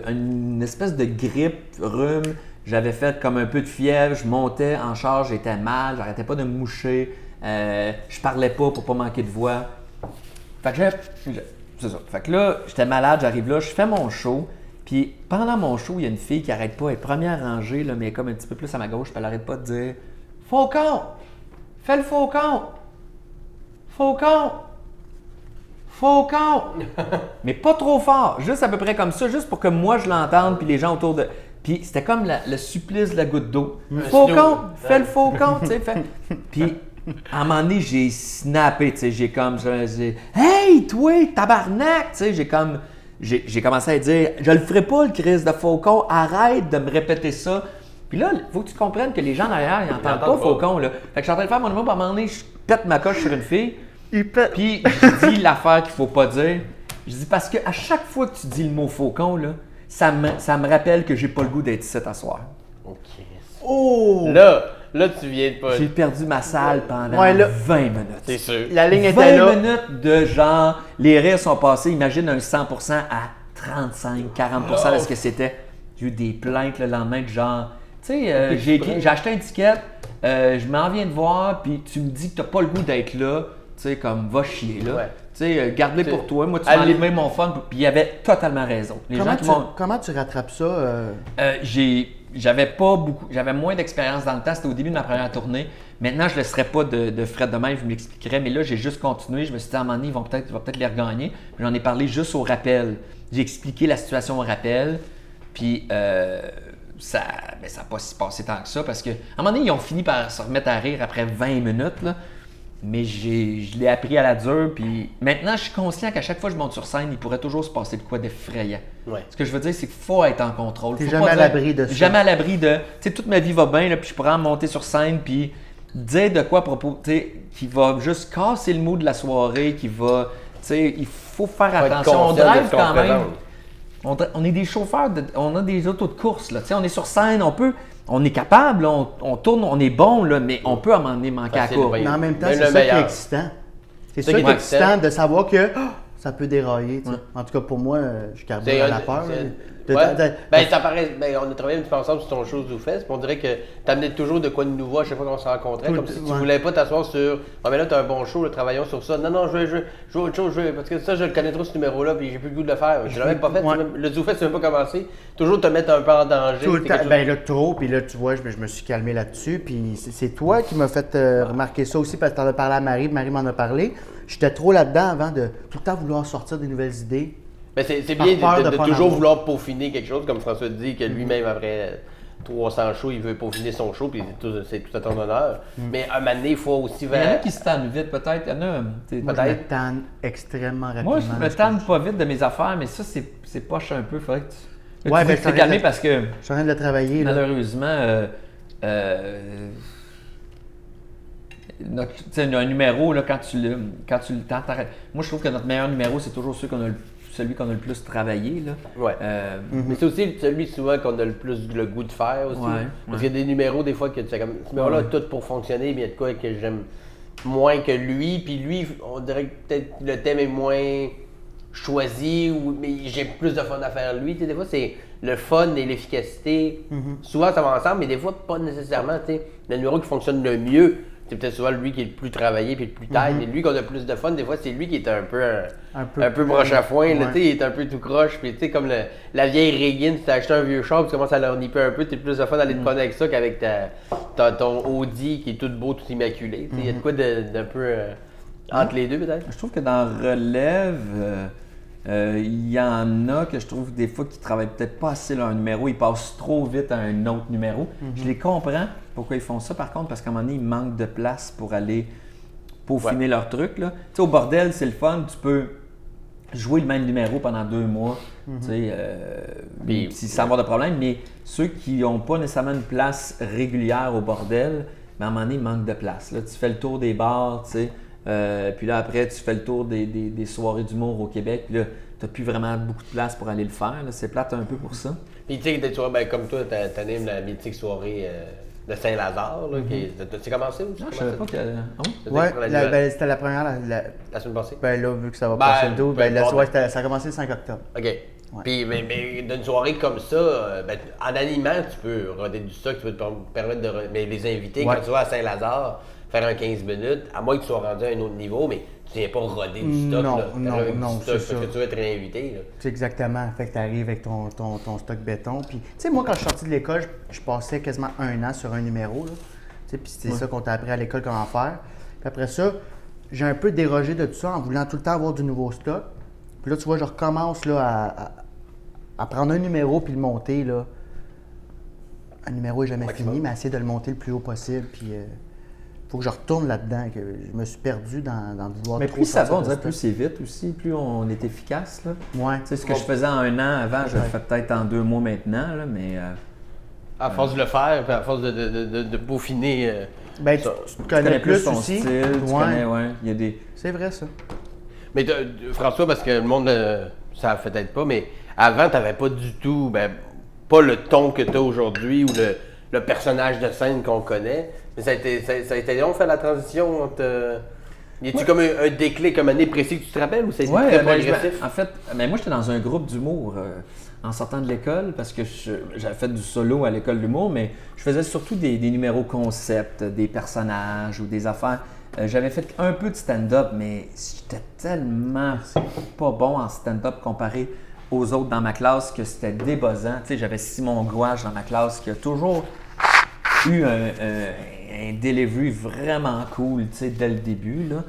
une espèce de grippe, rhume. J'avais fait comme un peu de fièvre. Je montais en charge, j'étais mal, j'arrêtais pas de me moucher. Je parlais pas pour pas manquer de voix. Fait que c'est ça. Fait que là, j'étais malade, j'arrive là, je fais mon show. Puis pendant mon show, il y a une fille qui arrête pas, elle est première rangée, là, mais comme un petit peu plus à ma gauche, puis elle arrête pas de dire « Faucon! Fais le faucon! Faucon! Faucon! » Mais pas trop fort, juste à peu près comme ça, juste pour que moi je l'entende, puis les gens autour de... Puis c'était comme le supplice de la goutte d'eau. « Faucon! Fais le faucon! » tu sais, Puis à un moment donné, j'ai snappé, tu sais, j'ai comme... Hey, toi, tabarnak! Tu sais, j'ai commencé à dire « Je le ferai pas, le crise de faucon, arrête de me répéter ça. » Puis là, il faut que tu comprennes que les gens derrière, ils n'entendent pas faucon, là. Fait que je suis en train de faire mon numéro, puis à un moment donné, je pète ma coche sur une fille. Puis je dis l'affaire qu'il faut pas dire. Je dis parce qu'à chaque fois que tu dis le mot faucon, là, ça me rappelle que j'ai pas le goût d'être ici à soir. OK. Oh! Là, tu viens de pas. J'ai perdu ma salle pendant 20 minutes. C'est sûr. La ligne était là. 20 minutes de genre, les rires sont passés, imagine un 100% à 35-40% de ce que c'était. J'ai eu des plaintes le lendemain de genre, tu sais, j'ai acheté un ticket, je m'en viens de voir, puis tu me dis que t'as pas le goût d'être là, tu sais, comme va chier là. Ouais. Tu sais, garde-les pour toi. Moi, tu m'as enlevé mon fun, puis il y avait totalement raison. Comment tu rattrapes ça? J'avais moins d'expérience dans le temps, c'était au début de ma première tournée. Maintenant, je ne laisserai pas de frais de même, je me l'expliquerai, mais là, j'ai juste continué. Je me suis dit, à un moment donné, il va peut-être les regagner. J'en ai parlé juste au rappel. J'ai expliqué la situation au rappel, puis ça n'a pas si passé tant que ça, parce qu'à un moment donné, ils ont fini par se remettre à rire après 20 minutes, là. Mais je l'ai appris à la dure, puis maintenant, je suis conscient qu'à chaque fois que je monte sur scène, il pourrait toujours se passer de quoi d'effrayant. Ouais. Ce que je veux dire, c'est qu'il faut être en contrôle. T'es jamais à l'abri de ça. Jamais à l'abri de... Tu sais, toute ma vie va bien, là, puis je pourrais monter sur scène, puis dire de quoi à propos, tu sais, qui va juste casser le mood de la soirée, qui va... Tu sais, il faut faire Faut être attention. On conscient de drive ce qu'on quand même. présente. On est des chauffeurs, on a des autos de course, là. Tu sais, on est sur scène, on est capable, là, on tourne, on est bon, là, mais on peut à un moment donné manquer à Facile, court. oui. Mais en même temps, Ben, c'est le ça qui est meilleur. excitant. C'est ça ça qui qui est est excitant de savoir que ça peut dérailler. Tu sais. Ouais. En tout cas, pour moi, je C'est carbure à la peur. là. Ça paraît. On a travaillé un petit peu ensemble sur ton show Zoufest, puis on dirait que tu amenais toujours de quoi de nouveau à chaque fois qu'on se rencontrait, comme si tu voulais pas t'asseoir sur ah, mais là, tu as un bon show, là, travaillons sur ça. Non, je veux autre chose, parce que ça, je le connais trop ce numéro-là, puis j'ai plus le goût de le faire. Je l'ai même pas fait. Ouais. Le Zoufest, c'est même pas commencé. Toujours te mettre un peu en danger. Tout le c'est temps, quelque chose- ben là, trop, puis là, tu vois, je me suis calmé là-dessus, puis c'est toi qui m'as fait remarquer ça aussi, parce que tu en as parlé à Marie, Marie m'en a parlé. J'étais trop là-dedans avant de tout le temps vouloir sortir des nouvelles idées. Mais c'est bien Par peur de de pas en toujours avoir. vouloir peaufiner quelque chose, comme François dit, que lui-même, après 300 shows, il veut peaufiner son show, puis c'est tout à ton honneur. Mais à un moment donné, il faut aussi Il y en a vers. qui se tannent vite, peut-être. Il y en a. Moi, je me tanne extrêmement rapidement. Moi, je me tanne pas vite de mes affaires, mais ça, c'est poche un peu. Faudrait que tu. Ouais, tu ben, dis que ça t'es calmé reste- parce que, Je suis en train de le travailler. Là. malheureusement, tu sais, un numéro, là, quand tu le tends, t'arrêtes. Moi, je trouve que notre meilleur numéro, c'est toujours celui qu'on a le plus travaillé. Là. Ouais. Mais c'est aussi celui souvent qu'on a le plus le goût de faire aussi. Ouais, Parce qu'il y a des numéros, des fois, que tu fais comme. Ce numéro-là a tout pour fonctionner, mais il y a de quoi que j'aime moins que lui. Puis lui, on dirait que peut-être le thème est moins choisi, mais j'ai plus de fun à faire lui. Tu sais, des fois, c'est le fun et l'efficacité. Souvent, ça va ensemble, mais des fois, pas nécessairement. Tu sais. Le numéro qui fonctionne le mieux, c'est peut-être souvent lui qui est le plus travaillé puis le plus taille, mais lui qu'on a plus de fun, des fois, c'est lui qui est un peu broche à foin, là, ouais. tu sais, il est un peu tout croche, puis tu sais, comme la vieille Reagan, si t'as acheté un vieux char, tu commences à l'orniper un peu, t'es plus de fun d'aller te promener avec ça qu'avec ton Audi qui est tout beau, tout immaculé. Tu sais, il y a de quoi d'un peu entre les deux, peut-être? Je trouve que dans Relève, il y en a que je trouve des fois qui travaillent peut-être pas assez leur numéro, ils passent trop vite à un autre numéro. Je les comprends pourquoi ils font ça, par contre, parce qu'à un moment donné, il manque de place pour aller peaufiner leur truc. Là. Tu sais, au bordel, c'est le fun, tu peux jouer le même numéro pendant 2 mois, tu sais, Puis- sans avoir de problème, mais ceux qui n'ont pas nécessairement une place régulière au bordel, mais à un moment donné, il manque de place. Là, tu fais le tour des bars, tu sais, puis là, après, tu fais le tour des soirées d'humour au Québec, puis là, tu n'as plus vraiment beaucoup de place pour aller le faire. Là. C'est plate un peu pour ça. Puis tu sais, des soirées, ben, comme toi, t'animes la mythique soirée de Saint-Lazare, là, t'as commencé ou tu Non, je savais pas que. Ah oui? T'as Ouais, été pour la nouvelle? ben, c'était la première. La semaine passée? Ben là, vu que ça va Ben, passer le dos, ben, ben, bon, ouais, ça a commencé le 5 octobre. OK. Puis, mais d'une soirée comme ça, ben, en animant, tu peux roder du stock, tu peux te permettre de. Mais les invités, Ouais. quand tu vas à Saint-Lazare, faire un 15 minutes, à moins que tu sois rendu à un autre niveau, mais tu viens pas roder du stock. Non, là. non, T'arrives avec du non, stock c'est parce ça. que tu veux être réinvité. Là. C'est exactement. Fait que tu arrives avec ton stock béton. Puis, tu sais, moi, quand je suis sorti de l'école, je passais quasiment 1 an sur un numéro. Là. Tu sais, puis c'était ça qu'on t'a appris à l'école comment faire. Puis après ça, j'ai un peu dérogé de tout ça en voulant tout le temps avoir du nouveau stock. Puis là, tu vois, je recommence là, à prendre un numéro puis le monter. Là. Un numéro n'est jamais Maximum. fini, mais essayer de le monter le plus haut possible. Puis, faut que je retourne là-dedans. Que je me suis perdu dans vouloir Mais trop plus ça sortir va, on de dirait stock. plus c'est vite aussi, plus on est efficace. Là. Ouais. Tu sais, ce que je faisais en 1 an avant, je le fais peut-être en 2 mois maintenant, là, mais À force de le faire, puis à force de peaufiner. Ben, ça. tu te tu connais connais plus plus ton aussi. style, tu Ouais. connais, ouais, il y a des... C'est vrai, ça. Mais François, parce que le monde ça peut-être pas, mais avant, t'avais pas du tout, ben, pas le ton que tu as aujourd'hui ou le personnage de scène qu'on connaît. Mais ça a été long de faire la transition entre. Y a-tu comme un déclic, une année précis que tu te rappelles ou ça a été très progressif? en fait, moi j'étais dans un groupe d'humour en sortant de l'école parce que j'avais fait du solo à l'école d'humour, mais je faisais surtout des numéros concept, des personnages ou des affaires. J'avais fait un peu de stand-up, mais j'étais tellement pas bon en stand-up comparé aux autres dans ma classe que c'était débossant. Tu sais, j'avais Simon Gouache dans ma classe qui a toujours eu un delivery vraiment cool, tu sais, dès le début, là.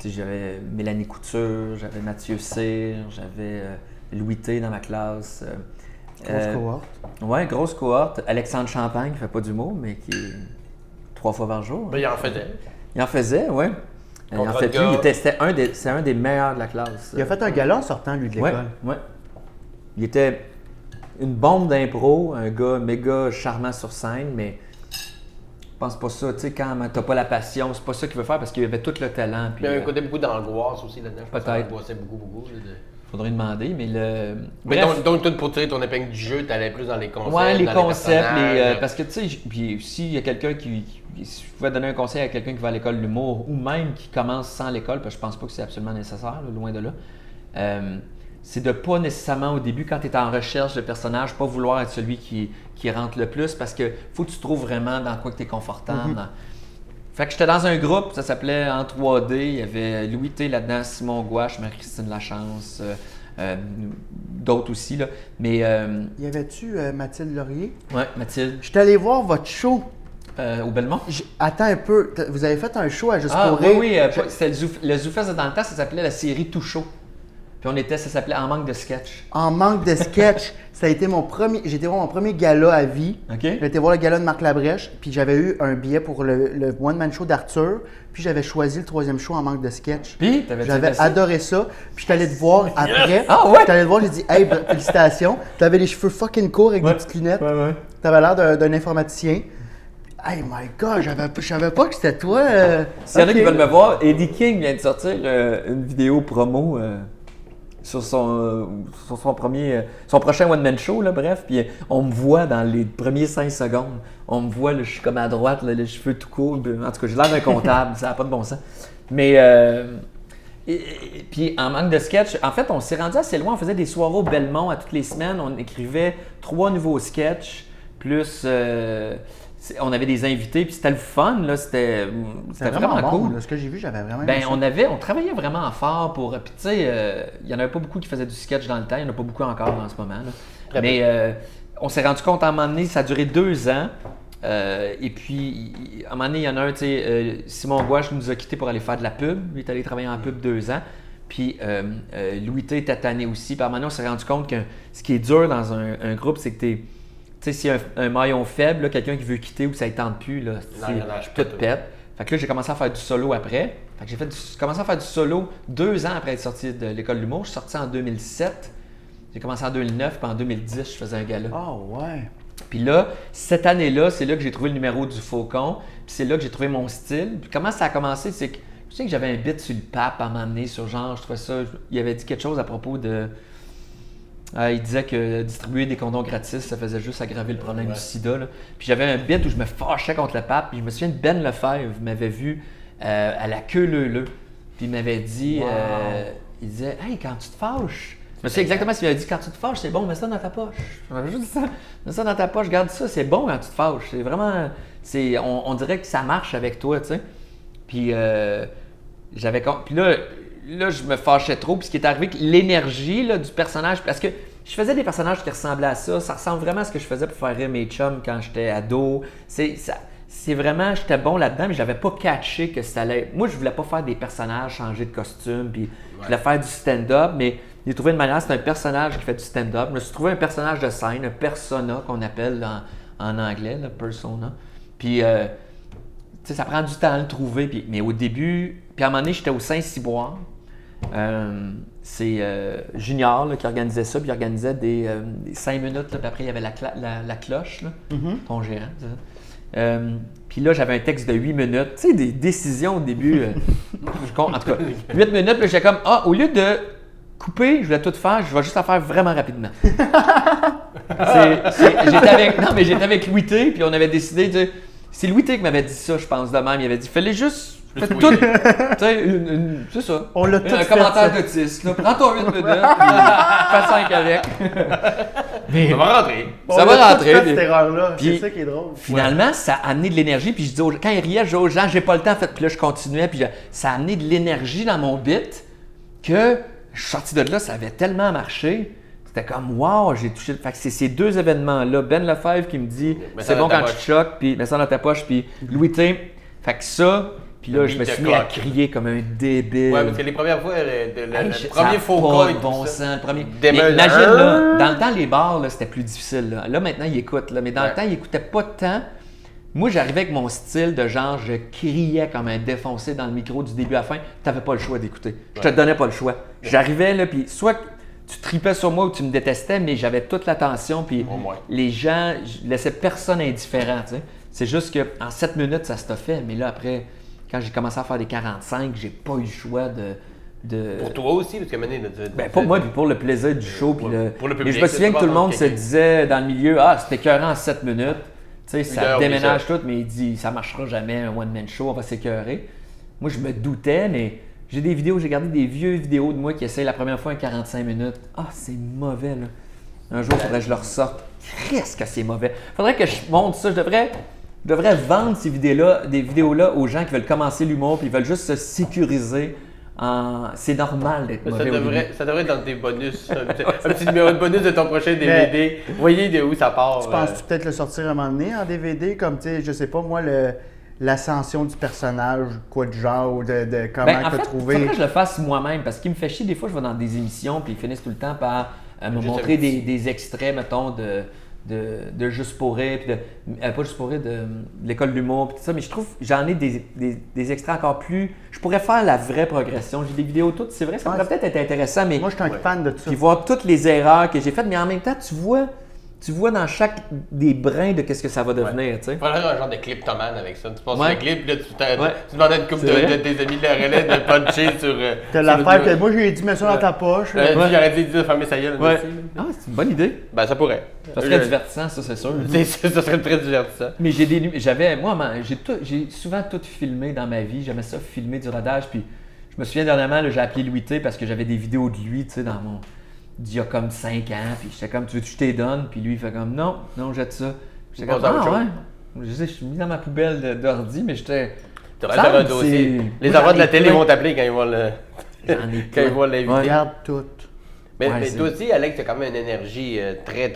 J'avais Mélanie Couture, j'avais Mathieu Cyr, j'avais Louis T dans ma classe. Grosse cohorte. Ouais, grosse cohorte. Alexandre Champagne, qui fait pas d'humour, mais qui est 3 fois par jour. Ben, il en faisait. Il en faisait, oui. Il en fait plus. C'est un des meilleurs de la classe. Il a fait un gala en sortant, lui, de l'école. Ouais. Il était une bombe d'impro, un gars méga charmant sur scène, mais pense pas ça. Tu sais, quand t'as pas la passion, c'est pas ça qu'il veut faire parce qu'il avait tout le talent. Puis il y a un côté beaucoup d'angoisse aussi là-dedans. Peut-être. Ça angoissait beaucoup. Faudrait demander, mais le. Mais donc, toi, pour tirer ton épingle du jeu, t'allais plus dans les concepts. Ouais, les dans concepts, personnages. parce que tu sais, puis s'il y a quelqu'un si je pouvais donner un conseil à quelqu'un qui va à l'école de l'humour ou même qui commence sans l'école, parce que je pense pas que c'est absolument nécessaire, là, loin de là, c'est de pas nécessairement au début, quand tu es en recherche de personnages, pas vouloir être celui qui rentre le plus parce que faut que tu trouves vraiment dans quoi que tu es confortable. Fait que j'étais dans un groupe, ça s'appelait En 3D, il y avait Louis T là-dedans, Simon Gouache, Marie-Christine Lachance, d'autres aussi. Là. Mais. Y avait-tu Mathilde Laurier? Ouais, Mathilde. Je suis allé voir votre show. Au Belmont? Attends un peu, vous avez fait un show à Juste pour oui, rire. oui, c'était le ZooFest de dans le temps, ça s'appelait la série Tout Show. Puis ça s'appelait En manque de sketch. En manque de sketch, ça a été j'ai été voir mon premier gala à vie. OK. J'ai été voir le gala de Marc Labrèche, puis j'avais eu un billet pour le one-man show d'Arthur, puis j'avais choisi le 3e show en manque de sketch. Puis, j'avais adoré ça, puis j'étais allé te voir après. Ah ouais? J'étais allé te voir, j'ai dit « Hey, félicitations, t'avais les cheveux fucking courts avec des petites lunettes. T'avais l'air d'un informaticien. » Hey my God, je savais pas que c'était toi. S'il y en a qui veulent me voir, Eddie King vient de sortir une vidéo promo sur son prochain one-man show, là, bref. Puis on me voit dans les premiers 5 secondes. On me voit, là, je suis comme à droite, là, les cheveux tout courts. En tout cas, j'ai l'air d'un comptable, ça n'a pas de bon sens. Mais, puis en manque de sketch, en fait, on s'est rendu assez loin. On faisait des soirées au Belmont à toutes les semaines. On écrivait 3 nouveaux sketchs, plus... on avait des invités, puis c'était le fun, là, c'était vraiment bon, cool. Là, ce que j'ai vu, j'avais vraiment aimé ça. On travaillait vraiment fort pour... Puis tu sais, il n'y en avait pas beaucoup qui faisaient du sketch dans le temps, il n'y en a pas beaucoup encore en ce moment. Là. Mais on s'est rendu compte à un moment donné, ça a duré 2 ans, et puis à un moment donné, il y en a un, tu sais, Simon Gouache nous a quittés pour aller faire de la pub, il est allé travailler en pub 2 ans. Puis Louis T était tanné aussi, puis à un moment donné, on s'est rendu compte que ce qui est dur dans un groupe, c'est que tu sais, s'il y a un maillon faible, là, quelqu'un qui veut quitter ou que ça ne tente plus, là, tout pète. Fait que là, j'ai commencé à faire du solo après. Fait que j'ai commencé à faire du solo 2 ans après être sorti de l'école de l'humour. Je suis sorti en 2007. J'ai commencé en 2009, puis en 2010, je faisais un gala. Oh ouais! Puis là, cette année-là, c'est là que j'ai trouvé le numéro du Faucon. Puis c'est là que j'ai trouvé mon style. Puis comment ça a commencé, c'est que je sais que j'avais un bit sur le pape à m'amener sur genre, je trouvais ça... Il avait dit quelque chose à propos de... il disait que distribuer des condoms gratis, ça faisait juste aggraver le problème du sida. Là. Puis j'avais un bit où je me fâchais contre le pape. Puis je me souviens de Ben Lefebvre m'avait vu à la queue leu-leu. Puis il m'avait dit, il disait « Hey, quand tu te fâches... » Je me souviens exactement ce qu'il avait dit. « Quand tu te fâches, c'est bon, mets ça dans ta poche. » Je m'avais juste dit ça. Mets ça dans ta poche, garde ça, c'est bon quand tu te fâches. C'est vraiment... On dirait que ça marche avec toi, tu sais. Puis Puis là, je me fâchais trop. Puis ce qui est arrivé, l'énergie là, du personnage, parce que je faisais des personnages qui ressemblaient à ça. Ça ressemble vraiment à ce que je faisais pour faire rire mes chums quand j'étais ado. C'est vraiment, j'étais bon là-dedans, mais je n'avais pas catché que ça allait. Moi, je voulais pas faire des personnages, changer de costume, puis je voulais faire du stand-up, mais j'ai trouvé une manière, c'est un personnage qui fait du stand-up. Je me suis trouvé un personnage de scène, un persona qu'on appelle en anglais, le persona. Puis, tu sais, ça prend du temps à le trouver. Mais au début, puis à un moment donné, j'étais au Saint-Cyboire. C'est Junior là, qui organisait ça, puis il organisait des 5 minutes, là, puis après il y avait la cloche, là, ton gérant. Puis là, j'avais un texte de 8 minutes, tu sais, des décisions au début. En tout cas, 8 minutes, puis j'étais comme, au lieu de couper, je voulais tout faire, je vais juste la faire vraiment rapidement. J'étais avec Louis T, puis on avait décidé, tu sais, c'est Louis T qui m'avait dit ça, je pense, de même. Il avait dit, fais-les juste. Faites tout. Tu sais, c'est ça. On l'a tout un fait, commentaire ça. d'autiste. Prends ton 8 minutes, puis fais 5 avec. Mais, ça va rentrer. On Ça a va tout rentrer. fait, cette erreur-là. Puis, C'est ça qui est drôle. Finalement, ça a amené de l'énergie. Puis je dis quand il riait, je dis aux gens, j'ai pas le temps. En fait, puis là, je continuais. Puis ça a amené de l'énergie dans mon bit que je suis sorti de là, ça avait tellement marché. C'était comme, wow, j'ai touché. Fait que c'est ces 2 événements-là. Ben Lefebvre qui me dit, c'est bon quand tu te choques, puis mets ça dans ta poche, puis Louis T. Fait que ça, puis là, je me suis mis à crier comme un débile. Ouais, parce que les premières fois, le Ça premier a faux pas cas et de tout bon ça. sens. Le premier... Démêle- Imagine, là, dans le temps, les bars, là, c'était plus difficile. Là, maintenant, ils écoutent. Là, mais dans le temps, ils n'écoutaient pas tant. Moi, j'arrivais avec mon style de genre, je criais comme un défoncé dans le micro du début à la fin. Tu n'avais pas le choix d'écouter. Je te donnais pas le choix. J'arrivais, là, puis soit tu tripais sur moi ou tu me détestais, mais j'avais toute l'attention. Puis Au moins. les gens, je laissais personne indifférent. Tu sais. C'est juste qu'en 7 minutes, ça se fait. Mais là, après, quand j'ai commencé à faire des 45, j'ai pas eu le choix de... Pour toi aussi, parce que maintenant, Ben, pour moi, puis pour le plaisir du show. Puis pour le public, mais je me souviens que tout le monde se quelqu'un. disait dans le milieu, ah, c'était écœurant en 7 minutes. Tu sais, ça heure, déménage oui, tout, mais il dit, ça marchera jamais, un one-man show, on va s'écœurer. Moi, je me doutais, mais j'ai des vidéos, j'ai regardé des vieux vidéos de moi qui essayent la première fois un 45 minutes. Ah, c'est mauvais, là. Un jour, il faudrait que je le ressorte. Qu'est-ce que c'est mauvais. Faudrait que je monte ça. Je devrais vendre ces vidéos-là aux gens qui veulent commencer l'humour puis ils veulent juste se sécuriser. C'est normal d'être mauvais au début. Ça devrait être dans tes bonus. Un petit numéro de bonus de ton prochain DVD. Voyez de où ça part. Tu penses peut-être le sortir à un moment donné en DVD, comme, tu sais, je sais pas, moi, l'ascension du personnage, quoi de genre, ou de comment Ben, en tu as fait, trouvé. faudrait que je le fasse moi-même parce qu'il me fait chier. Des fois, je vais dans des émissions puis ils finissent tout le temps par me Juste montrer un petit- des extraits, mettons, de Juste pour rire, puis pas Juste pour rire, de l'école de l'humour, puis tout ça, mais je trouve j'en ai des extraits encore plus. Je pourrais faire la vraie progression. J'ai des vidéos toutes, c'est vrai, ça pourrait peut-être être intéressant, mais Moi, je suis un fan de ça. puis voir toutes les erreurs que j'ai faites, mais en même temps, tu vois dans chaque des brins de qu'est-ce que ça va devenir, tu sais. Il faudrait un genre de clip-tomane avec ça. Tu passes Ouais. le clip, là, Ouais. tu demandes à une couple C'est vrai. de tes amis de la relais de puncher sur. T'as l'affaire que moi, j'ai dit, mets ça dans ta poche. J'aurais dit de fermer sa gueule. Ouais. aussi, là. Ah, c'est une bonne idée. Ben, ça pourrait. Ça serait divertissant, ça, c'est sûr. Ça serait très divertissant. Mais j'ai souvent tout filmé dans ma vie. J'aimais ça filmer du rodage. Puis je me souviens dernièrement, là, j'ai appelé Louis T parce que j'avais des vidéos de lui, tu sais, d'il y a comme 5 ans. Puis j'étais comme, tu veux que je t'ai donne? Puis lui, il fait comme, non, jette ça. J'étais comme, Passe à autre ah ouais. Je suis mis dans ma poubelle d'ordi, mais j'étais. Tu devrais faire un dossier. Les Moi, enfants de j'en la ai télé plein. vont t'appeler quand ils vont J'en ai quand ils plein. vont l'inviter. Ouais. Regarde tout. Mais c'est- toi aussi, Alex, tu as quand même une énergie très,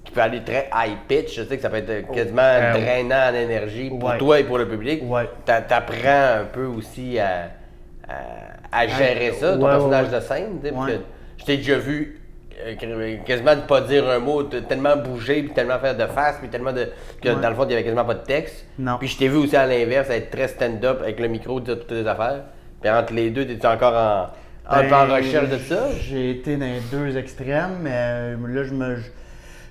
qui peut aller très high pitch. Je sais que ça peut être quasiment drainant en énergie pour ouais. toi et pour le public. Ouais. T'apprends un peu aussi à gérer ça, ton Ouais, personnage ouais. de scène. Tu sais, parce Ouais. que je t'ai déjà vu quasiment ne pas dire un mot, tellement bouger, puis tellement faire de face, puis tellement que dans le fond, il n'y avait quasiment pas de texte. Non. Puis je t'ai vu aussi à l'inverse, être très stand-up avec le micro, dire toutes les affaires. Puis entre les deux, t'es encore un peu en recherche de ça? J'ai été dans les deux extrêmes, mais là,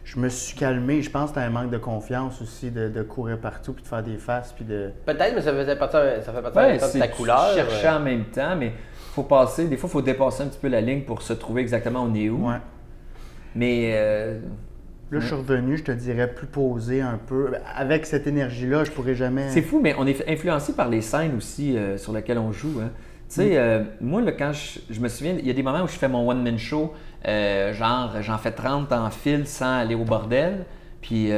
je me suis calmé. Je pense que c'était un manque de confiance aussi de courir partout puis de faire des faces. Puis de... Peut-être, mais ça fait partie Ouais, de c'est ta couleur. chercher en même temps, mais faut passer. Des fois, il faut dépasser un petit peu la ligne pour se trouver exactement on est où. Ouais. Mais Là, je suis revenu, je te dirais, plus posé un peu. Avec cette énergie-là, je pourrais jamais... c'est fou, mais on est influencé par les scènes aussi sur lesquelles on joue. Hein. Tu sais, moi, là, quand je me souviens, il y a des moments où je fais mon one-man show, genre, j'en fais 30 en fil sans aller au bordel. Puis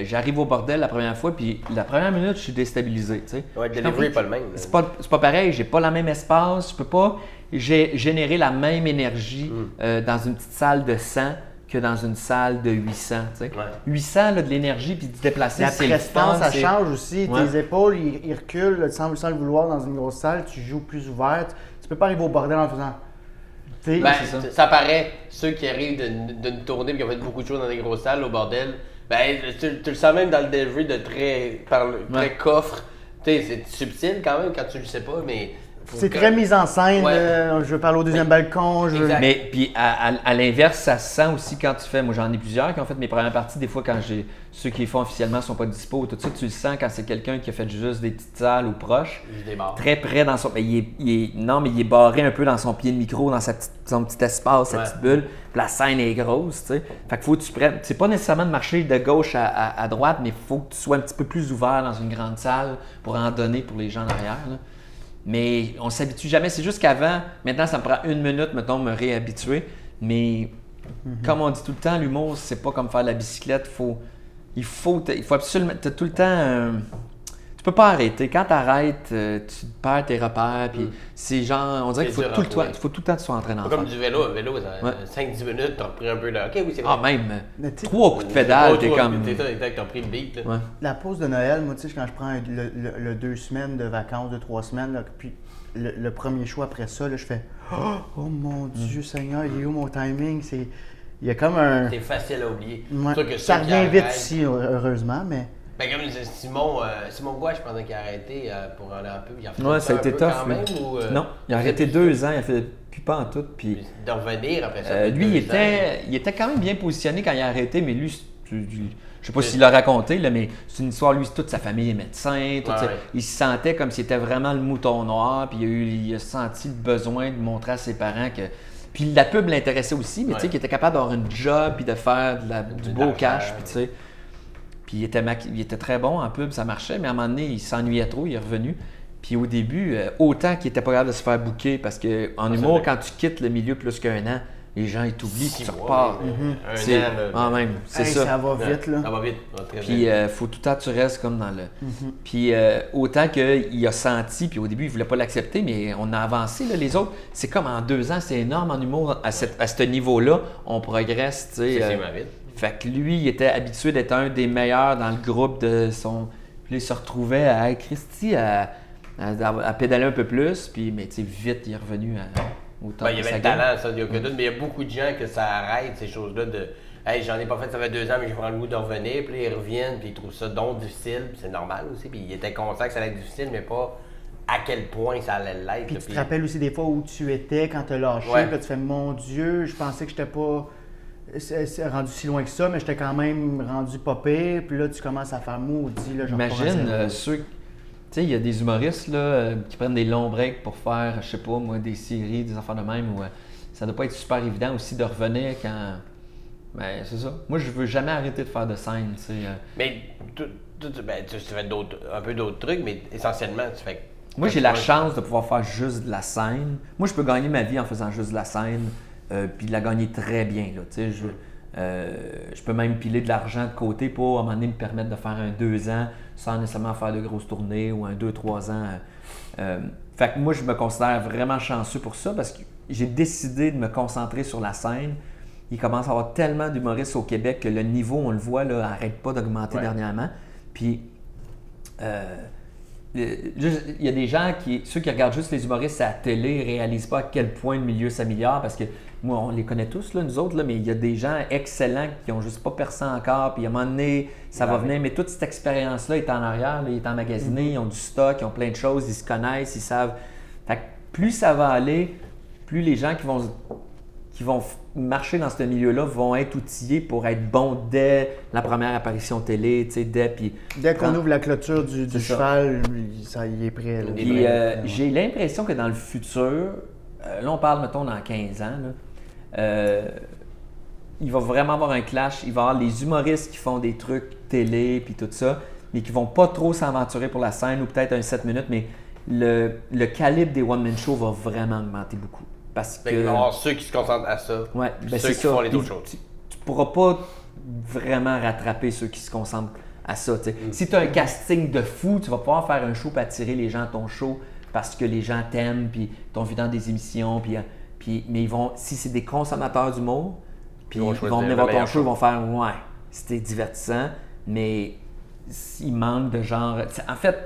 j'arrive au bordel la première fois, puis la première minute, je suis déstabilisé. Tu sais. Ouais, le delivery n'est pas le même. C'est pas pareil, j'ai pas le même espace, je peux pas générer la même énergie dans une petite salle de 100 que dans une salle de 800. Tu sais. Ouais. 800, là, de l'énergie, puis de se déplacer, La c'est le prestance, fun, ça c'est- change aussi. Ouais. Tes épaules, ils reculent là, sans le vouloir dans une grosse salle. Tu joues plus ouverte. Tu peux pas arriver au bordel en faisant... Tu sais, Ben, c'est ça paraît, ceux qui arrivent d'une tournée et qui ont fait beaucoup de choses dans des grosses salles au bordel, ben, tu le sens même dans le delivery de très Ouais. coffre. Tu sais, c'est subtil quand même quand tu le sais pas, mais. c'est très mise en scène. Ouais. Je veux parler au deuxième balcon. Exact. Mais puis à l'inverse, ça se sent aussi quand tu fais. Moi, j'en ai plusieurs qui ont fait mes premières parties. Des fois, quand ceux qui les font officiellement sont pas dispo, tout ça, tu le sens quand c'est quelqu'un qui a fait juste des petites salles ou proches. Je démarre. Très près dans son. Mais il est barré un peu dans son pied de micro, dans son petit espace, sa Ouais. petite bulle. Puis la scène est grosse, tu sais. Fait qu'il faut que tu prennes. C'est pas nécessairement de marcher de gauche à droite, mais il faut que tu sois un petit peu plus ouvert dans une grande salle pour en donner pour les gens en arrière, là. Mais on s'habitue jamais. C'est juste qu'avant, maintenant, ça me prend 1 minute, mettons, de me réhabituer. Mais comme on dit tout le temps, l'humour, c'est pas comme faire de la bicyclette. Il faut absolument. T'as tout le temps. Tu peux pas arrêter. Quand t'arrêtes, tu perds tes repères. Puis c'est genre. On dirait qu'il C'est faut dur tout à le temps. retrouver. Il faut tout le temps que tu sois en train d'en Pas faire. comme du vélo. Un vélo, ça, Ouais. 5-10 minutes, t'as repris un peu de. Ok, oui, c'est vrai. Ah, même. Mais tu sais, 3 coups de pédale, t'es comme. T'es ça, exact, t'as pris le beat. Là. Ouais. La pause de Noël, moi, tu sais, quand je prends le 2 semaines de vacances, 2-3 semaines, là, puis le premier choix après ça, là, je fais oh mon Dieu Seigneur, il est où mon timing? Il y a comme un. C'est facile à oublier. Ouais. C'est sûr que Ça ceux qui revient vite arrêtent- ici, heureusement, mais. Ben, comme Simon Gouache, je pensais qu'il a arrêté pour aller un peu. Il a fait Ouais, ça a un été peu tough. quand lui. même, ou, Non, il a arrêté 2 ans, il a fait plus pas en tout. Puis de revenir après ça. lui, il peut-être 2 ans. était quand même bien positionné quand il a arrêté, mais lui, je sais pas s'il l'a raconté, là, mais c'est une histoire, lui, toute sa famille est médecin. Il se sentait comme s'il était vraiment le mouton noir, puis il a senti le besoin de montrer à ses parents que. Puis la pub l'intéressait aussi, mais tu sais, qu'il était capable d'avoir une job, puis de faire du beau cash, puis tu sais. Puis il était très bon en pub, ça marchait, mais à un moment donné, il s'ennuyait trop, il est revenu. Puis au début, autant qu'il était pas capable de se faire booker, parce qu'en humour, quand tu quittes le milieu plus qu'un an, les gens ils t'oublient, puis tu repars. Un an, là. Même, c'est ça. Ça va vite, là. Ça va vite. Puis faut tout le temps que tu restes comme dans le. Puis autant qu'il a senti, puis au début il voulait pas l'accepter, mais on a avancé là, les autres. C'est comme en 2 ans, c'est énorme en humour à ce niveau-là, on progresse, tu sais. C'est vite. Fait que lui, il était habitué d'être un des meilleurs dans le groupe de son. Puis il se retrouvait à Christy à pédaler un peu plus, puis mais tu sais vite il est revenu au temps. Il y avait le talent, ça, il n'y a aucun doute, mais il y a beaucoup de gens que ça arrête, ces choses-là, de hey, j'en ai pas fait, ça fait 2 ans, mais je prends le goût de revenir, puis ils reviennent, puis ils trouvent ça donc difficile, puis c'est normal aussi, puis ils étaient conscients que ça allait être difficile, mais pas à quel point ça allait l'être. Puis tu te rappelles aussi des fois où tu étais quand tu as lâché, puis là, tu fais mon Dieu, je pensais que j'étais pas rendu si loin que ça, mais j'étais quand même rendu pas pire, puis là tu commences à faire maudit, là, Imagine ceux. Tu sais, il y a des humoristes là, qui prennent des longs breaks pour faire, je sais pas moi, des séries, des affaires de même, où ça doit pas être super évident aussi de revenir quand. Ben, c'est ça. Moi, je veux jamais arrêter de faire de scène, tu sais. Mais tu fais un peu d'autres trucs, mais essentiellement, tu fais. Moi, j'ai la chance de pouvoir faire juste de la scène. Moi, je peux gagner ma vie en faisant juste de la scène, puis de la gagner très bien, là, tu sais. Je peux même piler de l'argent de côté pour, à un moment donné, me permettre de faire un 2 ans sans nécessairement faire de grosses tournées ou un 2-3 ans. Fait que moi, je me considère vraiment chanceux pour ça parce que j'ai décidé de me concentrer sur la scène. Il commence à y avoir tellement d'humoristes au Québec que le niveau, on le voit, là, n'arrête pas d'augmenter dernièrement. Puis, il y a des gens ceux qui regardent juste les humoristes à la télé, ne réalisent pas à quel point le milieu s'améliore parce que moi, on les connaît tous, là, nous autres, là, mais il y a des gens excellents qui n'ont juste pas percé encore, puis à un moment donné, ça va venir. Mais toute cette expérience-là est en arrière, là, ils sont emmagasinés, ils ont du stock, ils ont plein de choses, ils se connaissent, ils savent. Fait que plus ça va aller, plus les gens qui vont marcher dans ce milieu-là vont être outillés pour être bons dès la première apparition télé, tu sais, dès qu'on ouvre la clôture du cheval, il est prêt. Là. Puis j'ai l'impression que dans le futur, là on parle, mettons, dans 15 ans, là, il va vraiment avoir un clash. Il va y avoir les humoristes qui font des trucs télé puis tout ça, mais qui vont pas trop s'aventurer pour la scène ou peut-être un 7 minutes, mais le calibre des one-man shows va vraiment augmenter beaucoup. Parce que... Alors, ceux qui se concentrent à ça, ouais, ben ceux qui font les autres choses. Tu pourras pas vraiment rattraper ceux qui se concentrent à ça. Si tu as un casting de fou, tu vas pouvoir faire un show pour attirer les gens à ton show parce que les gens t'aiment, puis t'ont vu dans des émissions, mais si c'est des consommateurs d'humour, puis ils vont venir voir ton show, ils vont faire « ouais, c'était divertissant », mais il manque de genre... En fait,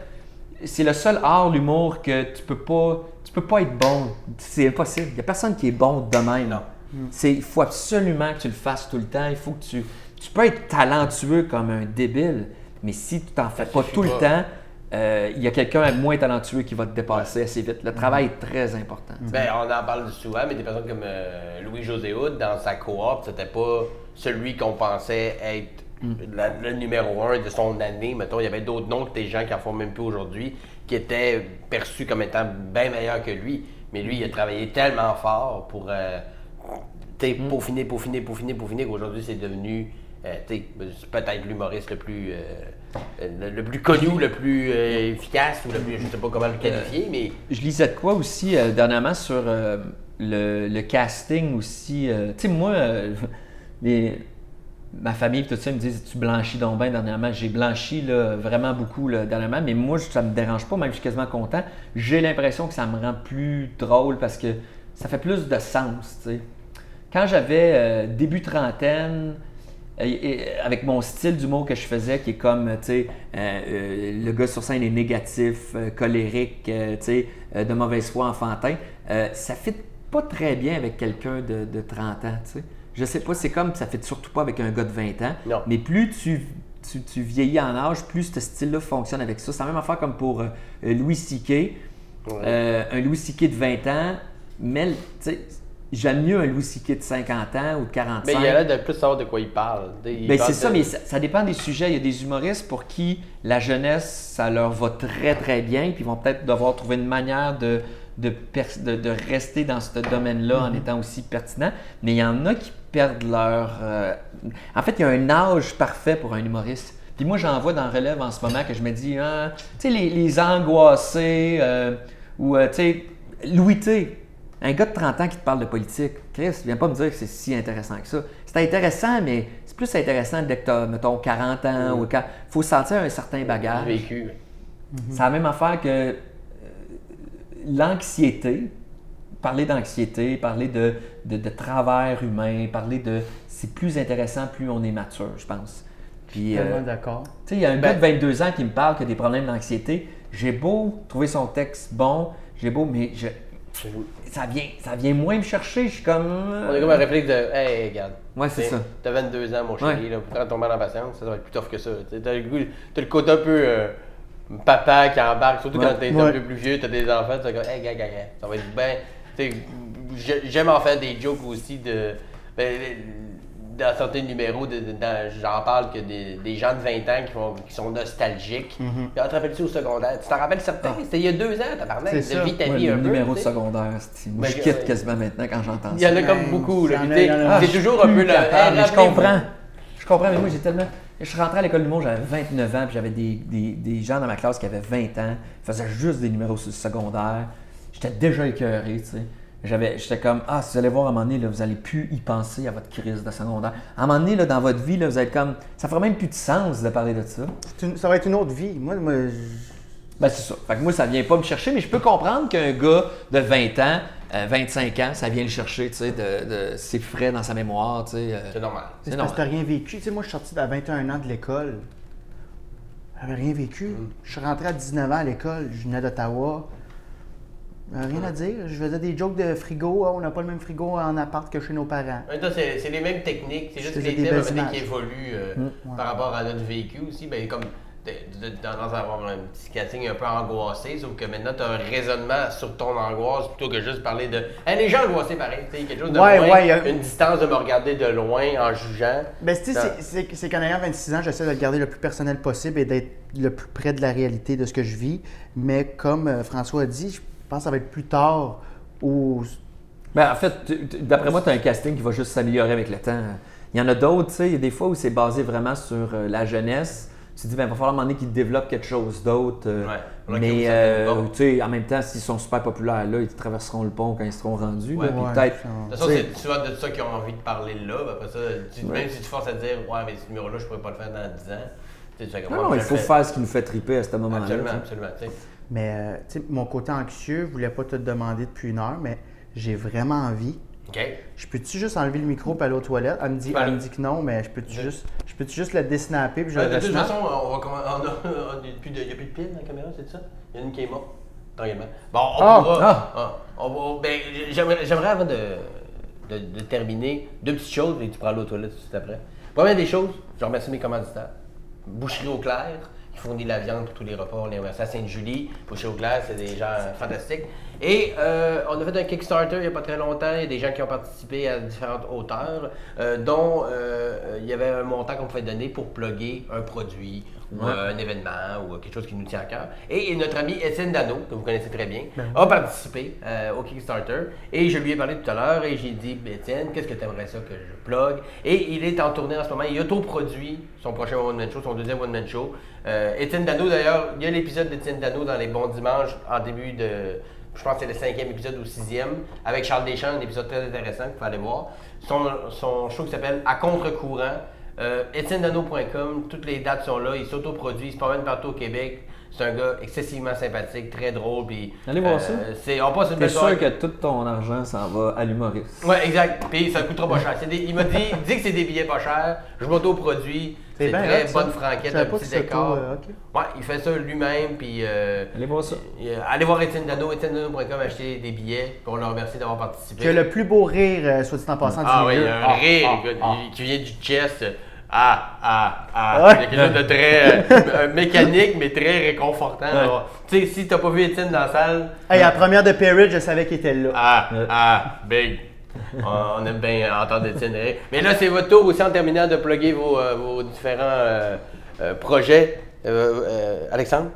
c'est le seul art, l'humour, que tu peux pas être bon. C'est impossible. Il n'y a personne qui est bon de même. Non. Il faut absolument que tu le fasses tout le temps. Il faut que tu peux être talentueux comme un débile, mais si tu t'en fais pas tout le temps, il y a quelqu'un moins talentueux qui va te dépasser assez vite. Le travail est très important. Ben, on en parle souvent, mais des personnes comme Louis-José Hood, dans sa cohorte, c'était pas celui qu'on pensait être le numéro 1 de son année. Mettons, il y avait d'autres noms que des gens qui en font même plus aujourd'hui, qui étaient perçus comme étant bien meilleurs que lui. Mais lui, il a travaillé tellement fort pour peaufiner, qu'aujourd'hui, c'est devenu peut-être l'humoriste le plus connu, le plus efficace, ou le plus, je ne sais pas comment le qualifier, mais... Je lisais de quoi aussi dernièrement sur le casting aussi. Tu sais, moi, ma famille et tout ça me disent « Tu blanchis donc bien dernièrement ». J'ai blanchi là, vraiment beaucoup là, dernièrement, mais moi, ça me dérange pas, même je suis quasiment content. J'ai l'impression que ça me rend plus drôle parce que ça fait plus de sens, tu sais. Quand j'avais début trentaine, avec mon style d'humour que je faisais, qui est comme, tu sais, le gars sur scène est négatif, colérique, tu sais, de mauvaise foi, enfantin, ça ne fit pas très bien avec quelqu'un de 30 ans, tu sais. Je sais pas, c'est comme, ça ne fit surtout pas avec un gars de 20 ans, non. Mais plus tu vieillis en âge, plus ce style-là fonctionne avec ça. C'est la même affaire comme pour Louis C.K. Un Louis C.K. de 20 ans, mais tu sais, j'aime mieux un Louis C.K. de 50 ans ou de 45. Mais il a l'air de plus savoir de quoi il parle. Ben, c'est ça, mais ça dépend des sujets. Il y a des humoristes pour qui la jeunesse, ça leur va très, très bien, puis ils vont peut-être devoir trouver une manière de rester dans ce domaine-là en étant aussi pertinent. Mais il y en a qui perdent leur... En fait, il y a un âge parfait pour un humoriste. Puis moi, j'en vois dans Relève en ce moment que je me dis, tu sais, les angoissés, ou, tu sais, Louis T., un gars de 30 ans qui te parle de politique, Chris, viens pas me dire que c'est si intéressant que ça. C'est intéressant, mais c'est plus intéressant dès que tu as, mettons, 40 ans ou quand... Il faut sentir un certain bagage. Vécu. C'est la même affaire que l'anxiété. Parler d'anxiété, parler de travers humain, parler de... C'est plus intéressant plus on est mature, je pense. Puis, Tellement d'accord. Tu sais, il y a un gars de 22 ans qui me parle qu'il a des problèmes d'anxiété. J'ai beau trouver son texte bon, mais ça vient moins me chercher. Je suis comme... On a comme un réflexe de « Hey, regarde, Ouais, c'est ça. t'as 22 ans, mon chéri, là, pour tomber en patience, ça va être plus tough que ça. » T'as le côté un peu papa qui embarque, surtout quand t'es un peu plus vieux, t'as des enfants, t'as comme « Hey, gars, ça va être bien. » J'aime en faire des jokes aussi de... dans certains numéros, j'en parle que des gens de 20 ans qui sont nostalgiques. Puis, te rappelles-tu au secondaire? Tu t'en rappelles certains? C'était il y a 2 ans, tabarnak. C'est ça. Vis ta vie un peu. Numéro de secondaire, moi, je quitte quasiment maintenant quand j'entends ça. Il y en a comme beaucoup. il y en a- C'est toujours un peu le... Mais je comprends, mais moi, j'ai tellement... Je suis rentré à l'école du monde, j'avais 29 ans, puis j'avais des gens dans ma classe qui avaient 20 ans, ils faisaient juste des numéros secondaires. J'étais déjà écœuré, tu sais. J'étais comme, si vous allez voir à un moment donné, là, vous n'allez plus y penser à votre crise de secondaire. À un moment donné, là, dans votre vie, là, vous allez être comme, ça fera même plus de sens de parler de ça. Ça va être une autre vie. Moi Ben, c'est ça. Fait que moi, ça vient pas me chercher, mais je peux comprendre qu'un gars de 20 ans, 25 ans, ça vient le chercher, tu sais, c'est frais dans sa mémoire, tu sais. C'est normal. C'est parce que t'as rien vécu. Tu sais, moi, je suis sorti à 21 ans de l'école. J'avais rien vécu. Je suis rentré à 19 ans à l'école. Je venais d'Ottawa. Rien à dire. Je faisais des jokes de frigo. On n'a pas le même frigo en appart que chez nos parents. C'est les mêmes techniques. C'est juste que faisais les des thèmes belles qui images. évoluent par rapport à notre vécu aussi. Ben, comme tendance à avoir un petit casting un peu angoissé, sauf que maintenant, tu as un raisonnement sur ton angoisse plutôt que juste parler de hey, les gens angoissés, pareil. Quelque chose de loin, une distance de me regarder de loin en jugeant. Ben, c'est qu'en ayant 26 ans, j'essaie de le garder le plus personnel possible et d'être le plus près de la réalité de ce que je vis. Mais comme François a dit, je pense que ça va être plus tard où... Ben, en fait, d'après moi, tu as un casting qui va juste s'améliorer avec le temps. Il y en a d'autres, tu sais, il y a des fois où c'est basé vraiment sur la jeunesse. Tu te dis, ben, il va falloir à un moment donné qu'ils développent quelque chose d'autre. Mais, tu sais, en même temps, s'ils sont super populaires là, ils traverseront le pont quand ils seront rendus. Ouais, là, puis peut-être. De toute façon, c'est souvent de ça qu'ils ont envie de parler là. Après ça, même si tu forces à dire, ouais, mais ce numéro-là, je pourrais pas le faire dans 10 ans. Tu sais, Non, il faut faire ce qui nous fait triper à ce moment-là. Absolument. Mais, tu sais, mon côté anxieux, je voulais pas te le demander depuis une heure, mais j'ai vraiment envie. OK. Je peux-tu juste enlever le micro et aller aux toilettes? Elle me dit que non, mais je peux-tu juste le désnapper puis je le De toute resnap? façon, il n'y a plus de pile dans la caméra, c'est ça? Il y en a une qui est morte, tranquillement. Bon, j'aimerais avant de terminer, 2 petites choses et tu prends l'eau aux toilettes tout de suite après. Première des choses, je remercie mes commanditaires. Boucherie au clair, qui fournit la viande pour tous les repas. On est à Sainte-Julie. Boucherie au clair, c'est des gens fantastiques. Et on a fait un Kickstarter il n'y a pas très longtemps. Il y a des gens qui ont participé à différentes hauteurs, dont il y avait un montant qu'on pouvait donner pour plugger un produit ou un événement ou quelque chose qui nous tient à cœur. Et notre ami Étienne Dano, que vous connaissez très bien, a participé au Kickstarter. Et je lui ai parlé tout à l'heure et j'ai dit, Étienne, qu'est-ce que tu aimerais ça que je plug? Et il est en tournée en ce moment. Il autoproduit son prochain one-man show, son deuxième one-man show. Étienne Dano, d'ailleurs, il y a l'épisode d'Étienne Dano dans les bons dimanches en début de... Je pense que c'est le 5e épisode ou 6e, avec Charles Deschamps, un épisode très intéressant qu'il faut aller voir. Son show qui s'appelle À contre-courant. EtienneDano.com, toutes les dates sont là, il s'autoproduit, il se promène partout au Québec. C'est un gars excessivement sympathique, très drôle. Puis, allez voir ça. On passe une belle soirée. T'es sûr que tout ton argent s'en va à l'humoriste. Ouais, exact. Puis ça coûtera pas cher. Il m'a dit que c'est des billets pas chers. Je m'autoproduis. C'est très bonne franquette, un petit décor. Ouais, il fait ça lui-même. Puis allez voir ça. Allez voir Étienne Dano, EtienneDano.com, acheter des billets. On le remercie d'avoir participé. Tu as le plus beau rire, soit dit en passant, du milieu. Un rire qui vient du chest. Il y a quelque chose de très mécanique, mais très réconfortant. Tu sais, si t'as pas vu Étienne dans la salle... À la première de Perry, je savais qu'il était là. Big. On aime bien entendre Étienne rire. Mais là, c'est votre tour aussi en terminant de plugger vos différents projets. Alexandre,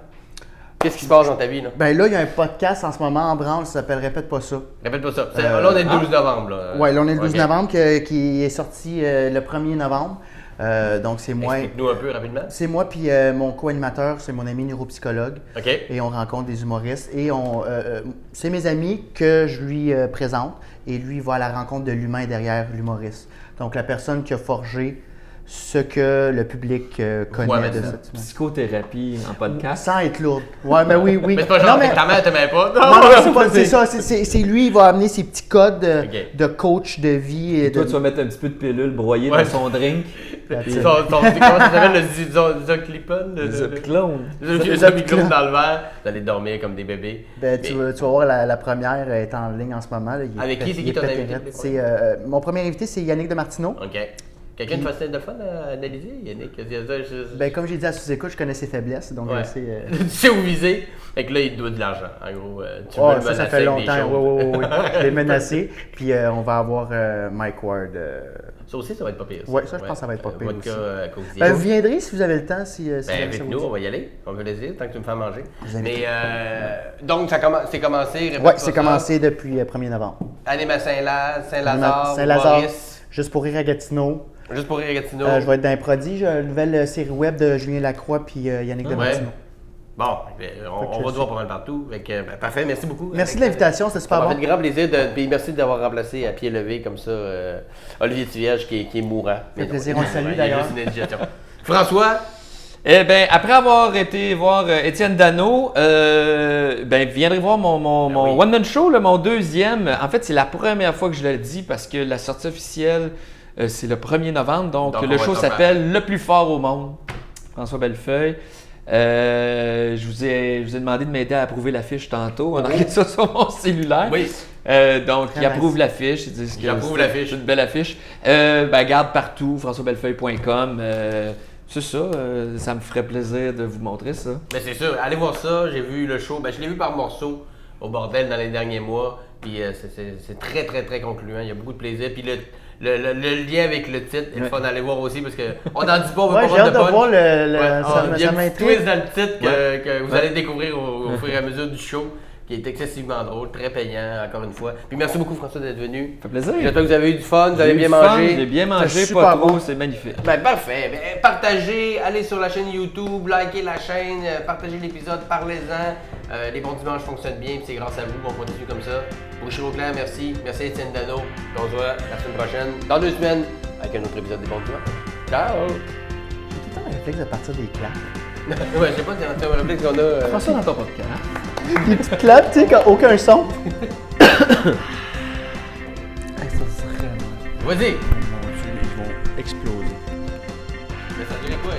qu'est-ce qui se passe dans ta vie, là? Ben là, il y a un podcast en ce moment en branle, ça s'appelle Répète pas ça. Répète pas ça. Là, on est le 12 novembre. Là. Ouais, là, on est le 12 Ok. novembre qui est sorti le 1er novembre. Donc, c'est moi. Explique-nous un peu rapidement. C'est moi puis mon co-animateur, c'est mon ami neuropsychologue. OK. Et on rencontre des humoristes. Et c'est mes amis que je lui présente. Et lui va à la rencontre de l'humain derrière l'humoriste. Donc, la personne qui a forgé ce que le public connaît Ouais, de maintenant. cette humain. Psychothérapie en podcast. Sans être lourde. Ouais, ben oui. Mais c'est pas genre Non, mais- que ta mère t'aimait pas. Non, c'est pas- c'est ça. C'est lui, il va amener ses petits codes Ok. de coach de vie. Et Et toi, de... tu vas mettre un petit peu de pilule broyée Ouais. dans son drink. That's it. Comment ça s'appelle le Zoclipone? Le clone. Le Zoclipone dans le verre. Vous allez dormir comme des bébés. Ben, tu vas voir, la première est en ligne en ce moment. Là. Il est Avec qui? C'est qui il est ton pété invité? raide. C'est, mon premier invité, c'est Yannick de Martineau. OK. Quelqu'un de facile de fun à analyser, Yannick? Ben, comme j'ai dit à sous-écoute, je connais ses faiblesses. Donc, Ouais. je sais, Tu sais où viser. Fait que là, il te doit de l'argent. En gros, tu oh, veux le ça menacer fait avec des longtemps. choses. Oui. Je l'ai menacé. Puis, on va avoir Mike Ward. Ça aussi, ça va être pas pire. Ouais, ça, je pense que ça va être pas pire Vodka, aussi. Coke Ben, Zero. vous viendrez si vous avez le temps. Si Ben, jamais avec ça vous nous, dit. on va y aller. On veut les tant que tu me fais manger. Vous invitez. Mais donc, c'est commencé. répète Oui, pas c'est ça. commencé depuis 1er novembre. Anime à Saint-Lazare, Saint-Lazare, Maurice. juste pour rire à Gatineau. Juste pour rire Gatineau. Je vais être dans les Prodiges, une nouvelle série web de Julien Lacroix puis Yannick de Ouais. Martineau. Bon, on va te voir pas mal partout. Fait que, parfait, merci beaucoup. Merci de l'invitation, c'était Ça super m'a bon. fait grand plaisir. Puis merci d'avoir remplacé à pied levé comme ça Olivier Tivierge qui est mourant. Ça fait plaisir, non, on le salue il y a d'ailleurs. juste une indigestion. François, Eh bien, après avoir été voir Étienne Dano, viendrez voir mon oui. one-man show, là, mon deuxième. En fait, c'est la première fois que je le dis parce que la sortie officielle, c'est le 1er novembre. Donc on le va show être s'appelle Le plus fort au monde. François Bellefeuille. Je vous ai demandé de m'aider à approuver l'affiche tantôt. On a regardé ça sur mon cellulaire. oui, Donc, Très il approuve nice. l'affiche. Ils disent que J'approuve c'est l'affiche. une belle affiche. Garde partout, françoisbellefeuille.com. C'est ça, ça me ferait plaisir de vous montrer ça. mais c'est sûr, allez voir ça. J'ai vu le show. Je l'ai vu par morceaux au bordel dans les derniers mois. Puis c'est très, très, très concluant. Il y a beaucoup de plaisir. Puis le lien avec le titre est le fun d'aller voir aussi parce qu'on n'en dit pas, on veut Ouais, pas j'ai vendre hâte de punch. voir Ouais, il y a ça un petit m'intrigue. twist dans le titre que vous allez découvrir au fur et à mesure du show, qui est excessivement drôle, très payant, encore une fois. Puis merci beaucoup, François, d'être venu. Ça fait plaisir. J'espère que vous avez eu du fun, vous avez J'ai eu bien du fun, mangé. J'ai bien mangé, C'était pas super trop, bon. c'est magnifique. Ben, parfait. Ben, partagez, allez sur la chaîne YouTube, likez la chaîne, partagez l'épisode, parlez-en. Les bons dimanches fonctionnent bien, puis c'est grâce à vous qu'on continue comme ça. Boucher au clair, merci. Merci à Étienne Dano. On se voit la semaine prochaine, dans 2 semaines, avec un autre épisode des bons dimanches. Ciao! J'ai tout le temps le réflexe de partir des claps. Ouais, je sais pas, c'est un réflexe qu'on a. Prends ça dans ton podcast. Des petites claps, tu sais, aucun son. Hey, ça serait... Vas-y! Mon Dieu, ils vont exploser. Mais ça dirait quoi?